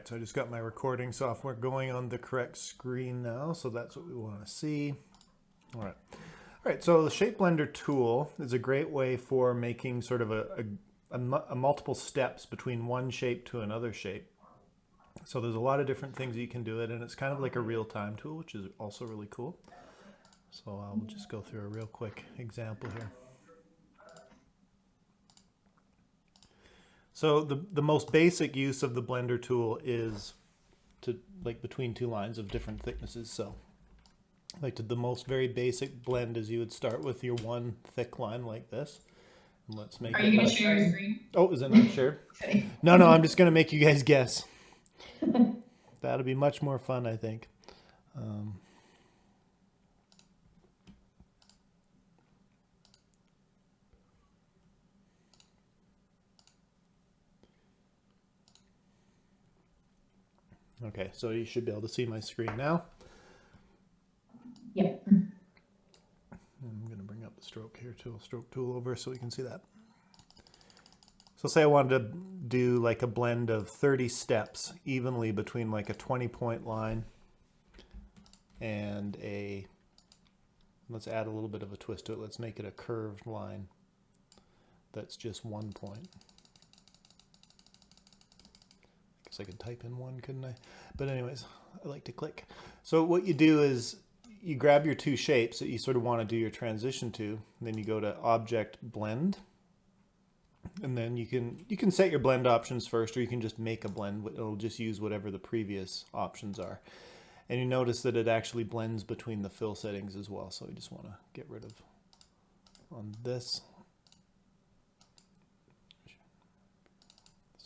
So I just got my recording software going on the correct screen now, so that's what we want to see. All right, so the Shape Blender tool is a great way for making sort of a multiple steps between one shape to another shape. So there's a lot of different things you can do it, and it's kind of like a real-time tool, which is also really cool. So I'll just go through a real quick example here. So the most basic use of the Blender tool is to like between two lines of different thicknesses. So like the most very basic blend is you would start with your one thick line like this. And let's make Are you going to share your screen? Oh, is it not shared? No, I'm just going to make you guys guess. That'll be much more fun, I think. Okay, so you should be able to see my screen now. Yeah. I'm going to bring up the stroke tool over so we can see that. So say I wanted to do like a blend of 30 steps evenly between like a 20-point line and let's add a little bit of a twist to it. Let's make it a curved line that's just 1 point. I could type in one, couldn't I? But anyways, I like to click. So what you do is you grab your two shapes that you sort of want to do your transition to, and then you go to Object Blend, and then you can set your blend options first, or you can just make a blend. It'll just use whatever the previous options are. And you notice that it actually blends between the fill settings as well. So we just want to get rid of on this.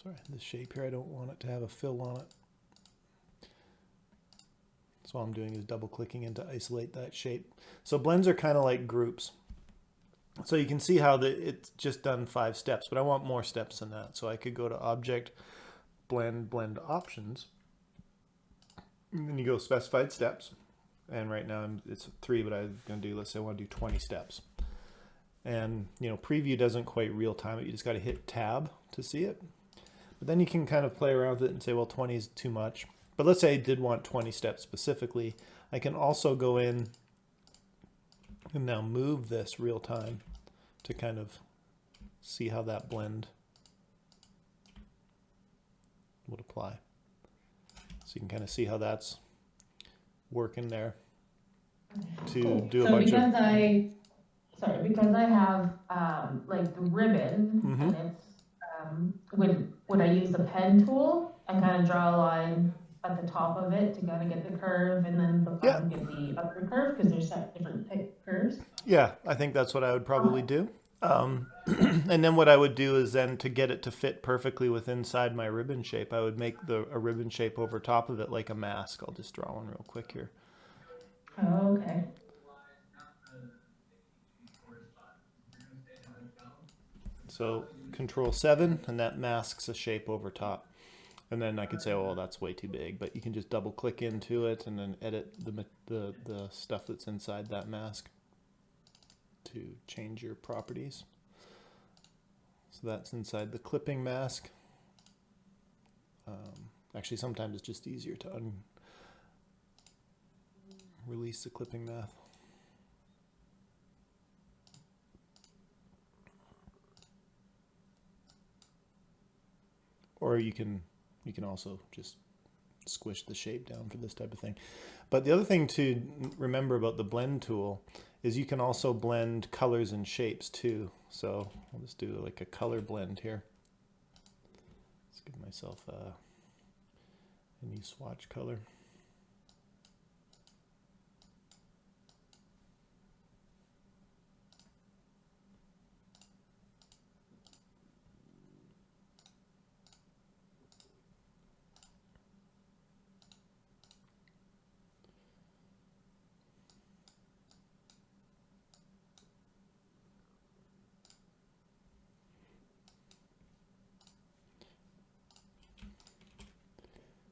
Sorry, this shape here, I don't want it to have a fill on it. So all I'm doing is double clicking in to isolate that shape. So blends are kind of like groups. So you can see how it's just done 5 steps, but I want more steps than that. So I could go to Object, Blend Options, and then you go Specified Steps. And right now it's 3, but I'm going to do, let's say I want to do 20 steps. And preview doesn't quite real time it. You just got to hit Tab to see it. But then you can kind of play around with it and say, well, 20 is too much. But let's say I did want 20 steps specifically. I can also go in and now move this real time to kind of see how that blend would apply. So you can kind of see how that's working there to do a bunch because of... because I have like the ribbon, and it's when I use the pen tool, I kind of draw a line at the top of it to kind of get the curve, and then the bottom get the upper curve, because there's different type curves. Yeah, I think that's what I would probably do. And then what I would do is then to get it to fit perfectly with inside my ribbon shape, I would make a ribbon shape over top of it like a mask. I'll just draw one real quick here. Oh, okay. So Control-7, and that masks a shape over top. And then I could say, oh, that's way too big, but you can just double click into it and then edit the stuff that's inside that mask to change your properties. So that's inside the clipping mask. Actually, sometimes it's just easier to release the clipping mask. Or you can also just squish the shape down for this type of thing. But the other thing to remember about the blend tool is you can also blend colors and shapes too. So I'll just do like a color blend here. Let's give myself a new swatch color.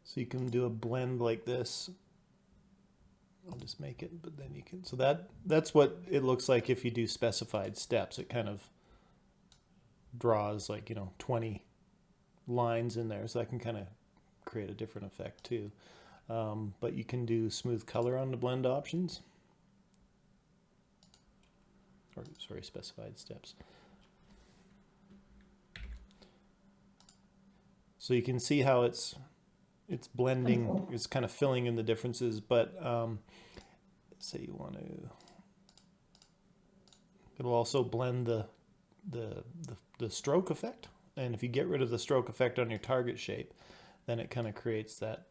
So you can do a blend like this. I'll just make it, but then you can, so that's what it looks like if you do specified steps. It kind of draws like, 20 lines in there. So I can kind of create a different effect too. But you can do smooth color on the blend options. Or, sorry, specified steps. So you can see how it's blending, it's kind of filling in the differences, but say you want to, it'll also blend the stroke effect. And if you get rid of the stroke effect on your target shape, then it kind of creates that.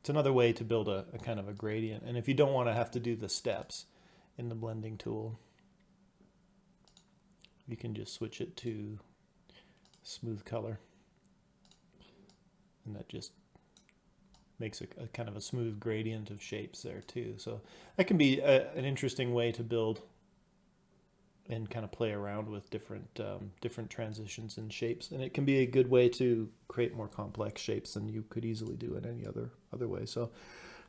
It's another way to build a kind of a gradient. And if you don't want to have to do the steps in the blending tool, you can just switch it to smooth color. And that just makes a kind of a smooth gradient of shapes there too. So that can be an interesting way to build and kind of play around with different transitions and shapes. And it can be a good way to create more complex shapes than you could easily do in any other way. So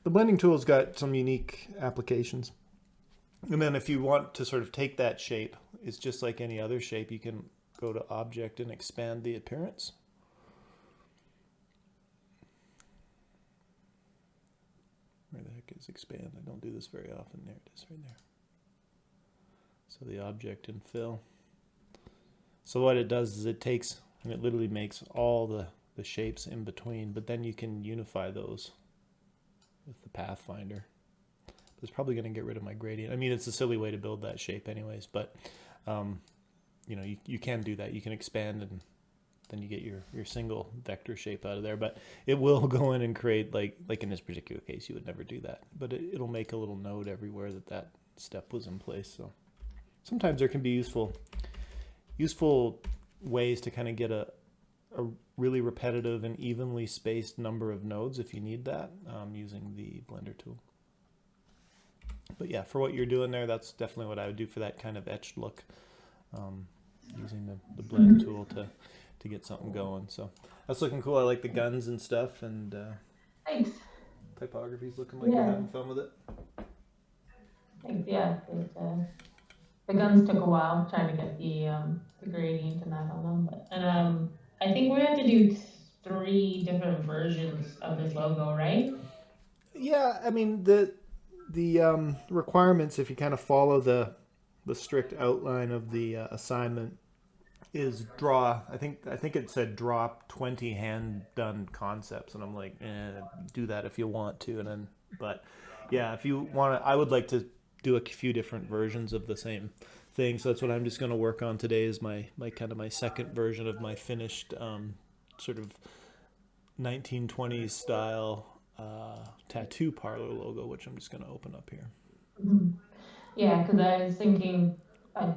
the blending tool's got some unique applications. And then if you want to sort of take that shape, it's just like any other shape. You can go to Object and expand the appearance. Where the heck is expand? I don't do this very often. There it is right there. So the object and fill. So what it does is it takes, and it literally makes all the shapes in between, but then you can unify those with the Pathfinder. It's probably going to get rid of my gradient. I mean, it's a silly way to build that shape anyways, but you know, you can do that. You can expand and then you get your single vector shape out of there, but it will go in and create, like in this particular case, you would never do that, but it'll make a little node everywhere that step was in place. So sometimes there can be useful ways to kind of get a really repetitive and evenly spaced number of nodes if you need that, using the Blender tool. But yeah, for what you're doing there, that's definitely what I would do for that kind of etched look, using the blend tool to get something going. So that's looking cool. I like the guns and stuff, and Thanks. Typography's looking like you're having fun with it. Thanks. Yeah, the guns took a while trying to get the gradient and that on them, but I think we have to do 3 different versions of this logo, right? Yeah, I mean the requirements, if you kind of follow the strict outline of the assignment, is draw. I think it said draw 20 hand done concepts, and I'm like, do that if you want to, and then, but yeah, if you want to, I would like to do a few different versions of the same thing. So that's what I'm just going to work on today, is my kind of my second version of my finished sort of 1920s style tattoo parlor logo, which I'm just going to open up here. Yeah, because I was thinking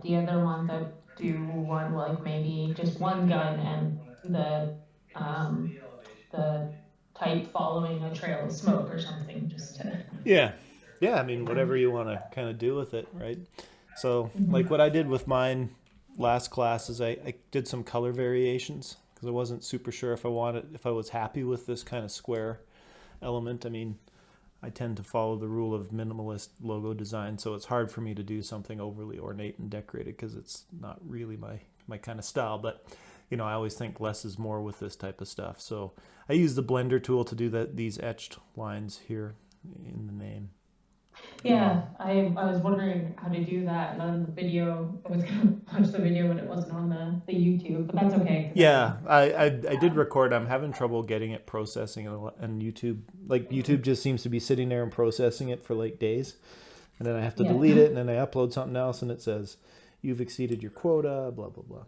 the other ones I'd do one like maybe just one gun and the type following a trail of smoke or something, just to. Yeah, I mean, whatever you want to kind of do with it, right? So like what I did with mine last class is I did some color variations, because I wasn't super sure if I was happy with this kind of square element. I mean, I tend to follow the rule of minimalist logo design, so it's hard for me to do something overly ornate and decorated because it's not really my kind of style. But you know, I always think less is more with this type of stuff. So I use the Blender tool to do these etched lines here in the name. Yeah, I was wondering how to do that, and on the video, I was gonna watch the video, but it wasn't on the YouTube, but that's okay. Yeah, I did record. I'm having trouble getting it processing, and YouTube just seems to be sitting there and processing it for like days, and then I have to delete it, and then I upload something else, and it says you've exceeded your quota, blah blah blah.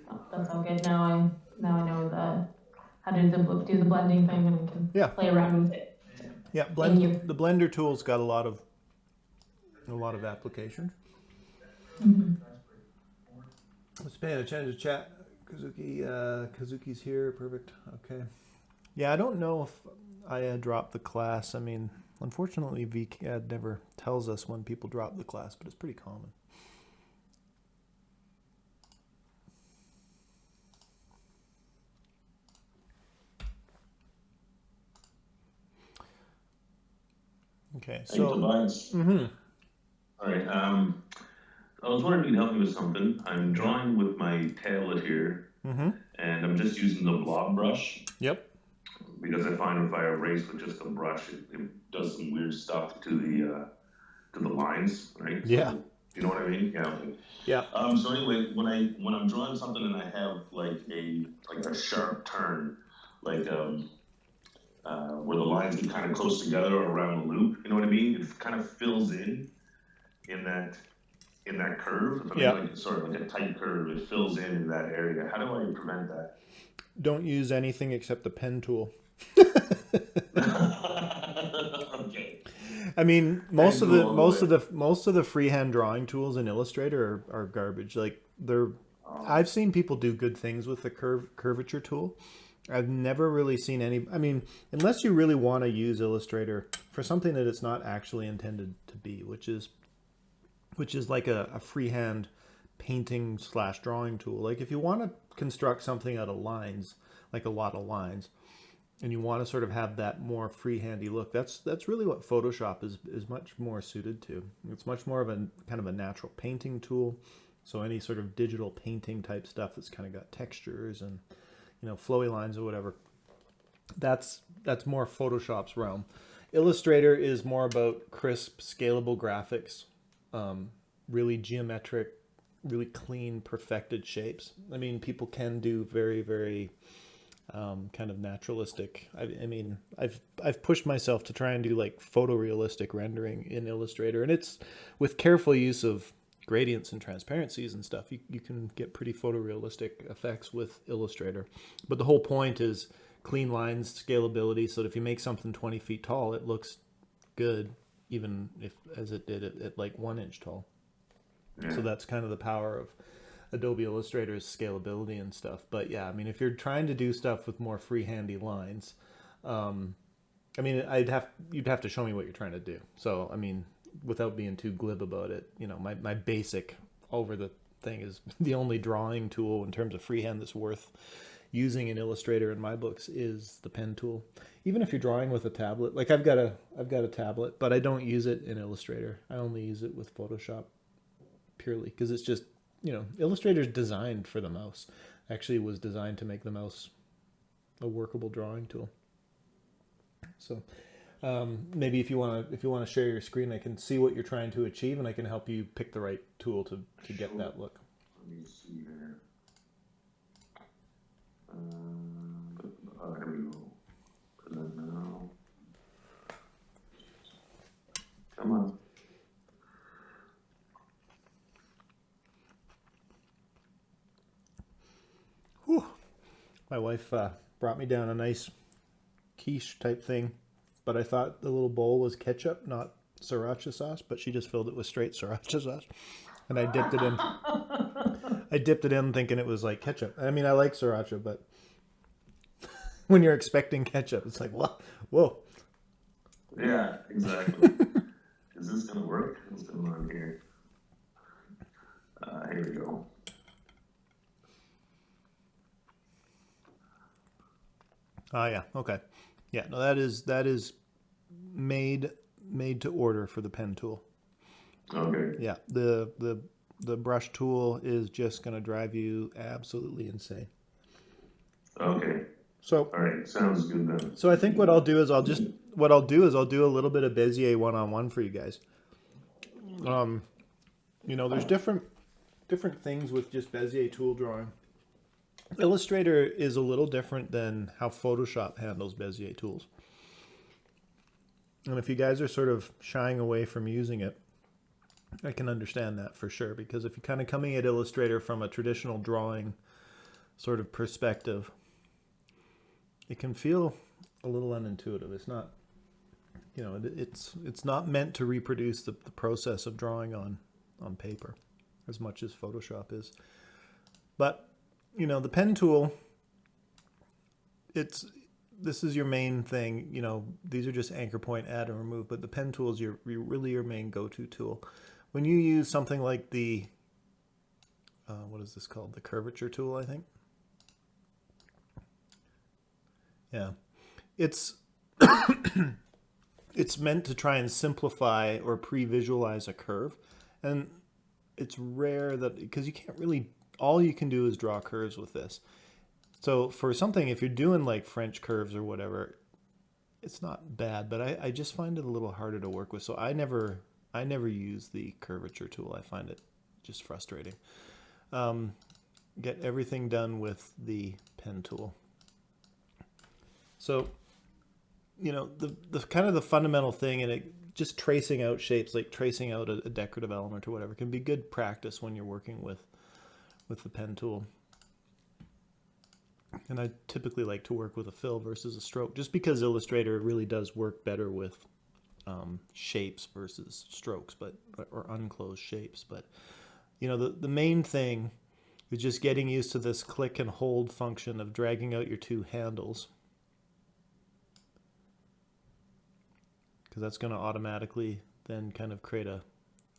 Oh, that's all good. Now I know how to do the blending thing, and we can play around with it. Yeah, the Blender tool's got a lot of applications. Let's pay attention to chat. Kazuki's here. Perfect. Okay. Yeah, I don't know if I dropped the class. I mean, unfortunately, VCAD never tells us when people drop the class, but it's pretty common. Okay, so. Tobias. All right. I was wondering if you could help me with something. I'm drawing with my tablet here, and I'm just using the blob brush Yep. because I find if I erase with just a brush, it does some weird stuff to the lines, right? Yeah. So, you know what I mean? Yeah. Yeah. So anyway, when I'm drawing something and I have like a sharp turn, like where the lines get kind of close together around a loop, you know what I mean? It kind of fills in that curve. If I make Yeah. like sort of like a tight curve, it fills in that area. How do I prevent that? Don't use anything except the pen tool. Okay. I mean, Pen tool all the way. most of the freehand drawing tools in Illustrator are garbage. Like they're, I've seen people do good things with the curvature tool. I've never really seen any. I mean, unless you really want to use Illustrator for something that it's not actually intended to be, which is like a freehand painting / drawing tool. Like if you want to construct something out of lines, like a lot of lines, and you want to sort of have that more freehandy look, that's really what Photoshop is much more suited to. It's much more of a kind of a natural painting tool. So any sort of digital painting type stuff that's kind of got textures and, you know, flowy lines or whatever, that's more Photoshop's realm. Illustrator is more about crisp, scalable graphics, really geometric, really clean, perfected shapes. I mean, people can do very, very kind of naturalistic. I mean, I've pushed myself to try and do like photorealistic rendering in Illustrator, and it's with careful use of gradients and transparencies and stuff, you can get pretty photorealistic effects with Illustrator. But the whole point is clean lines, scalability, so that if you make something 20 feet tall, it looks good, even if as it did at like 1 inch tall. So that's kind of the power of Adobe Illustrator's scalability and stuff. But yeah, I mean, if you're trying to do stuff with more freehandy lines, I mean, you'd have to show me what you're trying to do. So, I mean, without being too glib about it, you know, my basic over the thing is the only drawing tool in terms of freehand that's worth using in Illustrator in my books is the pen tool. Even if you're drawing with a tablet, like I've got a tablet, but I don't use it in Illustrator. I only use it with Photoshop purely because it's just, you know, Illustrator's designed for the mouse. Actually was designed to make the mouse a workable drawing tool. So maybe if you want to share your screen, I can see what you're trying to achieve, and I can help you pick the right tool to get that look. Let me see here. Here we go. Present now. Come on. Whew. My wife brought me down a nice quiche type thing, but I thought the little bowl was ketchup, not Sriracha sauce, but she just filled it with straight Sriracha sauce. And I dipped it in. I dipped it in thinking it was like ketchup. I mean, I like Sriracha, but when you're expecting ketchup, it's like, whoa. Yeah, exactly. Is this going to work? What's going on here? Here we go. Oh yeah, okay. Yeah, no, that is made to order for the pen tool. Okay. Yeah, the brush tool is just going to drive you absolutely insane. Okay. So all right, sounds good then. So I think what I'll do is I'll do a little bit of Bezier one-on-one for you guys. You know, there's different things with just Bezier tool drawing. Illustrator is a little different than how Photoshop handles Bezier tools. And if you guys are sort of shying away from using it, I can understand that for sure, because if you're kind of coming at Illustrator from a traditional drawing sort of perspective, it can feel a little unintuitive. It's not, you know, it's not meant to reproduce the process of drawing on paper as much as Photoshop is. But, you know, the pen tool, this is your main thing. You know, these are just anchor point, add and remove, but the pen tool is really your main go-to tool. When you use something like the, what is this called? The curvature tool, I think. Yeah, it's it's meant to try and simplify or pre-visualize a curve, and it's rare that, because you can't really, all you can do is draw curves with this. So for something, if you're doing like French curves or whatever, it's not bad, but I just find it a little harder to work with. So I never use the curvature tool. I find it just frustrating. Get everything done with the pen tool. So, you know, the kind of the fundamental thing, and it just tracing out shapes, like tracing out a decorative element or whatever, can be good practice when you're working with the pen tool. And I typically like to work with a fill versus a stroke, just because Illustrator really does work better with shapes versus strokes, or unclosed shapes. But you know, the main thing is just getting used to this click and hold function of dragging out your two handles, because that's going to automatically then kind of create a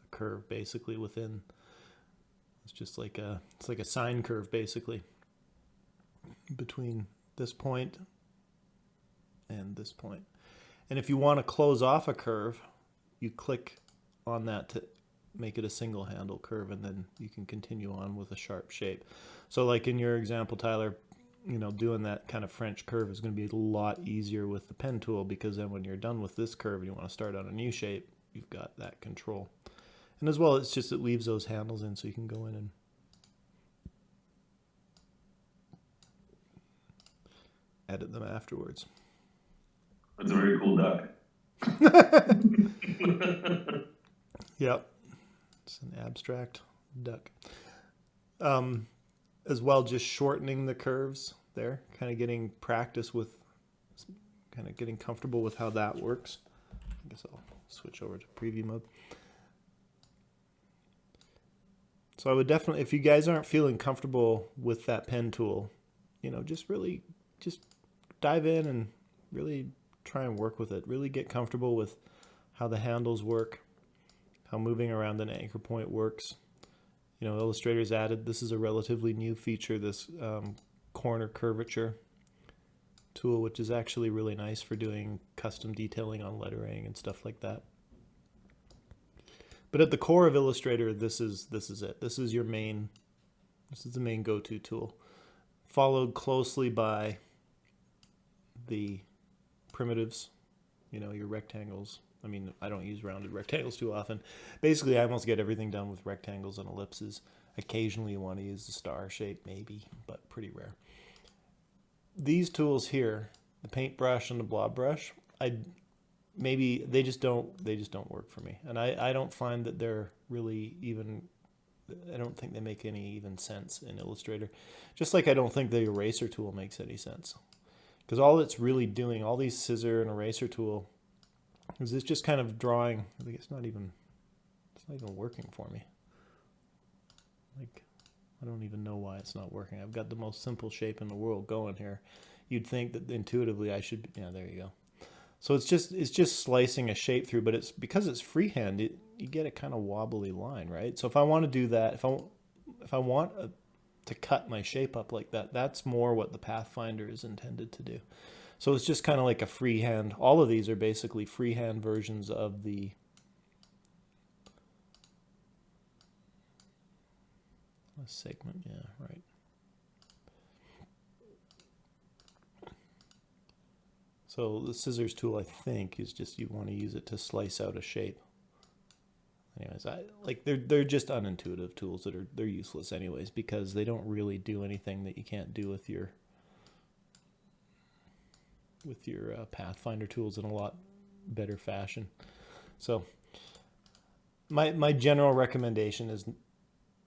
curve basically within. It's just like it's like a sine curve basically between this point and this point. And if you want to close off a curve, you click on that to make it a single handle curve, and then you can continue on with a sharp shape. So like in your example, Tyler, you know, doing that kind of French curve is going to be a lot easier with the pen tool, because then when you're done with this curve and you want to start on a new shape, you've got that control. And as well, it's just, it leaves those handles in so you can go in and edit them afterwards. That's a very cool duck. Yep. It's an abstract duck. As well, just shortening the curves there, kind of getting practice with, kind of getting comfortable with how that works. I guess I'll switch over to preview mode. So I would definitely, if you guys aren't feeling comfortable with that pen tool, you know, just really just dive in and really try and work with it. Really get comfortable with how the handles work, how moving around an anchor point works. You know, Illustrator's added, this is a relatively new feature, this corner curvature tool, which is actually really nice for doing custom detailing on lettering and stuff like that. But at the core of Illustrator, this is it. This is your main, this is the main go-to tool, followed closely by the primitives, you know, your rectangles. I mean, I don't use rounded rectangles too often. Basically, I almost get everything done with rectangles and ellipses. Occasionally you want to use the star shape, maybe, but pretty rare. These tools here, the paintbrush and the blob brush, maybe they just don't work for me. And I don't find that they're really even, I don't think they make any even sense in Illustrator. Just like I don't think the eraser tool makes any sense. Because all it's really doing, all these scissor and eraser tool, is it's just kind of drawing. I think it's not even working for me. Like, I don't even know why it's not working. I've got the most simple shape in the world going here. You'd think that intuitively I should, yeah, there you go. So it's just slicing a shape through, but it's because it's freehand, you get a kind of wobbly line, right? So if I want to do that, if I want to cut my shape up like that, that's more what the Pathfinder is intended to do. So it's just kind of like a freehand. All of these are basically freehand versions of the segment. Yeah, right. So the scissors tool, I think, is just, you want to use it to slice out a shape. Anyways, they're just unintuitive tools that they're useless anyways, because they don't really do anything that you can't do with your Pathfinder tools in a lot better fashion. So my general recommendation is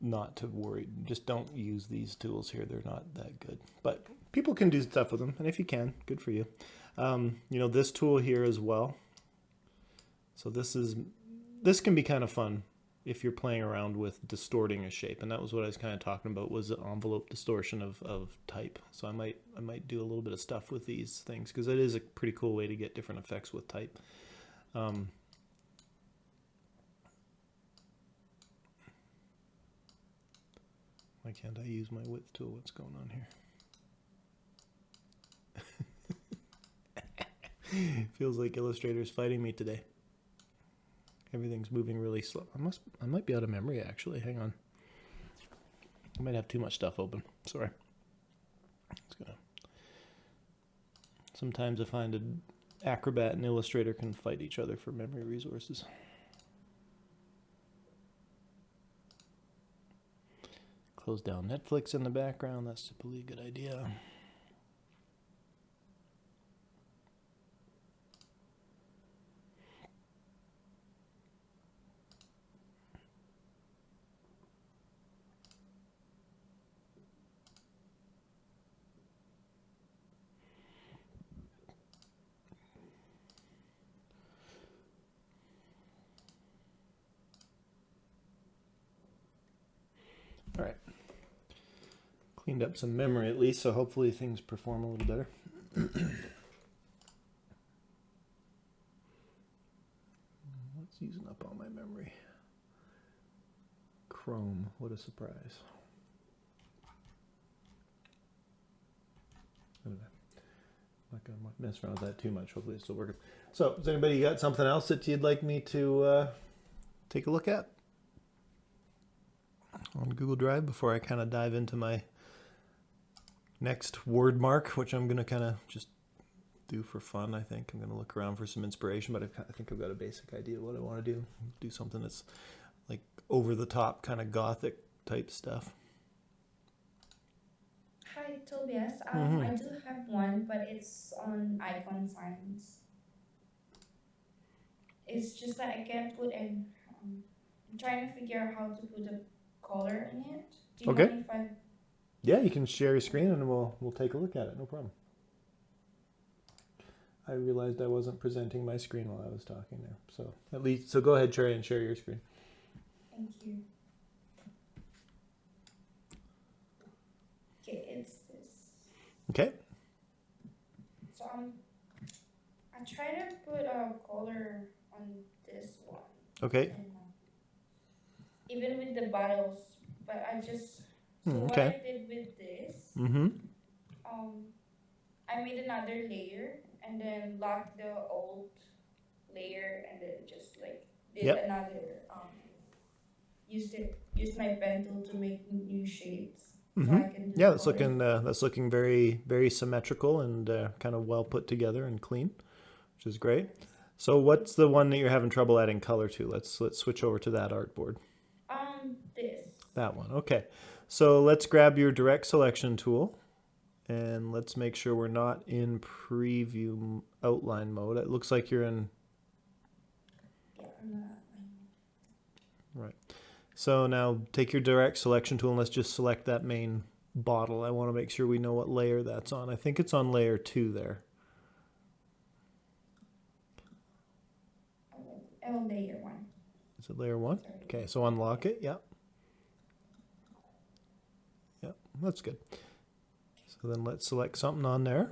not to worry. Just don't use these tools here. They're not that good, but people can do stuff with them, and if you can, good for you. You know, this tool here as well. So this can be kind of fun if you're playing around with distorting a shape, and that was what I was kind of talking about, was the envelope distortion of type. So I might do a little bit of stuff with these things, because it is a pretty cool way to get different effects with type. Why can't I use my width tool? What's going on here? Feels like Illustrator's fighting me today. Everything's moving really slow. I might be out of memory, actually. Hang on. I might have too much stuff open. Sorry. Sometimes I find an Acrobat and Illustrator can fight each other for memory resources. Close down Netflix in the background. That's typically a good idea. All right. Cleaned up some memory at least, so hopefully things perform a little better. What's using up all my memory? Chrome, what a surprise. Anyway, I'm not going to mess around with that too much. Hopefully it's still working. So, has anybody got something else that you'd like me to take a look at on Google Drive before I kind of dive into my next word mark, which I'm going to kind of just do for fun. I think I'm going to look around for some inspiration, but I think I've got a basic idea of what I want to do. Do something that's like over the top, kind of gothic type stuff. Hi, Tobias. I do have one, but it's on icon science. It's just that I can't put in. I'm trying to figure out how to put a color in it. Do you Okay. mind if I? Yeah, you can share your screen and we'll take a look at it. No problem. I realized I wasn't presenting my screen while I was talking there. So go ahead, Cherry, and share your screen. Thank you. Okay, it's this. Okay. So I try to put a color on this one. Okay. And, even with the bottles, but I just what Okay. I did with this, Mm-hmm. I made another layer and then locked the old layer and then just like did Yep. another used my pen tool to make new shapes. So Mm-hmm. I can do Yeah, colors. that's looking very, very symmetrical and kind of well put together and clean, which is great. So what's the one that you're having trouble adding color to? Let's switch over to that artboard. This. That one. Okay. So let's grab your direct selection tool and let's make sure we're not in preview outline mode. It looks like you're in. Yeah, I'm not. Right. So now take your direct selection tool and let's just select that main bottle. I want to make sure we know what layer that's on. I think it's on layer 2 there. Oh, layer 1. Is it layer 1? Okay, so unlock it. Yep. Yep, that's good. So then let's select something on there.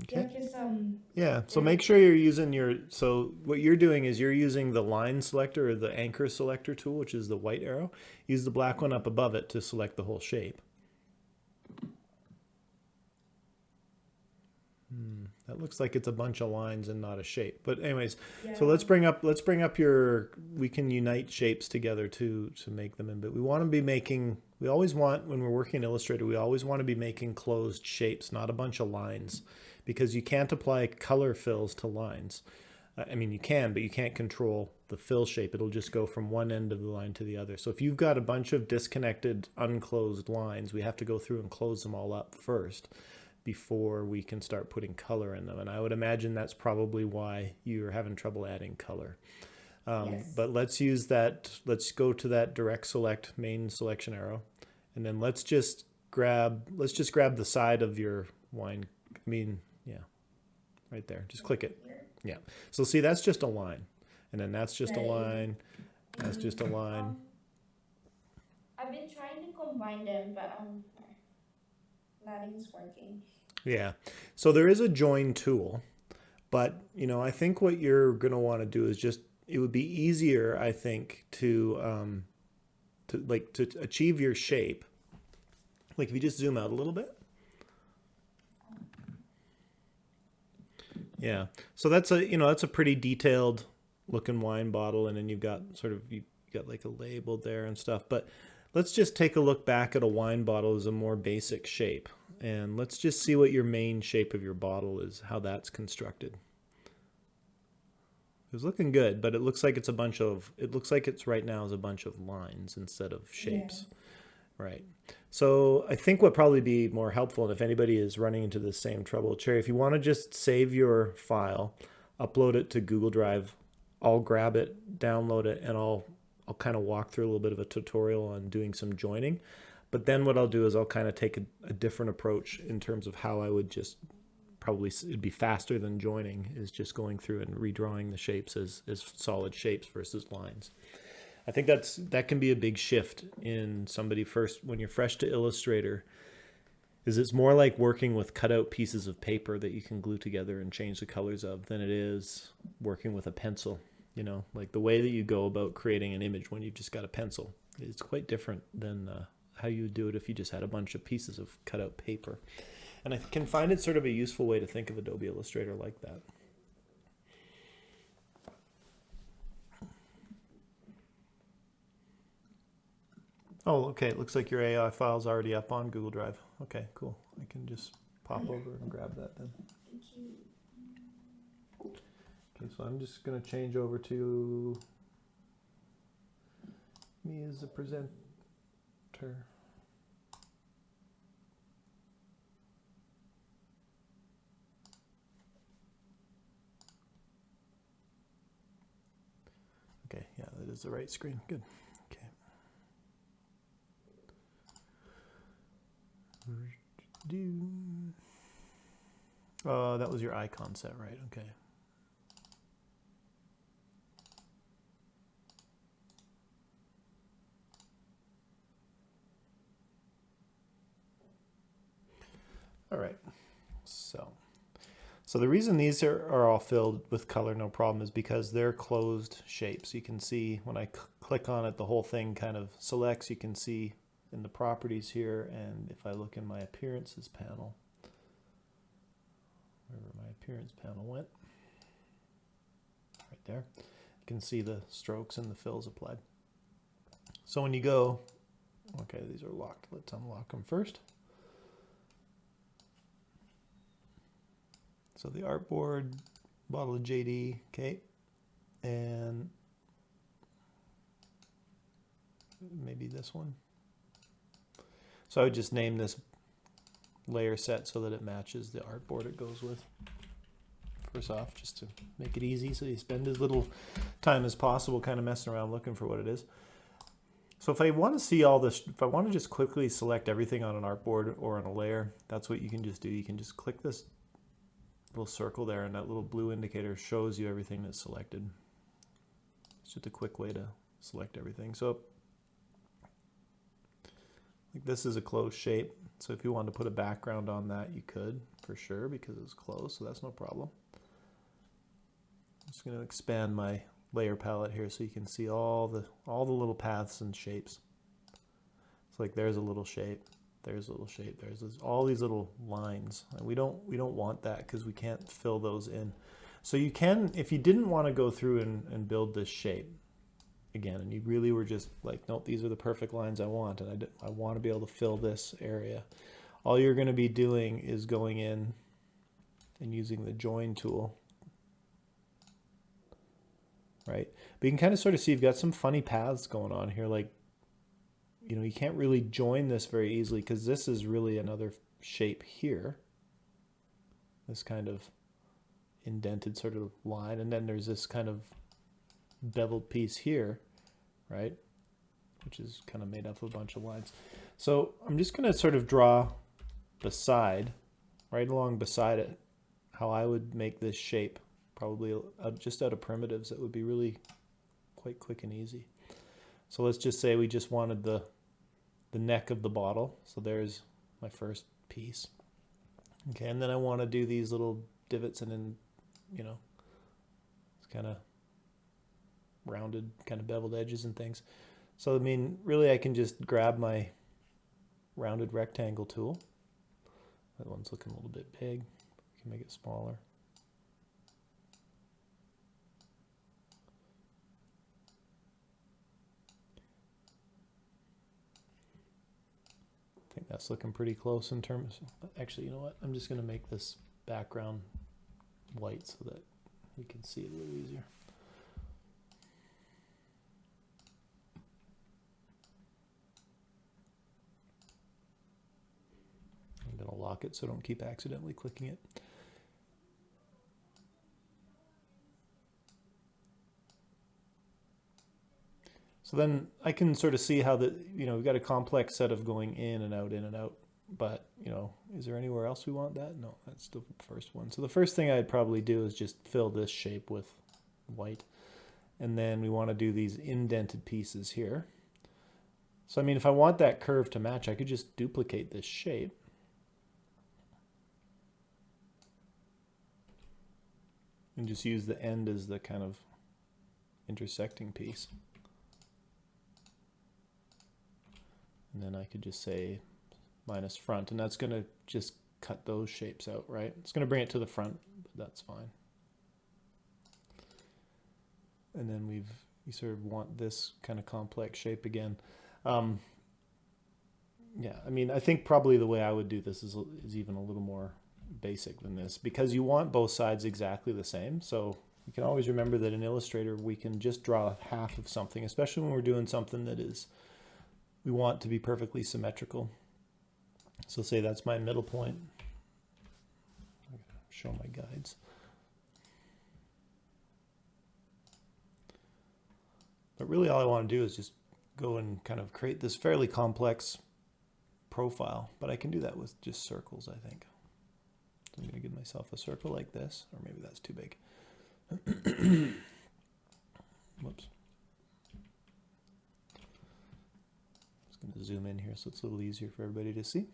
Okay. Yeah, so make sure you're using so what you're doing is you're using the line selector or the anchor selector tool, which is the white arrow. Use the black one up above it to select the whole shape. That looks like it's a bunch of lines and not a shape. But anyways, Yeah. so let's bring up we can unite shapes together to make them in, but we want to be making, we always want, when we're working in Illustrator, we always want to be making closed shapes, not a bunch of lines, because you can't apply color fills to lines. I mean, you can, but you can't control the fill shape. It'll just go from one end of the line to the other. So if you've got a bunch of disconnected, unclosed lines, we have to go through and close them all up first before we can start putting color in them. And I would imagine that's probably why you're having trouble adding color. Yes. But let's go to that direct select main selection arrow. And then let's just grab the side of your wine. Yeah, right there. Just click it. Yeah. So see, that's just a line. And then that's just a line. That's just a line. I've been trying to combine them, but nothing's working. Yeah. So there is a join tool, but I think what you're going to want to do is it would be easier, I think, to achieve your shape. Like if you just zoom out a little bit. Yeah. So that's a pretty detailed looking wine bottle, and then you've got like a label there and stuff. But let's just take a look back at a wine bottle as a more basic shape. And let's just see what your main shape of your bottle is, how that's constructed. It was looking good, but it looks like it's right now is a bunch of lines instead of shapes. Yeah. Right. So I think what probably be more helpful, and if anybody is running into the same trouble, Cherry, if you want to just save your file, upload it to Google Drive, I'll grab it, download it, and I'll kind of walk through a little bit of a tutorial on doing some joining. But then what I'll do is I'll kind of take a different approach in terms of how I would just probably, it'd be faster than joining, is just going through and redrawing the shapes as solid shapes versus lines. I think that can be a big shift in somebody first when you're fresh to Illustrator, is it's more like working with cutout pieces of paper that you can glue together and change the colors of than it is working with a pencil. You know, like the way that you go about creating an image when you've just got a pencil, it's quite different than how you would do it if you just had a bunch of pieces of cutout paper. And I can find it sort of a useful way to think of Adobe Illustrator like that. Oh, okay. It looks like your AI file's already up on Google Drive. Okay, cool. I can just pop over and grab that then. Thank you. Okay, so I'm just going to change over to me as the presenter. Okay, yeah, that is the right screen. Good. Okay. That was your icon set, right? Okay. All right. So the reason these are all filled with color, no problem, is because they're closed shapes. You can see when I click on it, the whole thing kind of selects. You can see in the properties here, and if I look in my appearances panel, wherever my appearance panel went, right there, you can see the strokes and the fills applied. So when you go, okay, these are locked. Let's unlock them first. So the artboard, bottle of JD, okay, and maybe this one. So I would just name this layer set so that it matches the artboard it goes with. First off, just to make it easy so you spend as little time as possible kind of messing around looking for what it is. So if I want to see all this, if I want to just quickly select everything on an artboard or on a layer, that's what you can just do. You can just click this little circle there, and that little blue indicator shows you everything that's selected. It's just a quick way to select everything. So like this is a closed shape, so if you wanted to put a background on that, you could for sure because it's closed, so that's no problem. I'm just going to expand my layer palette here so you can see all the little paths and shapes. It's like there's a little shape. There's a little shape. There's all these little lines. And we don't want that because we can't fill those in. So you can, if you didn't want to go through and build this shape again, and you really were just like, nope, these are the perfect lines I want, and I want to be able to fill this area. All you're going to be doing is going in and using the join tool, right? But you can kind of sort of see you've got some funny paths going on here, like, you know, you can't really join this very easily because this is really another shape here. This kind of indented sort of line. And then there's this kind of beveled piece here, right? Which is kind of made up of a bunch of lines. So I'm just going to sort of draw beside, right along beside it, how I would make this shape, probably just out of primitives. It would be really quite quick and easy. So let's just say we just wanted the neck of the bottle. So there's my first piece. Okay, and then I want to do these little divots and then, you know, it's kind of rounded, kind of beveled edges and things. So, I mean, really I can just grab my rounded rectangle tool. That one's looking a little bit big. We can make it smaller. think that's looking pretty close in terms. Actually, you know what? I'm just going to make this background white so that you can see it a little easier. I'm going to lock it so I don't keep accidentally clicking it. So then I can sort of see how we've got a complex set of going in and out, but, is there anywhere else we want that? No, that's the first one. So the first thing I'd probably do is just fill this shape with white. And then we want to do these indented pieces here. So, I mean, if I want that curve to match, I could just duplicate this shape. And just use the end as the kind of intersecting piece. And then I could just say minus front, and that's going to just cut those shapes out, right? It's going to bring it to the front, but that's fine. And then we sort of want this kind of complex shape again. Yeah, I mean, I think probably the way I would do this is even a little more basic than this, because you want both sides exactly the same. So you can always remember that in Illustrator, we can just draw half of something, especially when we're doing something that we want to be perfectly symmetrical. So say that's my middle point. I'm going to show my guides. But really all I want to do is just go and kind of create this fairly complex profile. But I can do that with just circles, I think. So I'm going to give myself a circle like this, or maybe that's too big. Whoops. Just going to zoom in here so it's a little easier for everybody to see.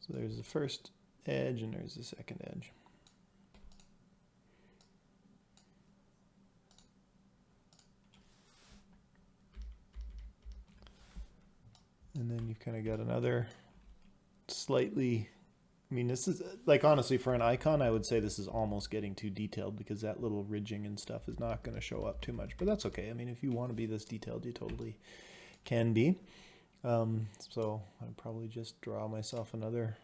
So there's the first edge and there's the second edge. And then you've kind of got another slightly, I mean, this is like, honestly, for an icon, I would say this is almost getting too detailed, because that little ridging and stuff is not going to show up too much, but that's okay. I mean, if you want to be this detailed, you totally can be. So I'd probably just draw myself another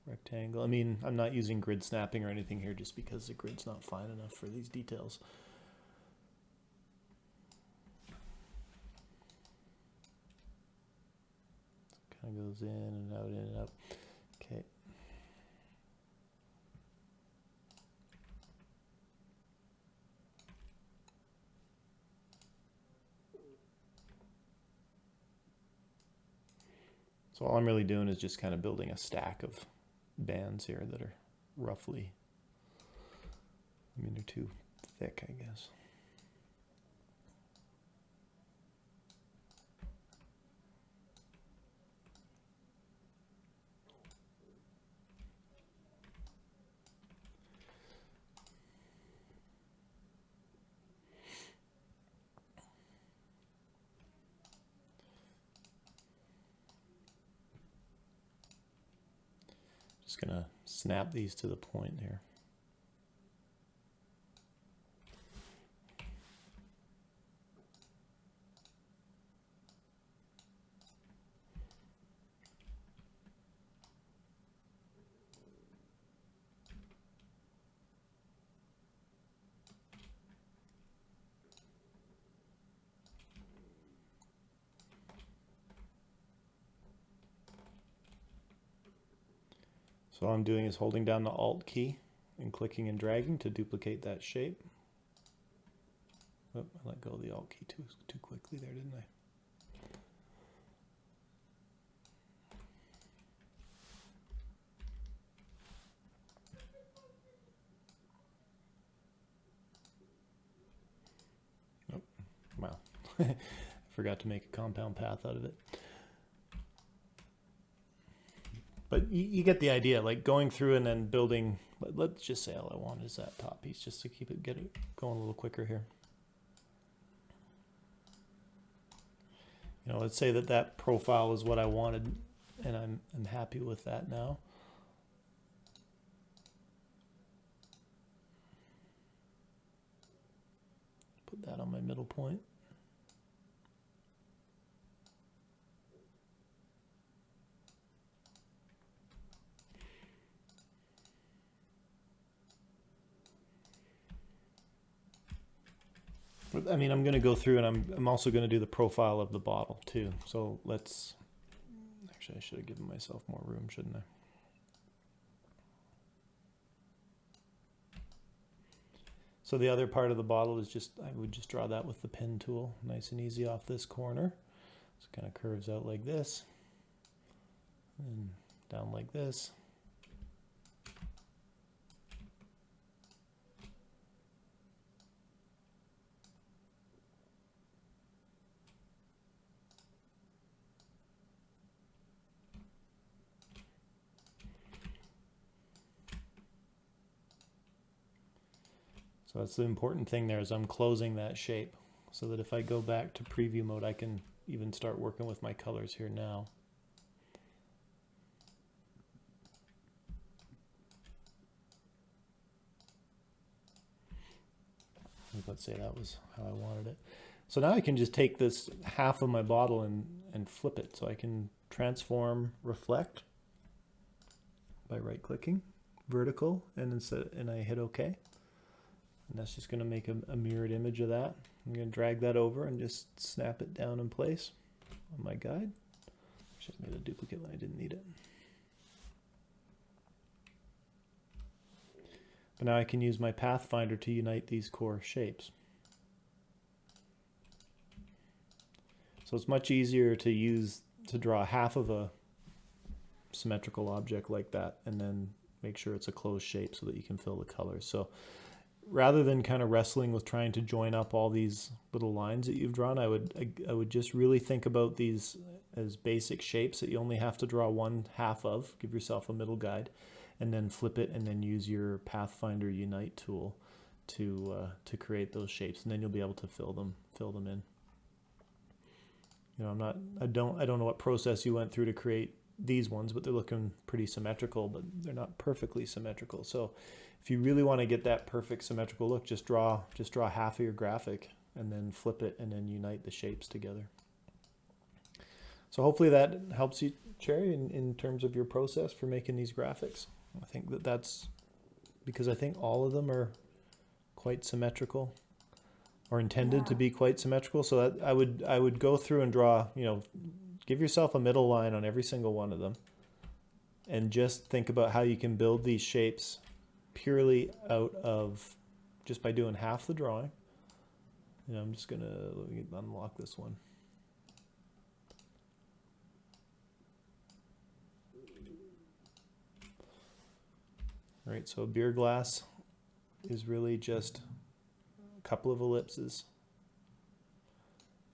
rectangle. I mean, I'm not using grid snapping or anything here just because the grid's not fine enough for these details. Kind of goes in and out, in and out. Okay. So all I'm really doing is just kind of building a stack of bands here that are roughly, I mean, they're too thick, I guess. Just gonna snap these to the point here. So all I'm doing is holding down the Alt key and clicking and dragging to duplicate that shape. Oh, I let go of the Alt key too quickly there, didn't I? Oh, wow. I forgot to make a compound path out of it. But you get the idea, like going through and then building, let's just say all I want is that top piece, just to keep it going a little quicker here. You know, let's say that profile is what I wanted, and I'm happy with that now. Put that on my middle point. I mean, I'm going to go through and I'm also going to do the profile of the bottle too. So let's, actually I should have given myself more room, shouldn't I? So the other part of the bottle is just, I would just draw that with the pen tool, nice and easy off this corner. So it kind of curves out like this and down like this. So that's the important thing there, is I'm closing that shape so that if I go back to preview mode, I can even start working with my colors here now. Let's say that was how I wanted it. So now I can just take this half of my bottle and flip it. So I can transform reflect by right clicking vertical and I hit OK. And that's just going to make a mirrored image of that. I'm going to drag that over and just snap it down in place on my guide. Just made a duplicate when I didn't need it. But now I can use my Pathfinder to unite these core shapes. So it's much easier to draw half of a symmetrical object like that and then make sure it's a closed shape so that you can fill the colors. So rather than kind of wrestling with trying to join up all these little lines that you've drawn, I would just really think about these as basic shapes that you only have to draw one half of. Give yourself a middle guide, and then flip it, and then use your Pathfinder Unite tool to create those shapes, and then you'll be able to fill them in. You know, I don't know what process you went through to create these ones, but they're looking pretty symmetrical, but they're not perfectly symmetrical. So if you really want to get that perfect symmetrical look, just draw half of your graphic and then flip it and then unite the shapes together. So hopefully that helps you, Cherry, in terms of your process for making these graphics. I think that's because I think all of them are quite symmetrical, or intended to be quite symmetrical. So that I would go through and draw, you know, give yourself a middle line on every single one of them, and just think about how you can build these shapes purely out of just by doing half the drawing. You know, I'm just gonna let me unlock this one. All right, so a beer glass is really just a couple of ellipses.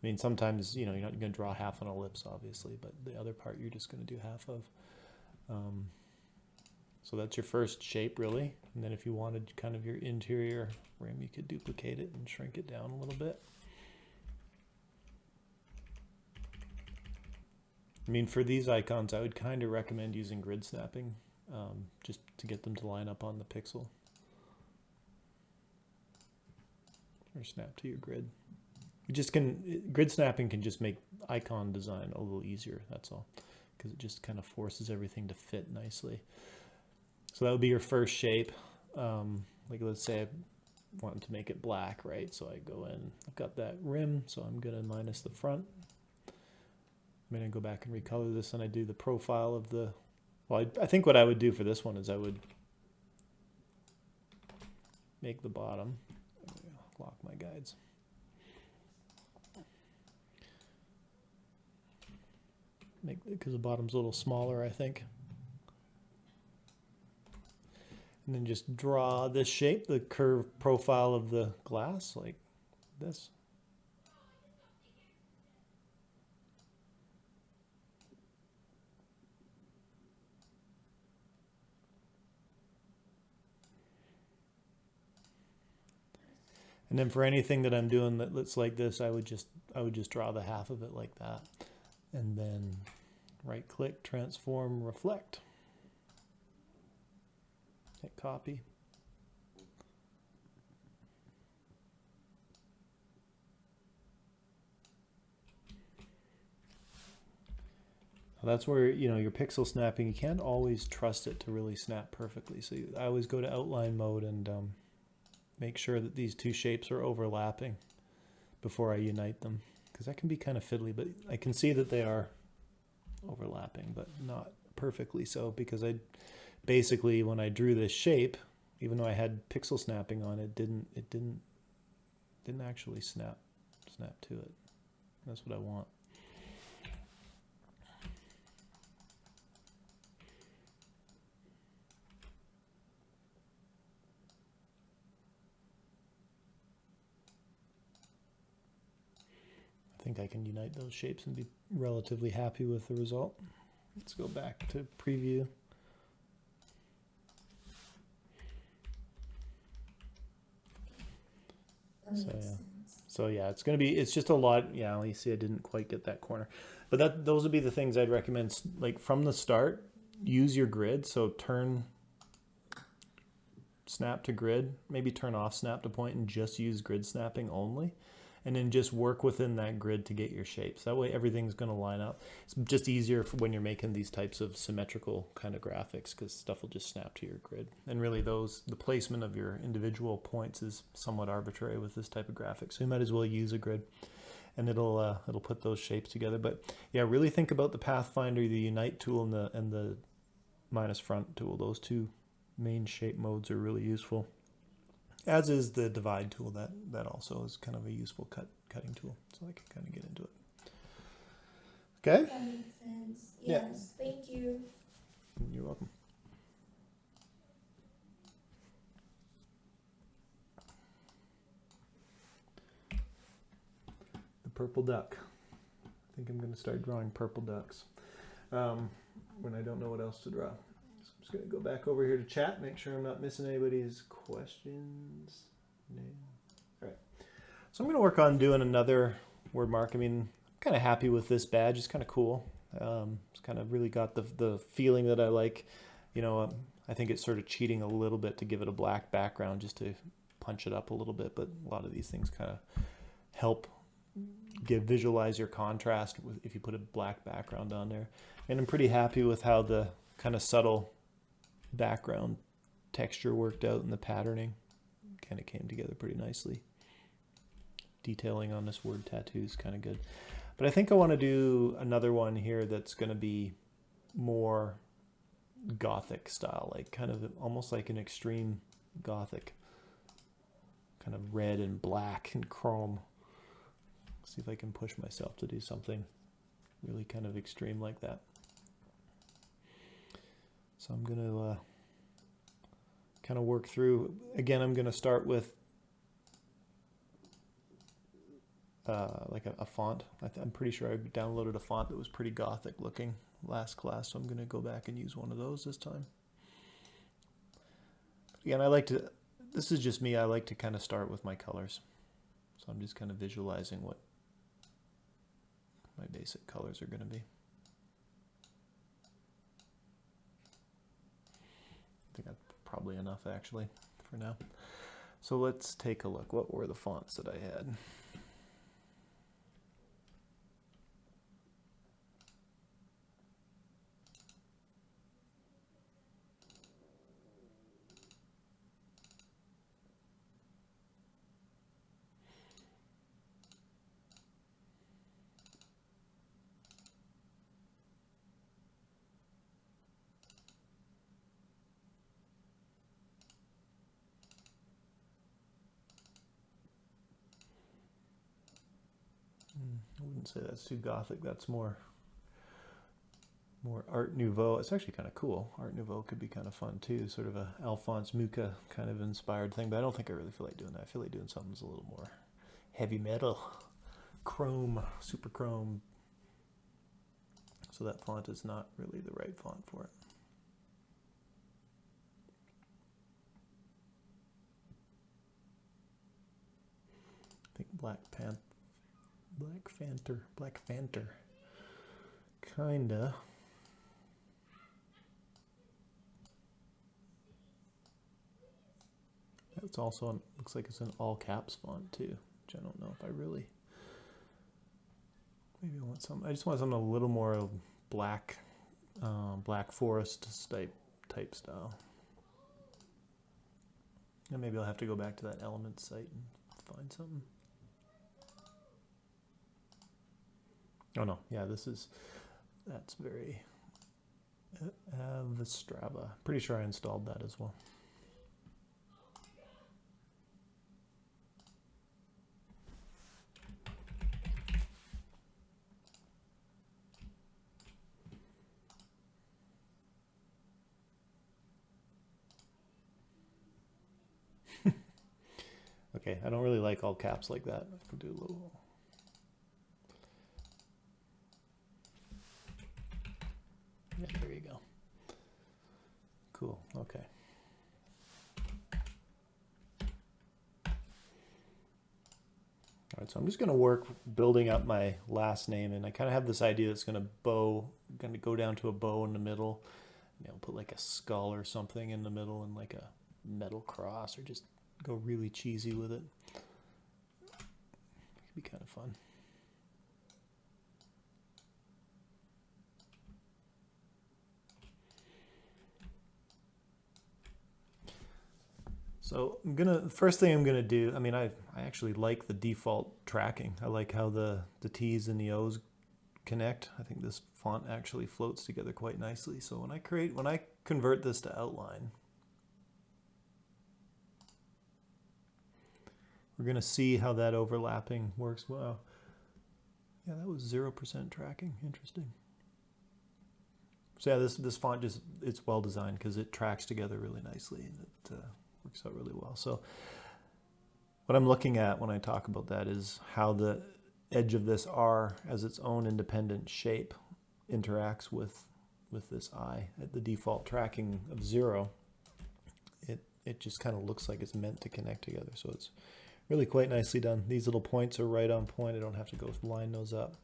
I mean, sometimes, you know, you're not going to draw half an ellipse, obviously, but the other part you're just going to do half of. So that's your first shape, really. And then if you wanted kind of your interior rim, you could duplicate it and shrink it down a little bit. I mean, for these icons, I would kind of recommend using grid snapping, just to get them to line up on the pixel. Or snap to your grid. Grid snapping can just make icon design a little easier, that's all, because it just kind of forces everything to fit nicely. So that would be your first shape. Like let's say I want to make it black, right? So I go in, I've got that rim, so I'm going to minus the front. I'm going to go back and recolor this, and I do the profile of the, well, I think what I would do for this one is I would make the bottom, lock my guides. Because the bottom's a little smaller, I think. And then just draw this shape, the curved profile of the glass, like this. And then for anything that I'm doing that looks like this, I would just draw the half of it like that. And then right click, transform, reflect. Hit copy. That's where, you know, your pixel snapping, you can't always trust it to really snap perfectly. So I always go to outline mode and make sure that these two shapes are overlapping before I unite them, because that can be kind of fiddly, but I can see that they are overlapping, but not perfectly so, because I basically, when I drew this shape, even though I had pixel snapping on it, didn't actually snap to it. That's what I want. I think I can unite those shapes and be relatively happy with the result. Let's go back to preview. So yeah, it's going to be, it's just a lot. Yeah, you see I didn't quite get that corner, but those would be the things I'd recommend. Like from the start, use your grid. So turn snap to grid, maybe turn off snap to point and just use grid snapping only. And then just work within that grid to get your shapes. That way everything's going to line up. It's just easier for when you're making these types of symmetrical kind of graphics, because stuff will just snap to your grid. And really the placement of your individual points is somewhat arbitrary with this type of graphic. So you might as well use a grid and it'll put those shapes together. But yeah, really think about the Pathfinder, the Unite tool and the minus front tool. Those two main shape modes are really useful. As is the divide tool, that also is kind of a useful cutting tool, so I can kind of get into it. Okay? That makes sense. Yeah. Yes, thank you. You're welcome. The purple duck. I think I'm going to start drawing purple ducks when I don't know what else to draw. I'm just going to go back over here to chat, make sure I'm not missing anybody's questions. No. All right. So I'm going to work on doing another word mark. I mean, I'm kind of happy with this badge. It's kind of cool. It's kind of really got the feeling that I like. You know, I think it's sort of cheating a little bit to give it a black background just to punch it up a little bit. But a lot of these things kind of help visualize your contrast if you put a black background on there. And I'm pretty happy with how the kind of subtle background texture worked out and the patterning kind of came together pretty nicely. Detailing on this word tattoo is kind of good. But I think I want to do another one here that's going to be more gothic style, like kind of almost like an extreme gothic, kind of red and black and chrome. See if I can push myself to do something really kind of extreme like that. So I'm going to kind of work through. Again, I'm going to start with like a font. I'm pretty sure I downloaded a font that was pretty gothic looking last class, so I'm going to go back and use one of those this time. Again, this is just me, I like to kind of start with my colors. So I'm just kind of visualizing what my basic colors are going to be. I think that's probably enough actually for now. So let's take a look. What were the fonts that I had? I wouldn't say that's too gothic. That's more Art Nouveau. It's actually kind of cool. Art Nouveau could be kind of fun too, sort of a Alphonse Mucha kind of inspired thing, but I don't think I really feel like doing that. I feel like doing something that's a little more heavy metal, chrome, super chrome. So that font is not really the right font for it. I think Black Fanta, kinda. It's also looks like it's an all caps font too, which I don't know if I really. Maybe I want some. I just want something a little more black black forest type style. And maybe I'll have to go back to that Elements site and find something. Oh no, yeah, that's very Strava. Pretty sure I installed that as well. Okay, I don't really like all caps like that. I can do a little. Yeah, there you go. Cool, okay. All right, so I'm just gonna work building up my last name, and I kind of have this idea that's gonna go down to a bow in the middle. You know, put like a skull or something in the middle and like a metal cross, or just go really cheesy with it. It could be kind of fun. So first thing I'm gonna do, I mean, I actually like the default tracking. I like how the T's and the O's connect. I think this font actually floats together quite nicely. So when I convert this to outline, we're gonna see how that overlapping works. Wow. Yeah, that was 0% tracking. Interesting. So yeah, this font it's well designed because it tracks together really nicely, and it works out really well. So what I'm looking at when I talk about that is how the edge of this R as its own independent shape interacts with this I. At the default tracking of 0, it just kind of looks like it's meant to connect together. So it's really quite nicely done. These little points are right on point. I don't have to go line those up.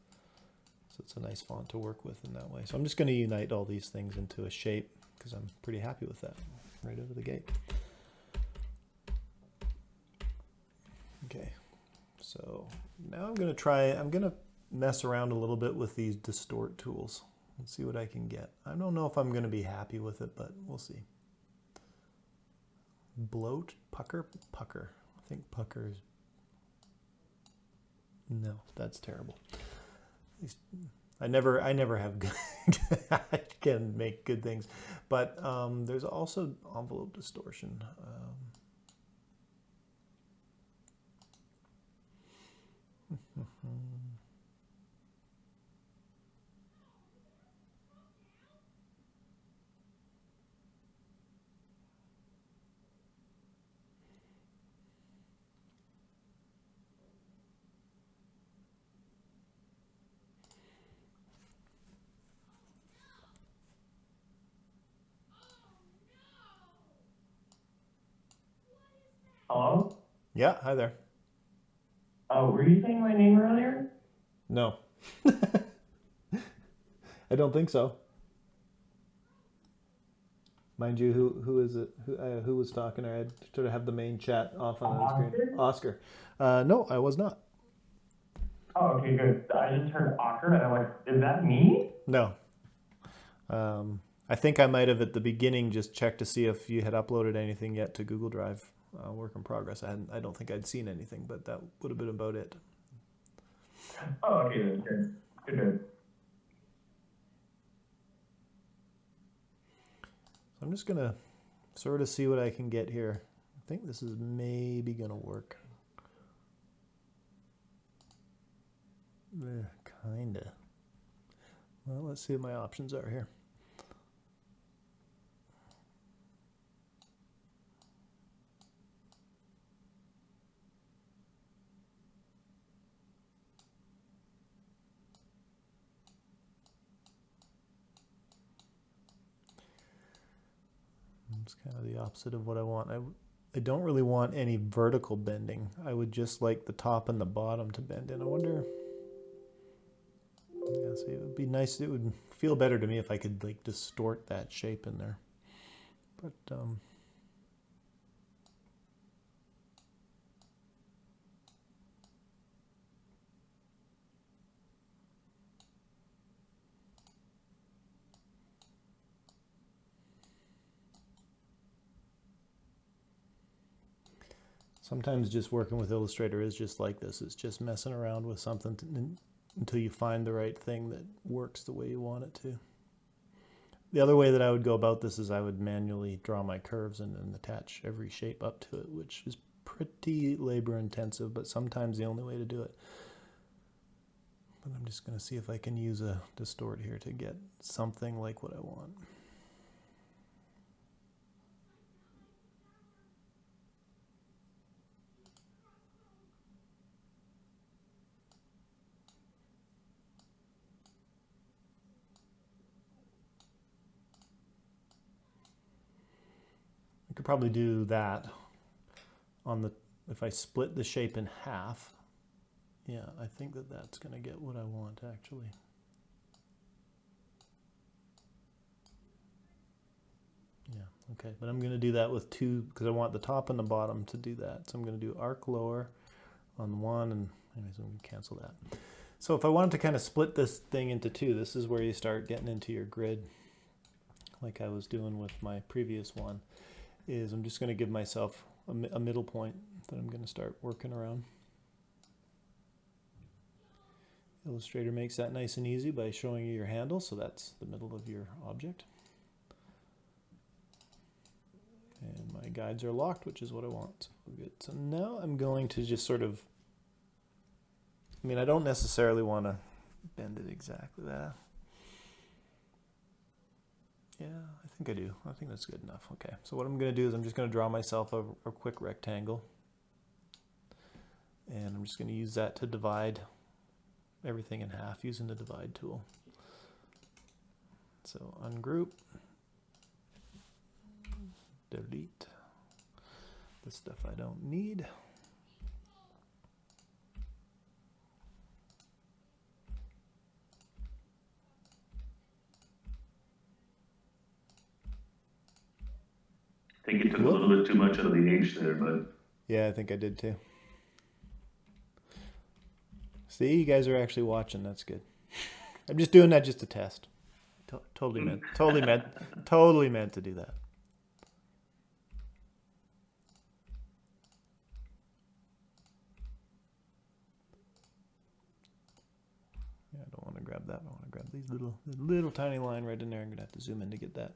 So it's a nice font to work with in that way. So I'm just going to unite all these things into a shape because I'm pretty happy with that right out of the gate. Okay, so now I'm going to mess around a little bit with these distort tools and see what I can get. I don't know if I'm going to be happy with it, but we'll see. Bloat, pucker. I think pucker is, no, that's terrible. I never have good, I can make good things, but there's also envelope distortion. Hello? Yeah, hi there. Were you saying my name earlier? No. I don't think so. Mind you, who is it? Who was talking? I had to have the main chat off on the screen. Oscar. No, I was not. Oh, okay, good. I just heard Oscar, and I'm like, is that me? No. I think I might have at the beginning just checked to see if you had uploaded anything yet to Google Drive. Work in progress. I don't think I'd seen anything, but that would have been about it. Oh, okay, then. Good. Good. So I'm just gonna sort of see what I can get here. I think this is maybe gonna work. Kinda. Well, let's see what my options are here. It's kind of the opposite of what I want. I don't really want any vertical bending. I would just like the top and the bottom to bend in. I wonder. Yeah, see, it would be nice. It would feel better to me if I could like distort that shape in there. But Sometimes just working with Illustrator is just like this. It's just messing around with something until you find the right thing that works the way you want it to. The other way that I would go about this is I would manually draw my curves and then attach every shape up to it, which is pretty labor intensive, but sometimes the only way to do it. But I'm just going to see if I can use a distort here to get something like what I want. I could probably do that on the, if I split the shape in half. Yeah, I think that that's going to get what I want, actually. Yeah, okay, but I'm going to do that with two, because I want the top and the bottom to do that. So I'm going to do arc lower on one, and anyways, I'm going to cancel that. So if I wanted to kind of split this thing into two, this is where you start getting into your grid, like I was doing with my previous one, is I'm just going to give myself a middle point that I'm going to start working around. Illustrator makes that nice and easy by showing you your handle, so that's the middle of your object. And my guides are locked, which is what I want. So good. So now I'm going to just sort of, I mean, I don't necessarily want to bend it exactly that. Yeah, I think I do. I think that's good enough. Okay, so what I'm going to do is I'm just going to draw myself a quick rectangle. And I'm just going to use that to divide everything in half using the divide tool. So ungroup, delete the stuff I don't need. I think you took a little bit too much out of the H there, but yeah, I think I did too. See, you guys are actually watching. That's good. I'm just doing that just to test. Totally meant to do that. Yeah, I don't want to grab that. I want to grab these little tiny line right in there. I'm gonna have to zoom in to get that.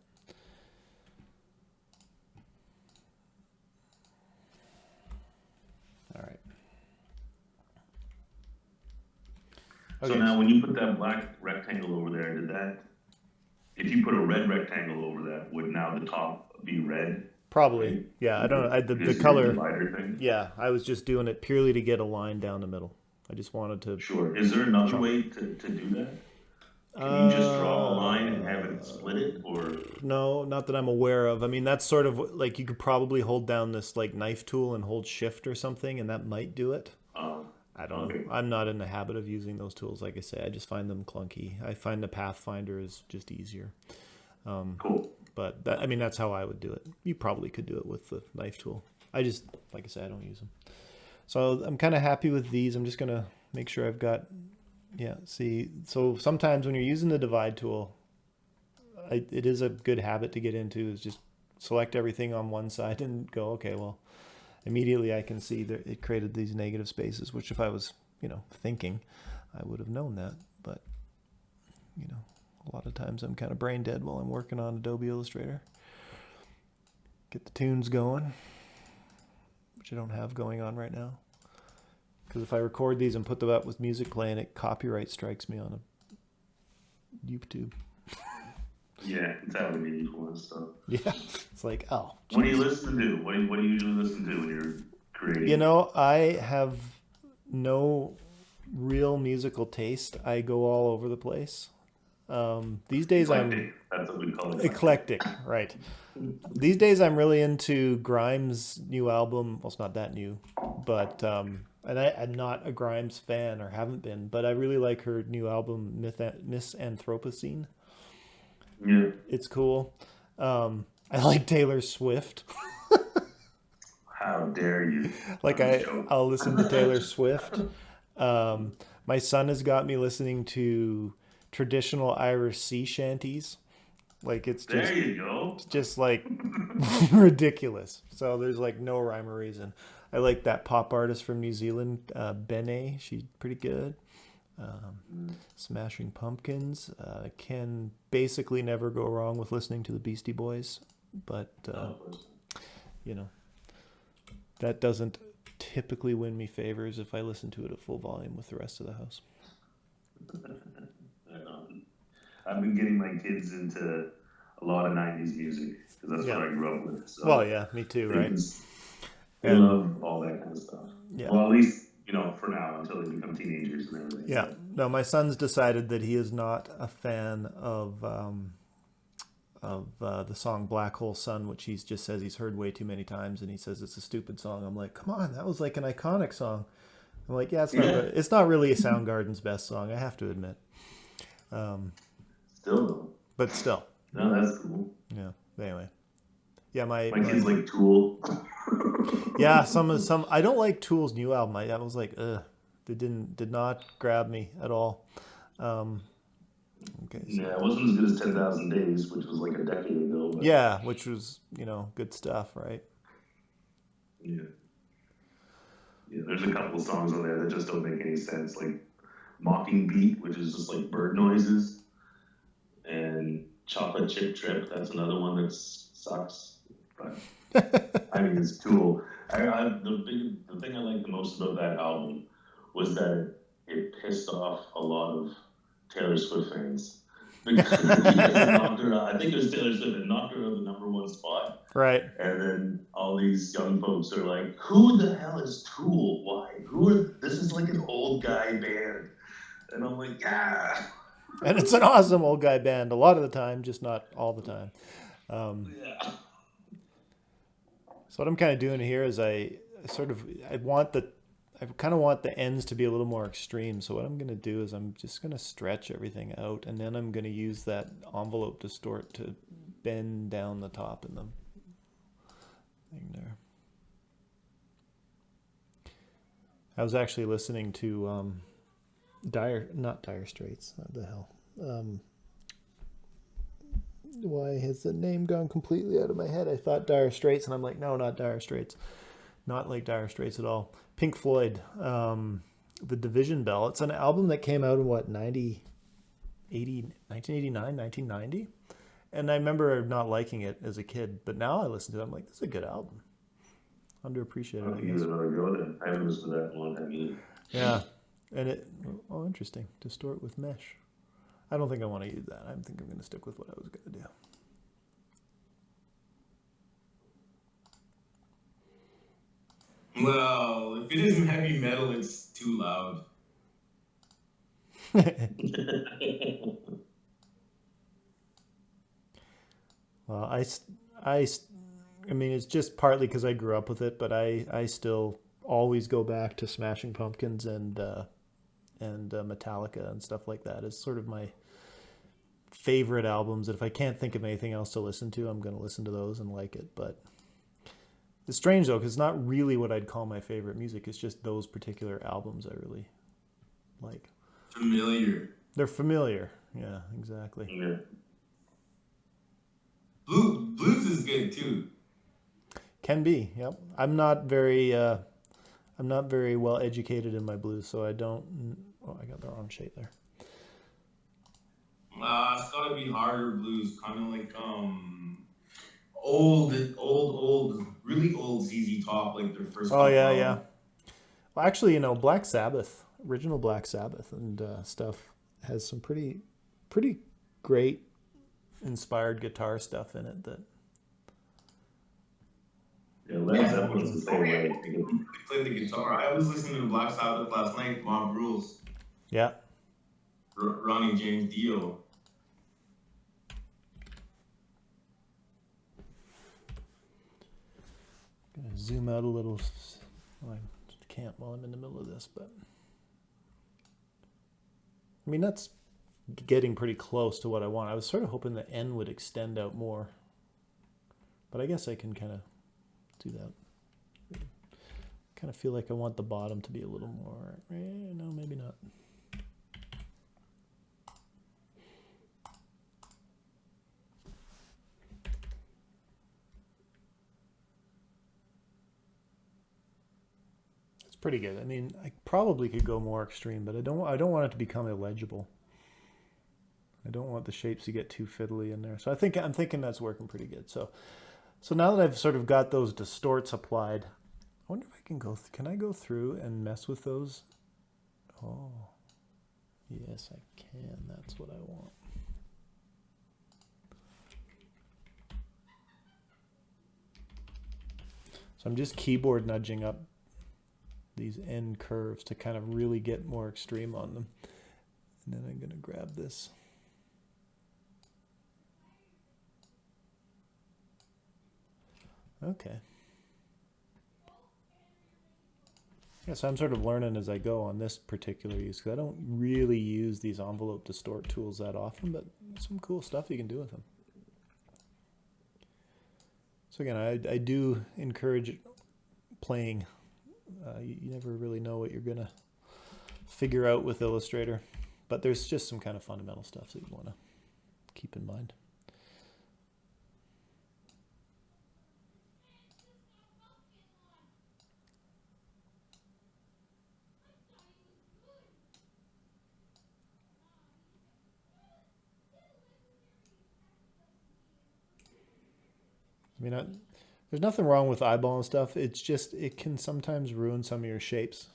All right. So now when you put that black rectangle over there, did that, if you put a red rectangle over that, would now the top be red? Probably. Right? Yeah, I don't know. The color. Yeah, I was just doing it purely to get a line down the middle. I just wanted to. Sure. Is there another way to do that? Can you just draw a line and have it split it, or? No, not that I'm aware of. I mean, that's sort of like you could probably hold down this like knife tool and hold shift or something, and that might do it. I don't know. I'm not in the habit of using those tools. Like I say, I just find them clunky. I find the Pathfinder is just easier. Cool. But that, I mean, that's how I would do it. You probably could do it with the knife tool. I just, like I say, I don't use them. So I'm kind of happy with these. I'm just going to make sure I've got, yeah, see. So sometimes when you're using the divide tool, it is a good habit to get into, is just select everything on one side and go, okay, well, immediately I can see that it created these negative spaces, which if I was, thinking, I would have known that. But, a lot of times I'm kind of brain dead while I'm working on Adobe Illustrator. Get the tunes going, which I don't have going on right now. Because if I record these and put them up with music playing, it copyright strikes me on a YouTube. Yeah, it's happening to me before and stuff. Yeah, it's like, oh. Geez. What do you listen to? What do you usually listen to when you're creating? I have no real musical taste. I go all over the place. These days That's what we call it. Eclectic, right. These days I'm really into Grimes' new album. Well, it's not that new, but and I'm not a Grimes fan, or haven't been, but I really like her new album, Miss Anthropocene. Yeah. It's cool. I like Taylor Swift. How dare you? Like I'll listen to Taylor Swift. My son has got me listening to traditional Irish sea shanties. Like it's just, there you go. It's just like ridiculous. So there's like no rhyme or reason. I like that pop artist from New Zealand, Bene. She's pretty good. Smashing Pumpkins. Can basically never go wrong with listening to the Beastie Boys, but you know, that doesn't typically win me favors if I listen to it at full volume with the rest of the house. I've been getting my kids into a lot of 90s music because that's what I grew up with. So well, yeah, me too, right? They love all that kind of stuff. Yeah. Well, at least, for now, until they become teenagers and everything. Yeah. No, my son's decided that he is not a fan of the song Black Hole Sun, which he just says he's heard way too many times, and he says it's a stupid song. I'm like, come on, that was like an iconic song. I'm like, yeah, it's not really a Soundgarden's best song, I have to admit. But still. No, that's cool. Yeah. Anyway. Yeah, my kids like Tool. Yeah, some I don't like Tool's new album. I was like, ugh. They did not grab me at all. Okay. So. Yeah, it wasn't as good as 10,000 Days, which was like a decade ago. But... Yeah, which was, good stuff, right? Yeah. Yeah, there's a couple of songs on there that just don't make any sense, like Mocking Beat, which is just like bird noises, and Chocolate Chip Trip. That's another one that sucks. But I mean, it's Tool. The thing I like the most about that album was that it pissed off a lot of Taylor Swift fans. Because knocked her out. I think it was Taylor Swift that knocked her out of the #1 spot. Right. And then all these young folks are like, who the hell is Tool? Why? This is like an old guy band. And I'm like, yeah. And it's an awesome old guy band a lot of the time, just not all the time. Yeah. So what I'm kind of doing here is I kind of want the ends to be a little more extreme. So what I'm going to do is I'm just going to stretch everything out, and then I'm going to use that envelope distort to bend down the top in the thing there. I was actually listening to not Dire Straits. What the hell? Why has the name gone completely out of my head? I thought Dire Straits, and I'm like, no, not Dire Straits. Not like Dire Straits at all. Pink Floyd, The Division Bell. It's an album that came out in, 1989, 1990? And I remember not liking it as a kid, but now I listen to it, I'm like, this is a good album. Underappreciated, I guess. I haven't listened to that in a long time either. Yeah. And interesting. Distort with mesh. I don't think I want to use that. I think I'm going to stick with what I was going to do. Well, if it isn't heavy metal, it's too loud. Well, I mean, it's just partly because I grew up with it, but I still always go back to Smashing Pumpkins and Metallica and stuff like that. It's sort of my favorite albums. If I can't think of anything else to listen to, I'm going to listen to those and like it. But it's strange though, because it's not really what I'd call my favorite music. It's just those particular albums I really like. Familiar. They're familiar. Yeah, exactly. Yeah. Blues is good too. Can be. Yep. I'm not very well educated in my blues, so I don't. Oh, I got the wrong shade there. It's gotta be harder blues, kind of like old, really old ZZ Top, like their first. Oh yeah, yeah. Well, actually, Black Sabbath, original Black Sabbath, and stuff has some pretty great inspired guitar stuff in it. That. Yeah, Led Zeppelin's the same way. They played the guitar. I was listening to Black Sabbath last night. Mob Rules. Yeah. Ronnie James Dio. Gonna zoom out a little. Well, I can't while I'm in the middle of this, but I mean that's getting pretty close to what I want. I was sort of hoping the end would extend out more, but I guess I can kind of do that. Kind of feel like I want the bottom to be a little more. No, maybe not. pretty good. I mean, I probably could go more extreme, but I don't want it to become illegible. I don't want the shapes to get too fiddly in there. So I'm thinking that's working pretty good. So now that I've sort of got those distorts applied, I wonder if I can can I go through and mess with those? Oh, yes, I can. That's what I want. So I'm just keyboard nudging up these end curves to kind of really get more extreme on them. And then I'm going to grab this. Okay. Yeah, so I'm sort of learning as I go on this particular use, because I don't really use these envelope distort tools that often, but there's some cool stuff you can do with them. So again, I do encourage playing. You never really know what you're going to figure out with Illustrator, but there's just some kind of fundamental stuff that you want to keep in mind. I mean, there's nothing wrong with eyeballing stuff. It's just, it can sometimes ruin some of your shapes.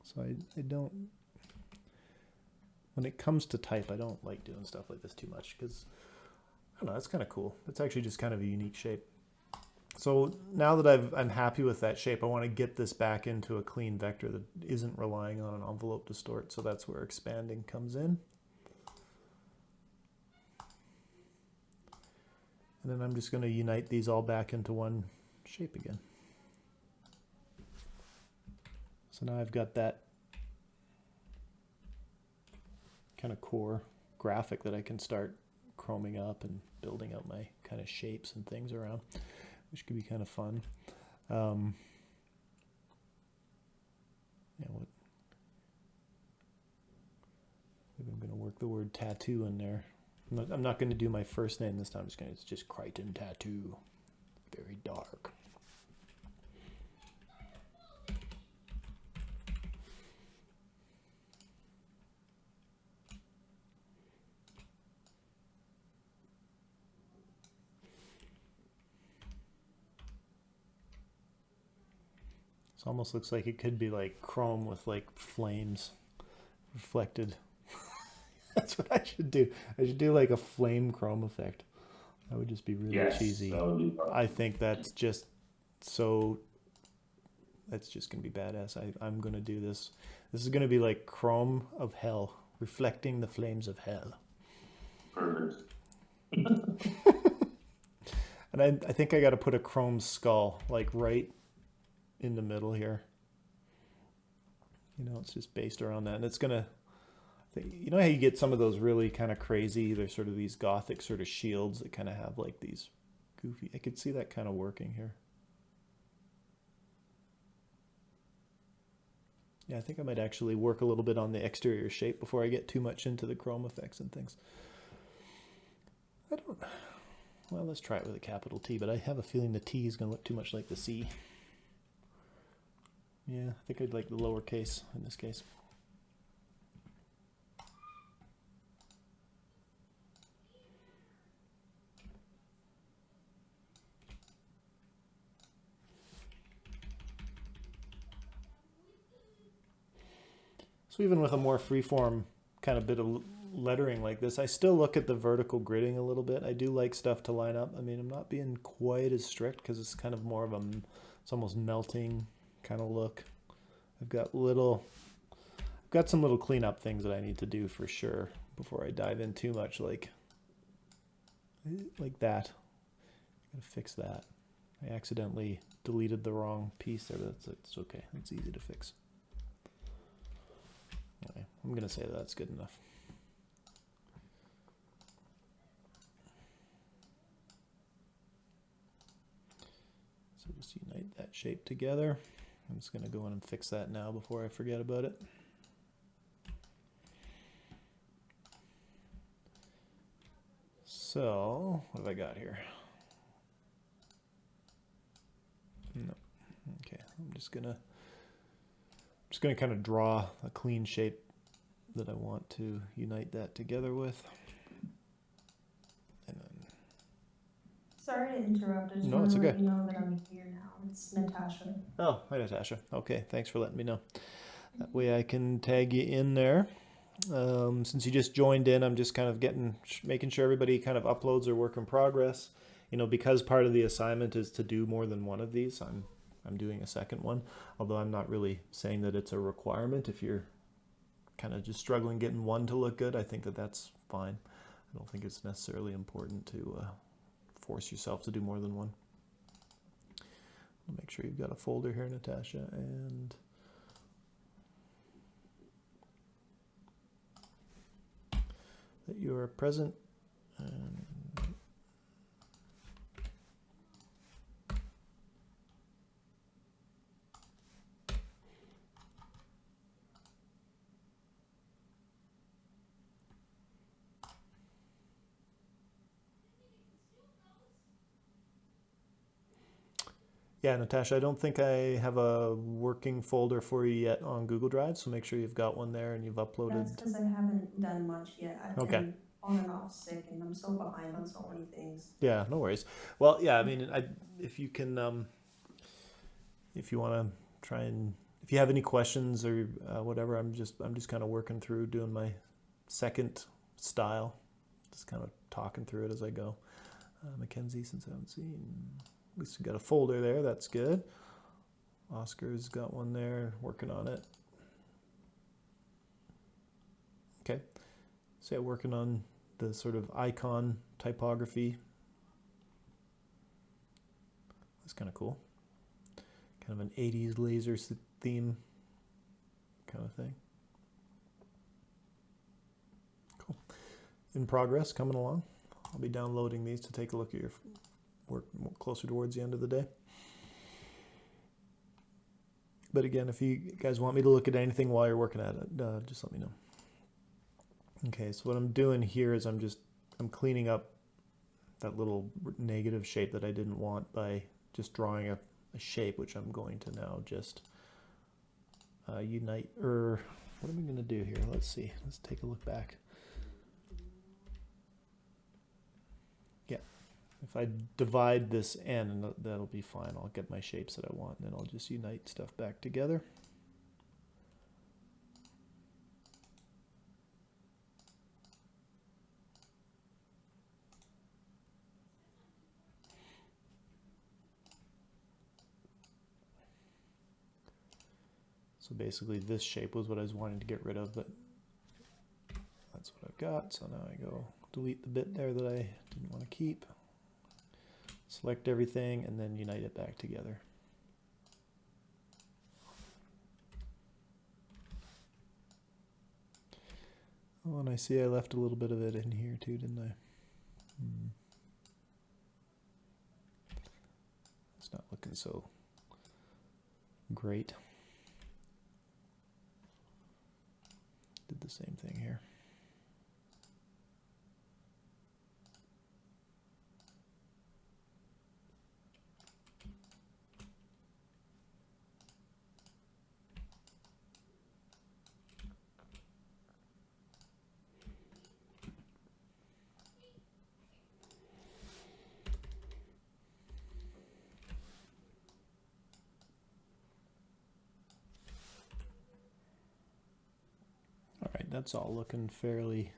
So I don't, when it comes to type, I don't like doing stuff like this too much because, I don't know, that's kind of cool. It's actually just kind of a unique shape. So now that I'm happy with that shape, I want to get this back into a clean vector that isn't relying on an envelope distort. So that's where expanding comes in. And then I'm just going to unite these all back into one shape again. So now I've got that kind of core graphic that I can start chroming up and building out my kind of shapes and things around, which could be kind of fun. Yeah, maybe I'm going to work the word tattoo in there. I'm not going to do my first name this time. It's just Crichton Tattoo. Very dark. This almost looks like it could be like chrome with like flames reflected. That's what I should do. I should do like a flame chrome effect. That would just be really cheesy. That would be fun. I think that's just so. That's just gonna be badass. I'm gonna do this. This is gonna be like chrome of hell, reflecting the flames of hell. Perfect. And I think I got to put a chrome skull like right in the middle here. You know, it's just based around that, and it's gonna. You know how you get some of those really kind of crazy, there's sort of these gothic sort of shields that kind of have like these goofy, I could see that kind of working here. Yeah, I think I might actually work a little bit on the exterior shape before I get too much into the chrome effects and things. Well, let's try it with a capital T, but I have a feeling the T is going to look too much like the C. Yeah, I think I'd like the lowercase in this case. So even with a more freeform kind of bit of lettering like this, I still look at the vertical gridding a little bit. I do like stuff to line up. I mean, I'm not being quite as strict because it's kind of more of it's almost melting kind of look. I've got some little cleanup things that I need to do for sure before I dive in too much like that. I gotta fix that. I accidentally deleted the wrong piece there, but it's okay. It's easy to fix. Anyway, I'm going to say that's good enough. So just unite that shape together. I'm just going to go in and fix that now before I forget about it. So, what have I got here? No. Okay, I'm just going to just going to kind of draw a clean shape that I want to unite that together with. And then, Sorry to interrupt. I just No, want it's to let okay. you know that I'm here now. It's Natasha. oh, hi Natasha. Okay, thanks for letting me know. That way I can tag you in there. Since you just joined in, I'm just kind of making sure everybody kind of uploads their work in progress. You know, because part of the assignment is to do more than one of these, I'm doing a second one. Although I'm not really saying that it's a requirement. If you're kind of just struggling getting one to look good, I think that that's fine. I don't think it's necessarily important to force yourself to do more than one. Make sure you've got a folder here, Natasha, and that you are present. And yeah, Natasha, I don't think I have a working folder for you yet on Google Drive, so make sure you've got one there and you've uploaded. That's because I haven't done much yet. I've been on and off sick, and I'm so behind on so many things. Yeah, no worries. Well, yeah, I mean, if you can, if you want to try and, if you have any questions or whatever, I'm just kind of working through doing my second style, just kind of talking through it as I go. Mackenzie, since I haven't seen, at least we got a folder there. That's good. Oscar's got one there, working on it. Okay, so yeah, working on the sort of icon typography. That's kind of cool. Kind of an 80s laser theme kind of thing. Cool. In progress, coming along. I'll be downloading these to take a look at your work closer towards the end of the day. But again, if you guys want me to look at anything while you're working at it, just let me know. Okay, so what I'm doing here is I'm cleaning up that little negative shape that I didn't want by just drawing a shape, which I'm going to now just unite. Or what am I going to do here? Let's see. Let's take a look back. Yeah, if I divide this n, that'll be fine. I'll get my shapes that I want, and then I'll just unite stuff back together. So basically this shape was what I was wanting to get rid of, but that's what I've got. So now I go delete the bit there that I didn't want to keep, select everything, and then unite it back together. Oh, and I see I left a little bit of it in here too, didn't I? It's not looking so great. Did the same thing here. Alright, that's all looking fairly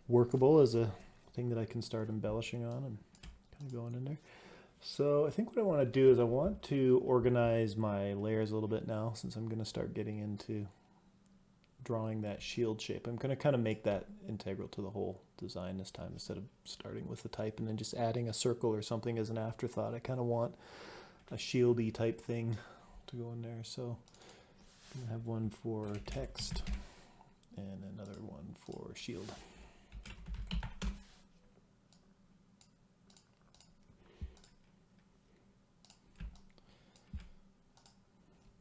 workable as a thing that I can start embellishing on and kind of going in there. So I think what I want to do is I want to organize my layers a little bit now, since I'm going to start getting into drawing that shield shape. I'm going to kind of make that integral to the whole design this time, instead of starting with the type and then just adding a circle or something as an afterthought. I kind of want a shieldy type thing to go in there. So I'm going to have one for text and another one for shield.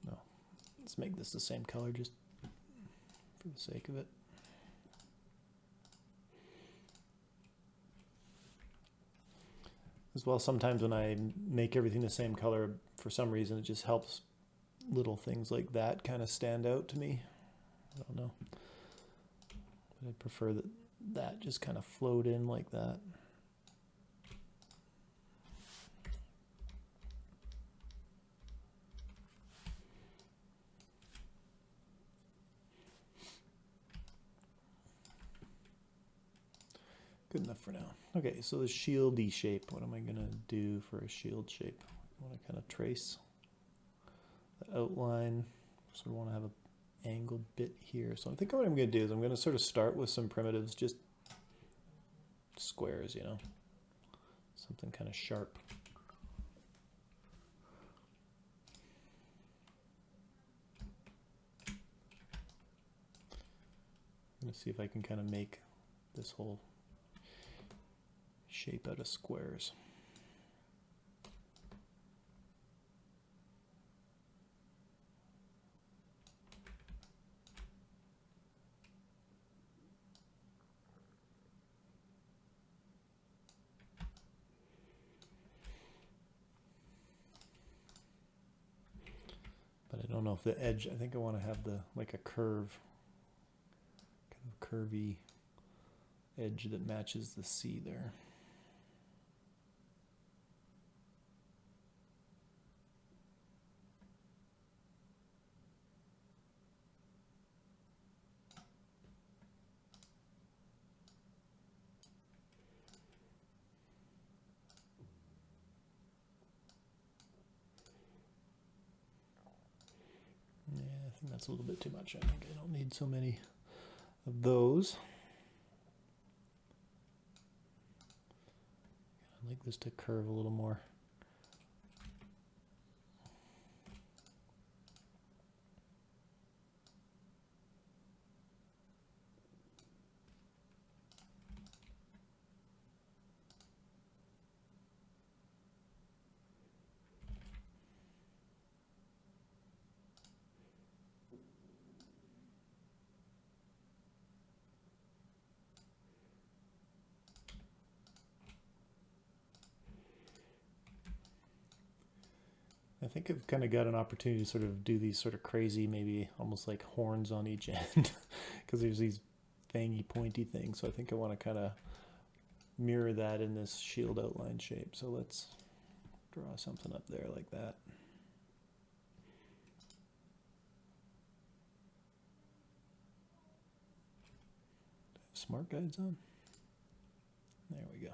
No, let's make this the same color just for the sake of it. As well, sometimes when I make everything the same color, for some reason it just helps little things like that kind of stand out to me. I don't know. But I prefer that that just kind of flowed in like that. Good enough for now. Okay, so the shieldy shape. What am I gonna do for a shield shape? I want to kind of trace the outline. Sort of want to have an angled bit here. So I think what I'm gonna do is I'm gonna sort of start with some primitives, just squares, you know, something kind of sharp. I'm gonna see if I can kind of make this whole shape out of squares. But I don't know if the edge, I think I want to have the, like a curve, kind of curvy edge that matches the C there. That's a little bit too much. I think I don't need so many of those. I'd like this to curve a little more. I think I've kind of got an opportunity to sort of do these sort of crazy, maybe almost like horns on each end, because there's these fangy, pointy things. So I think I want to kind of mirror that in this shield outline shape. So let's draw something up there like that. Smart guides on. There we go.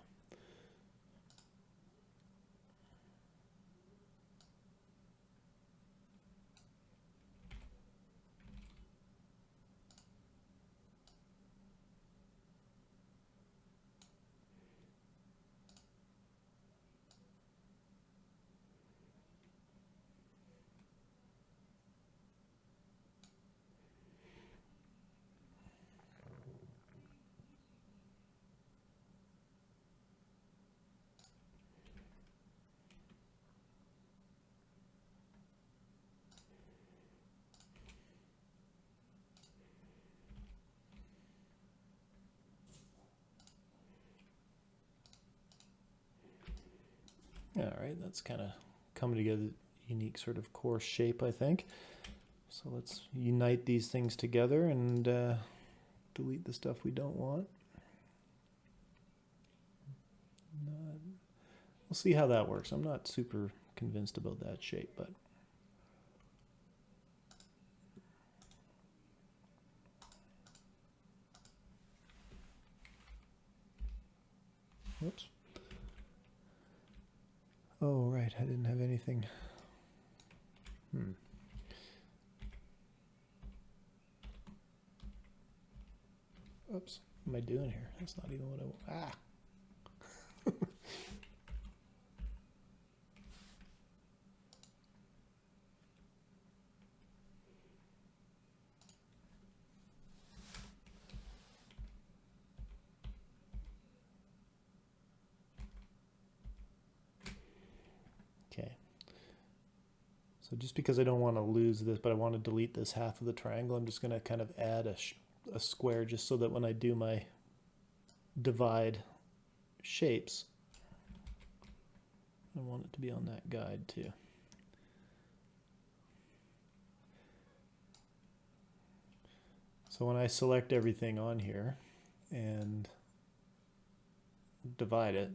All right, that's kind of coming together, unique sort of coarse shape, I think. So let's unite these things together and delete the stuff we don't want. We'll see how that works. I'm not super convinced about that shape, but whoops. Oh, right, I didn't have anything. Oops, what am I doing here? That's not even what I want. Okay. So just because I don't want to lose this, but I want to delete this half of the triangle, I'm just going to kind of add a square just so that when I do my divide shapes, I want it to be on that guide too. So when I select everything on here and divide it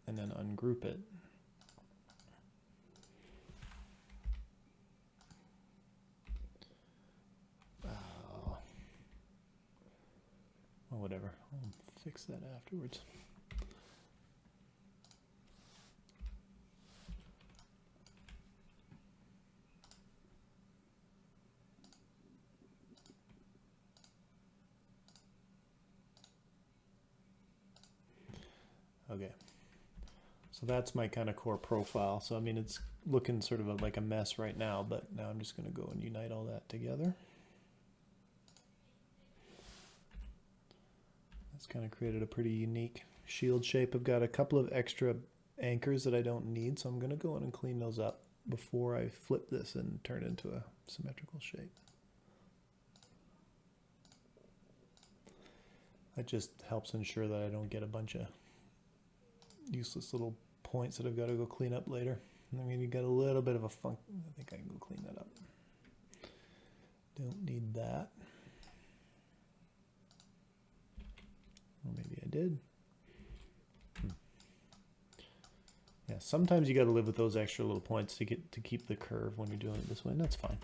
and then ungroup it, well, whatever, I'll fix that afterwards. Okay, so that's my kind of core profile. So I mean, it's looking sort of like a mess right now, but now I'm just going to go and unite all that together. That's kind of created a pretty unique shield shape. I've got a couple of extra anchors that I don't need, so I'm going to go in and clean those up before I flip this and turn it into a symmetrical shape. That just helps ensure that I don't get a bunch of useless little points that I've got to go clean up later. I mean, you got a little bit of a funk. I think I can go clean that up. Don't need that. Or maybe I did. Yeah, sometimes you got to live with those extra little points to keep the curve when you're doing it this way, and that's fine.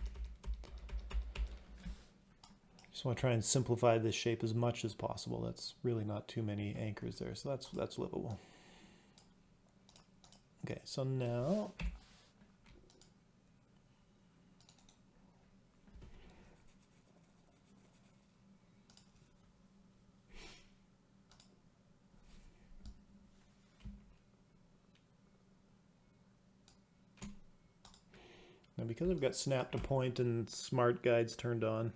Just want to try and simplify this shape as much as possible. That's really not too many anchors there, so that's livable. Okay, so now because I've got snap to point and smart guides turned on,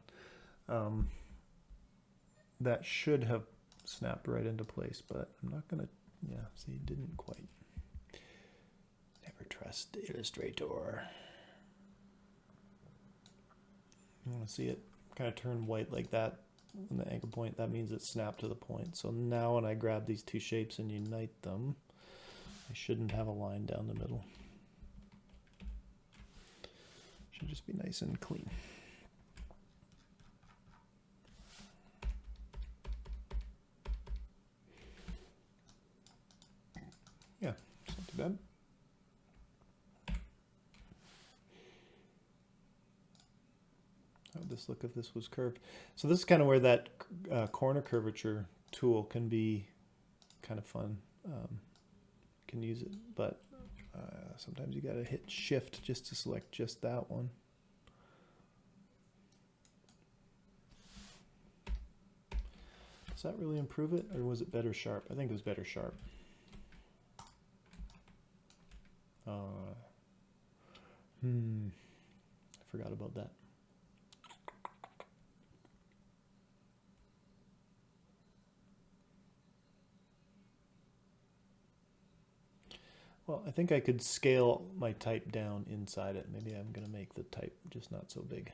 that should have snapped right into place, but I'm not gonna, yeah, see, it didn't quite. Never trust Illustrator. You want to see it kind of turn white like that in the anchor point. That means it's snapped to the point. So now when I grab these two shapes and unite them, I shouldn't have a line down the middle. Should just be nice and clean. Yeah, it's not too bad. How would this look if this was curved? So this is kind of where that corner curvature tool can be kind of fun. Can use it, but sometimes you got to hit shift just to select just that one. Does that really improve it, or was it better sharp? I think it was better sharp. I forgot about that. Well, I think I could scale my type down inside it. Maybe I'm going to make the type just not so big.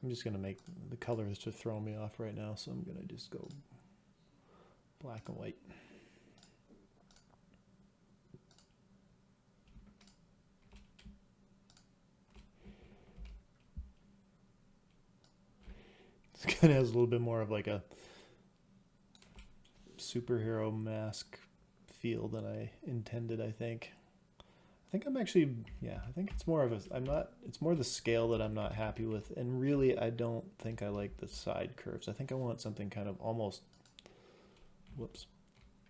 I'm just going to make the colors to throw me off right now, so I'm going to just go black and white. This kind of has a little bit more of like a superhero mask feel than I intended, I think. I think I'm actually, yeah, I think it's more of a, it's more the scale that I'm not happy with. And really, I don't think I like the side curves. I think I want something kind of almost, whoops,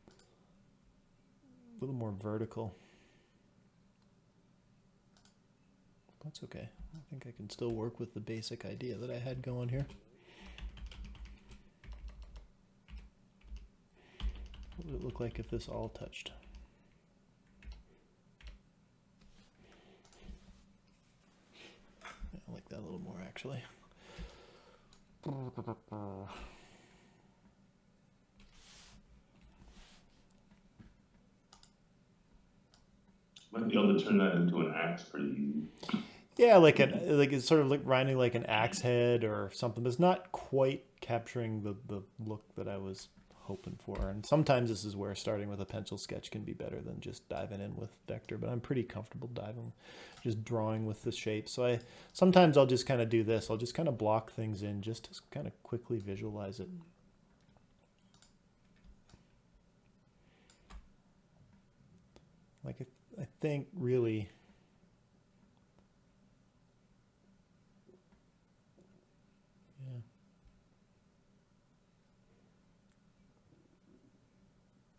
a little more vertical. That's okay. I think I can still work with the basic idea that I had going here. What would it look like if this all touched? Yeah, I like that a little more, actually. Might be able to turn that into an axe pretty easy. Yeah, like it's sort of like grinding like an axe head or something. But it's not quite capturing the look that I was hoping for. And sometimes this is where starting with a pencil sketch can be better than just diving in with vector, but I'm pretty comfortable just drawing with the shape. So sometimes I'll just kind of do this. I'll just kind of block things in just to kind of quickly visualize it. Like I think really, yeah.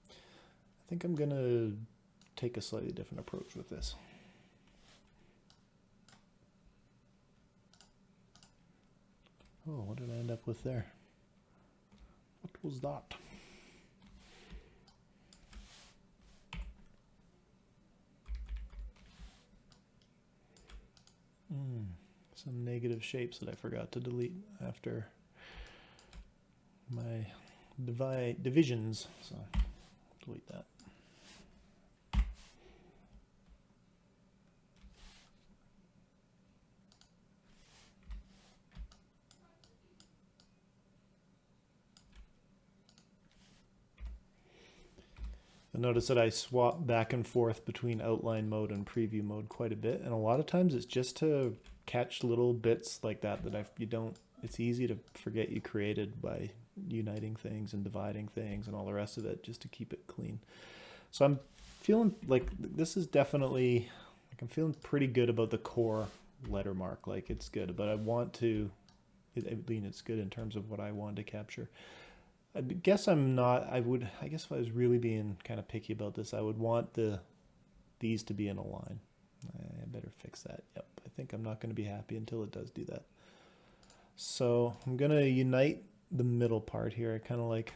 I think I'm gonna take a slightly different approach with this. Oh, what did I end up with there? What was that? Some negative shapes that I forgot to delete after my divisions. So delete that. You'll notice that I swap back and forth between outline mode and preview mode quite a bit, and a lot of times it's just to catch little bits like that it's easy to forget you created by uniting things and dividing things and all the rest of it, just to keep it clean. So I'm feeling like this is definitely, like, I'm feeling pretty good about the core letter mark. Like, it's good, but I want to, it's good in terms of what I wanted to capture. I guess I'm not, I guess if I was really being kind of picky about this, I would want these to be in a line. I better fix that. Yep, I think I'm not going to be happy until it does do that. So I'm going to unite the middle part here. I kind of like,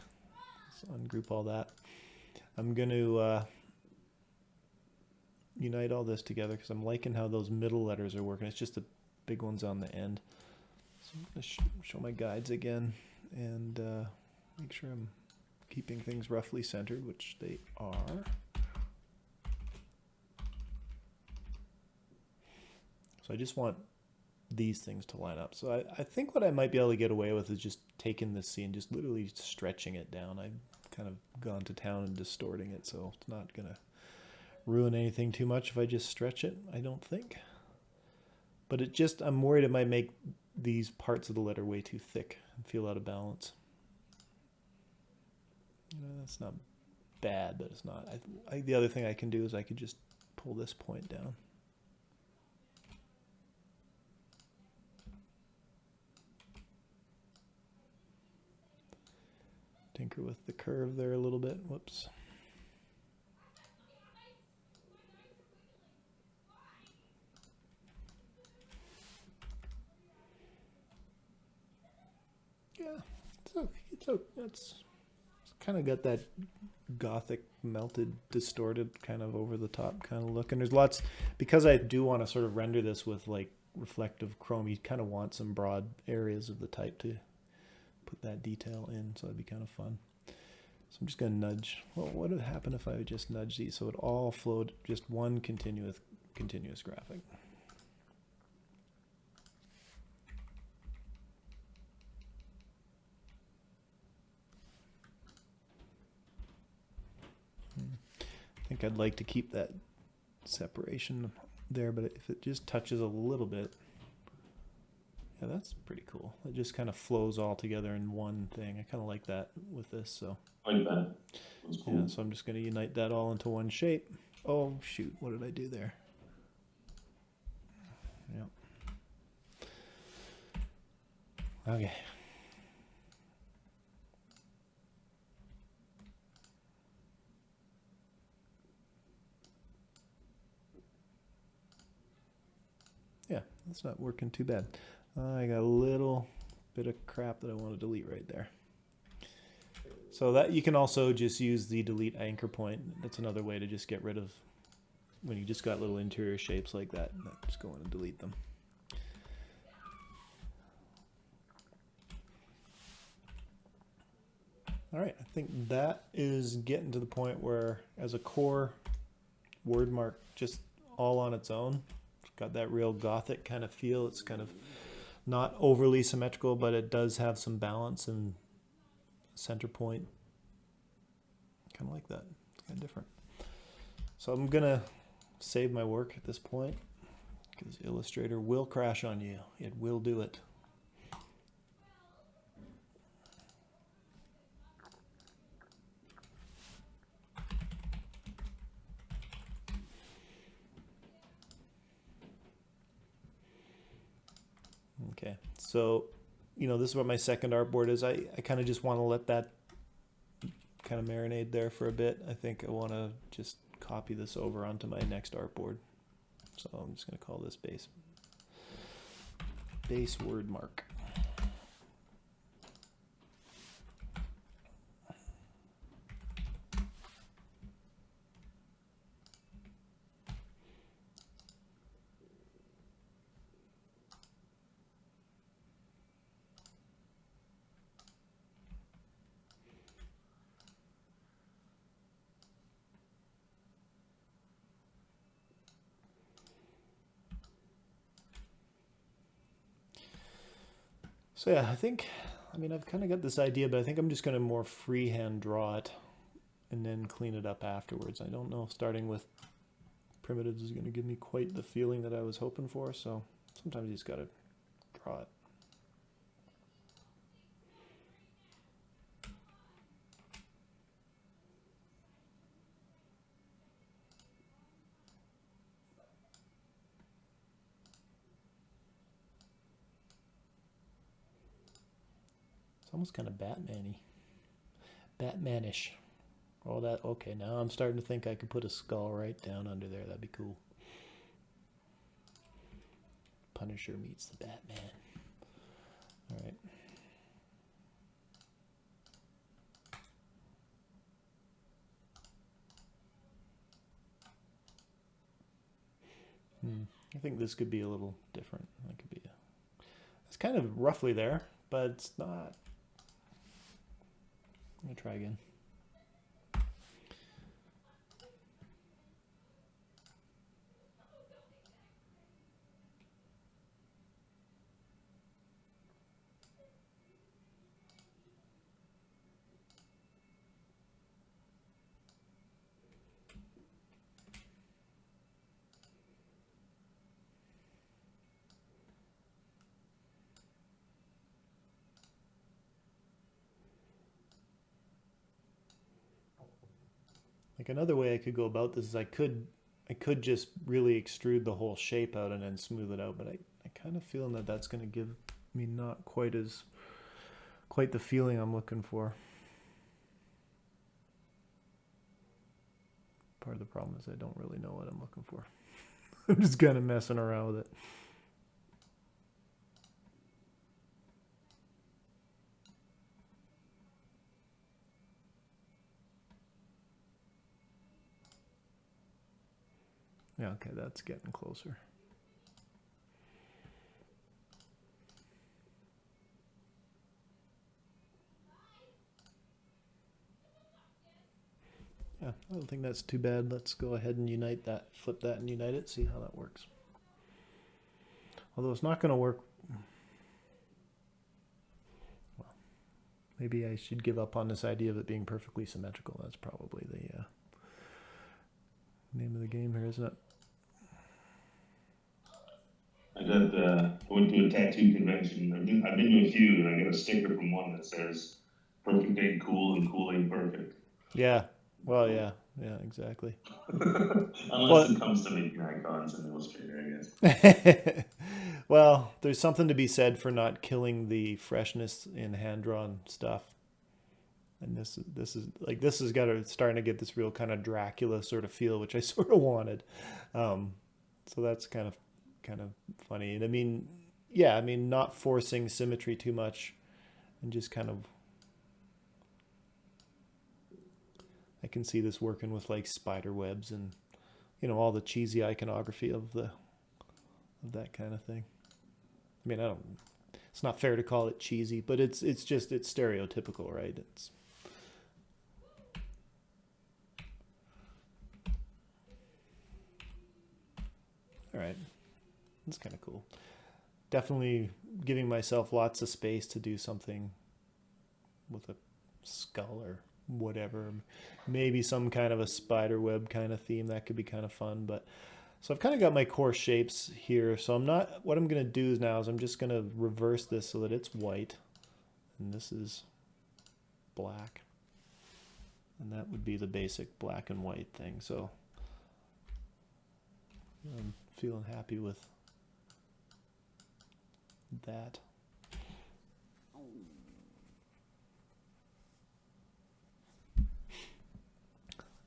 let's ungroup all that. I'm going to unite all this together because I'm liking how those middle letters are working. It's just the big ones on the end. So I'm going to show my guides again and make sure I'm keeping things roughly centered, which they are. So I just want these things to line up. So I think what I might be able to get away with is just taking this scene, just literally stretching it down. I've kind of gone to town and distorting it, so it's not going to ruin anything too much if I just stretch it, I don't think. But I'm worried it might make these parts of the letter way too thick and feel out of balance. That's not bad, but it's not. The other thing I can do is I could just pull this point down. Tinker with the curve there a little bit. Whoops. Yeah, it's kind of got that gothic, melted, distorted, kind of over the top kind of look. And there's lots, because I do want to sort of render this with like reflective chrome, you kind of want some broad areas of the type to put that detail in, so that'd be kind of fun. So I'm just going to nudge. Well, what would happen if I would just nudge these so it all flowed just one continuous graphic? I think I'd like to keep that separation there, but if it just touches a little bit, yeah, that's pretty cool. It just kind of flows all together in one thing. I kind of like that with this. So I like that. That's cool. Yeah, so I'm just going to unite that all into one shape. Oh, shoot. What did I do there? Yep. Okay. Yeah, that's not working too bad. I got a little bit of crap that I want to delete right there. So that you can also just use the delete anchor point. That's another way to just get rid of when you just got little interior shapes like that. Just go in and delete them. All right, I think that is getting to the point where as a core word mark just all on its own, it's got that real gothic kind of feel. It's kind of not overly symmetrical, but it does have some balance and center point kind of like that. It's kind of different. So I'm gonna save my work at this point because Illustrator will crash on you. It will do it. Okay, so, this is what my second artboard is. I kind of just want to let that kind of marinate there for a bit. I think I want to just copy this over onto my next artboard. So I'm just going to call this base word mark. So yeah, I've kind of got this idea, but I think I'm just going to more freehand draw it and then clean it up afterwards. I don't know if starting with primitives is going to give me quite the feeling that I was hoping for, so sometimes you just got to draw it. It's almost kind of Batman-y. Batmanish. Oh, that, okay, now I'm starting to think I could put a skull right down under there. That'd be cool. Punisher meets the Batman. All right. I think this could be a little different. That could be it's kind of roughly there, but it's not. Let me try again. Like another way I could go about this is I could just really extrude the whole shape out and then smooth it out, but I kind of feeling that that's going to give me not quite the feeling I'm looking for. Part of the problem is I don't really know what I'm looking for. I'm just kind of messing around with it. Yeah, okay, that's getting closer. Yeah, I don't think that's too bad. Let's go ahead and unite that, flip that and unite it, see how that works. Although it's not going to work. Well, maybe I should give up on this idea of it being perfectly symmetrical. That's probably the name of the game here, isn't it? I went to a tattoo convention. I've been to a few, and I got a sticker from one that says "Perfect ain't cool and cool ain't perfect." Yeah. Well, yeah, exactly. Unless it comes to making icons in Illustrator, I guess. Well, there's something to be said for not killing the freshness in hand-drawn stuff. And this is starting to get this real kind of Dracula sort of feel, which I sort of wanted. So that's kind of funny. And I mean, yeah, not forcing symmetry too much, and just kind of. I can see this working with like spider webs and all the cheesy iconography of that kind of thing. I mean, it's not fair to call it cheesy, but it's stereotypical, right? It's all right. That's kind of cool. Definitely giving myself lots of space to do something with a skull or whatever. Maybe some kind of a spider web kind of theme. That could be kind of fun. But so I've kind of got my core shapes here. So what I'm going to do now is I'm just going to reverse this so that it's white. And this is black. And that would be the basic black and white thing. So I'm feeling happy with that.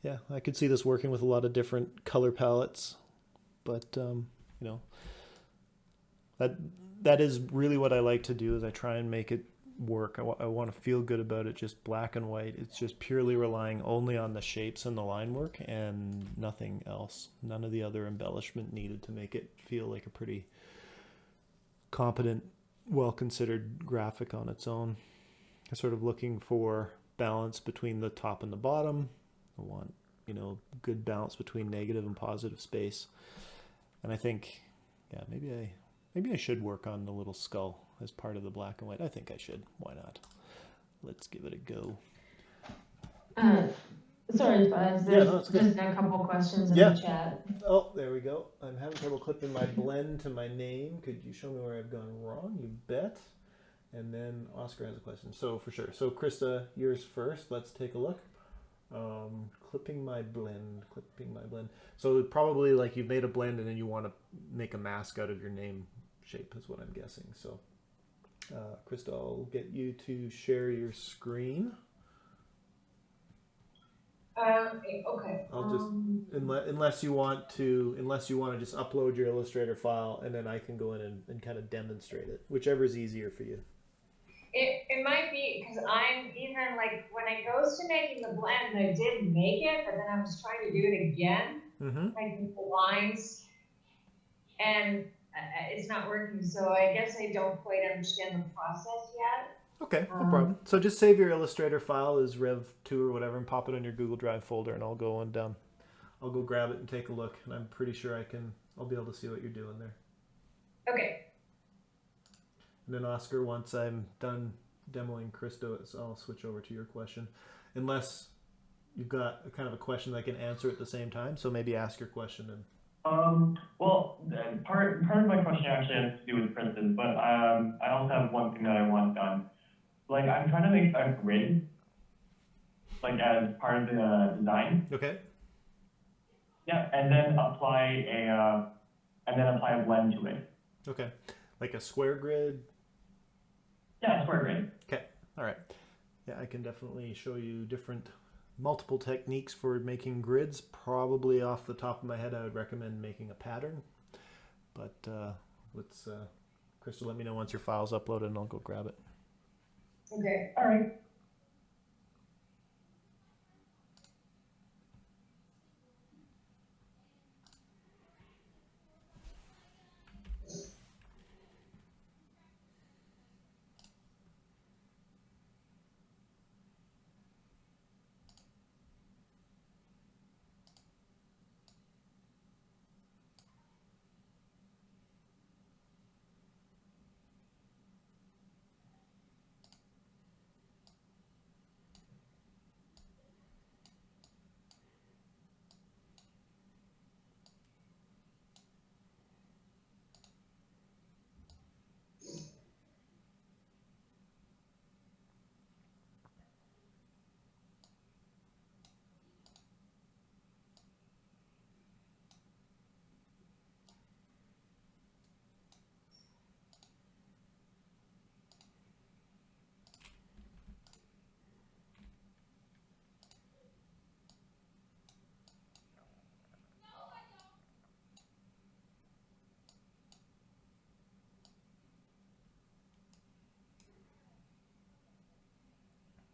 Yeah, I could see this working with a lot of different color palettes, but you know, that is really what I like to do, is I try and make it work. I want to feel good about it, just black and white. It's just purely relying only on the shapes and the line work and nothing else. None of the other embellishment needed to make it feel like a pretty competent, well-considered graphic on its own. I'm sort of looking for balance between the top and the bottom. I want, you know, good balance between negative and positive space. And I think, yeah, maybe I should work on the little skull as part of the black and white. I think I should. Why not? Let's give it a go. Sorry, Buzz. There's just a couple questions in the chat. Oh, there we go. I'm having trouble clipping my blend to my name. Could you show me where I've gone wrong? You bet. And then Oscar has a question. So for sure. So Krista, yours first. Let's take a look. Clipping my blend. So probably like you've made a blend and then you want to make a mask out of your name shape is what I'm guessing. So Krista, I'll get you to share your screen. Okay. I'll just unless you want to just upload your Illustrator file and then I can go in and kind of demonstrate it, whichever is easier for you. It might be because I'm even like when it goes to making the blend, I did make it, but then I was trying to do it again, like with the lines, and it's not working. So I guess I don't quite understand the process yet. Okay, no problem. So just save your Illustrator file as Rev2 or whatever and pop it on your Google Drive folder, and I'll go grab it and take a look. And I'm pretty sure I'll be able to see what you're doing there. Okay. And then Oscar, once I'm done demoing Christo, I'll switch over to your question. Unless you've got a kind of a question that I can answer at the same time. So maybe ask your question and. Well, part of my question actually has to do with printed, but I also have one thing that I want done. Like I'm trying to make a grid, like as part of the design. Okay. Yeah, and then apply a blend to it. Okay, like a square grid. Yeah, square grid. Okay, all right. Yeah, I can definitely show you multiple techniques for making grids. Probably off the top of my head, I would recommend making a pattern. But Crystal, let me know once your file's uploaded and I'll go grab it. Okay. All right.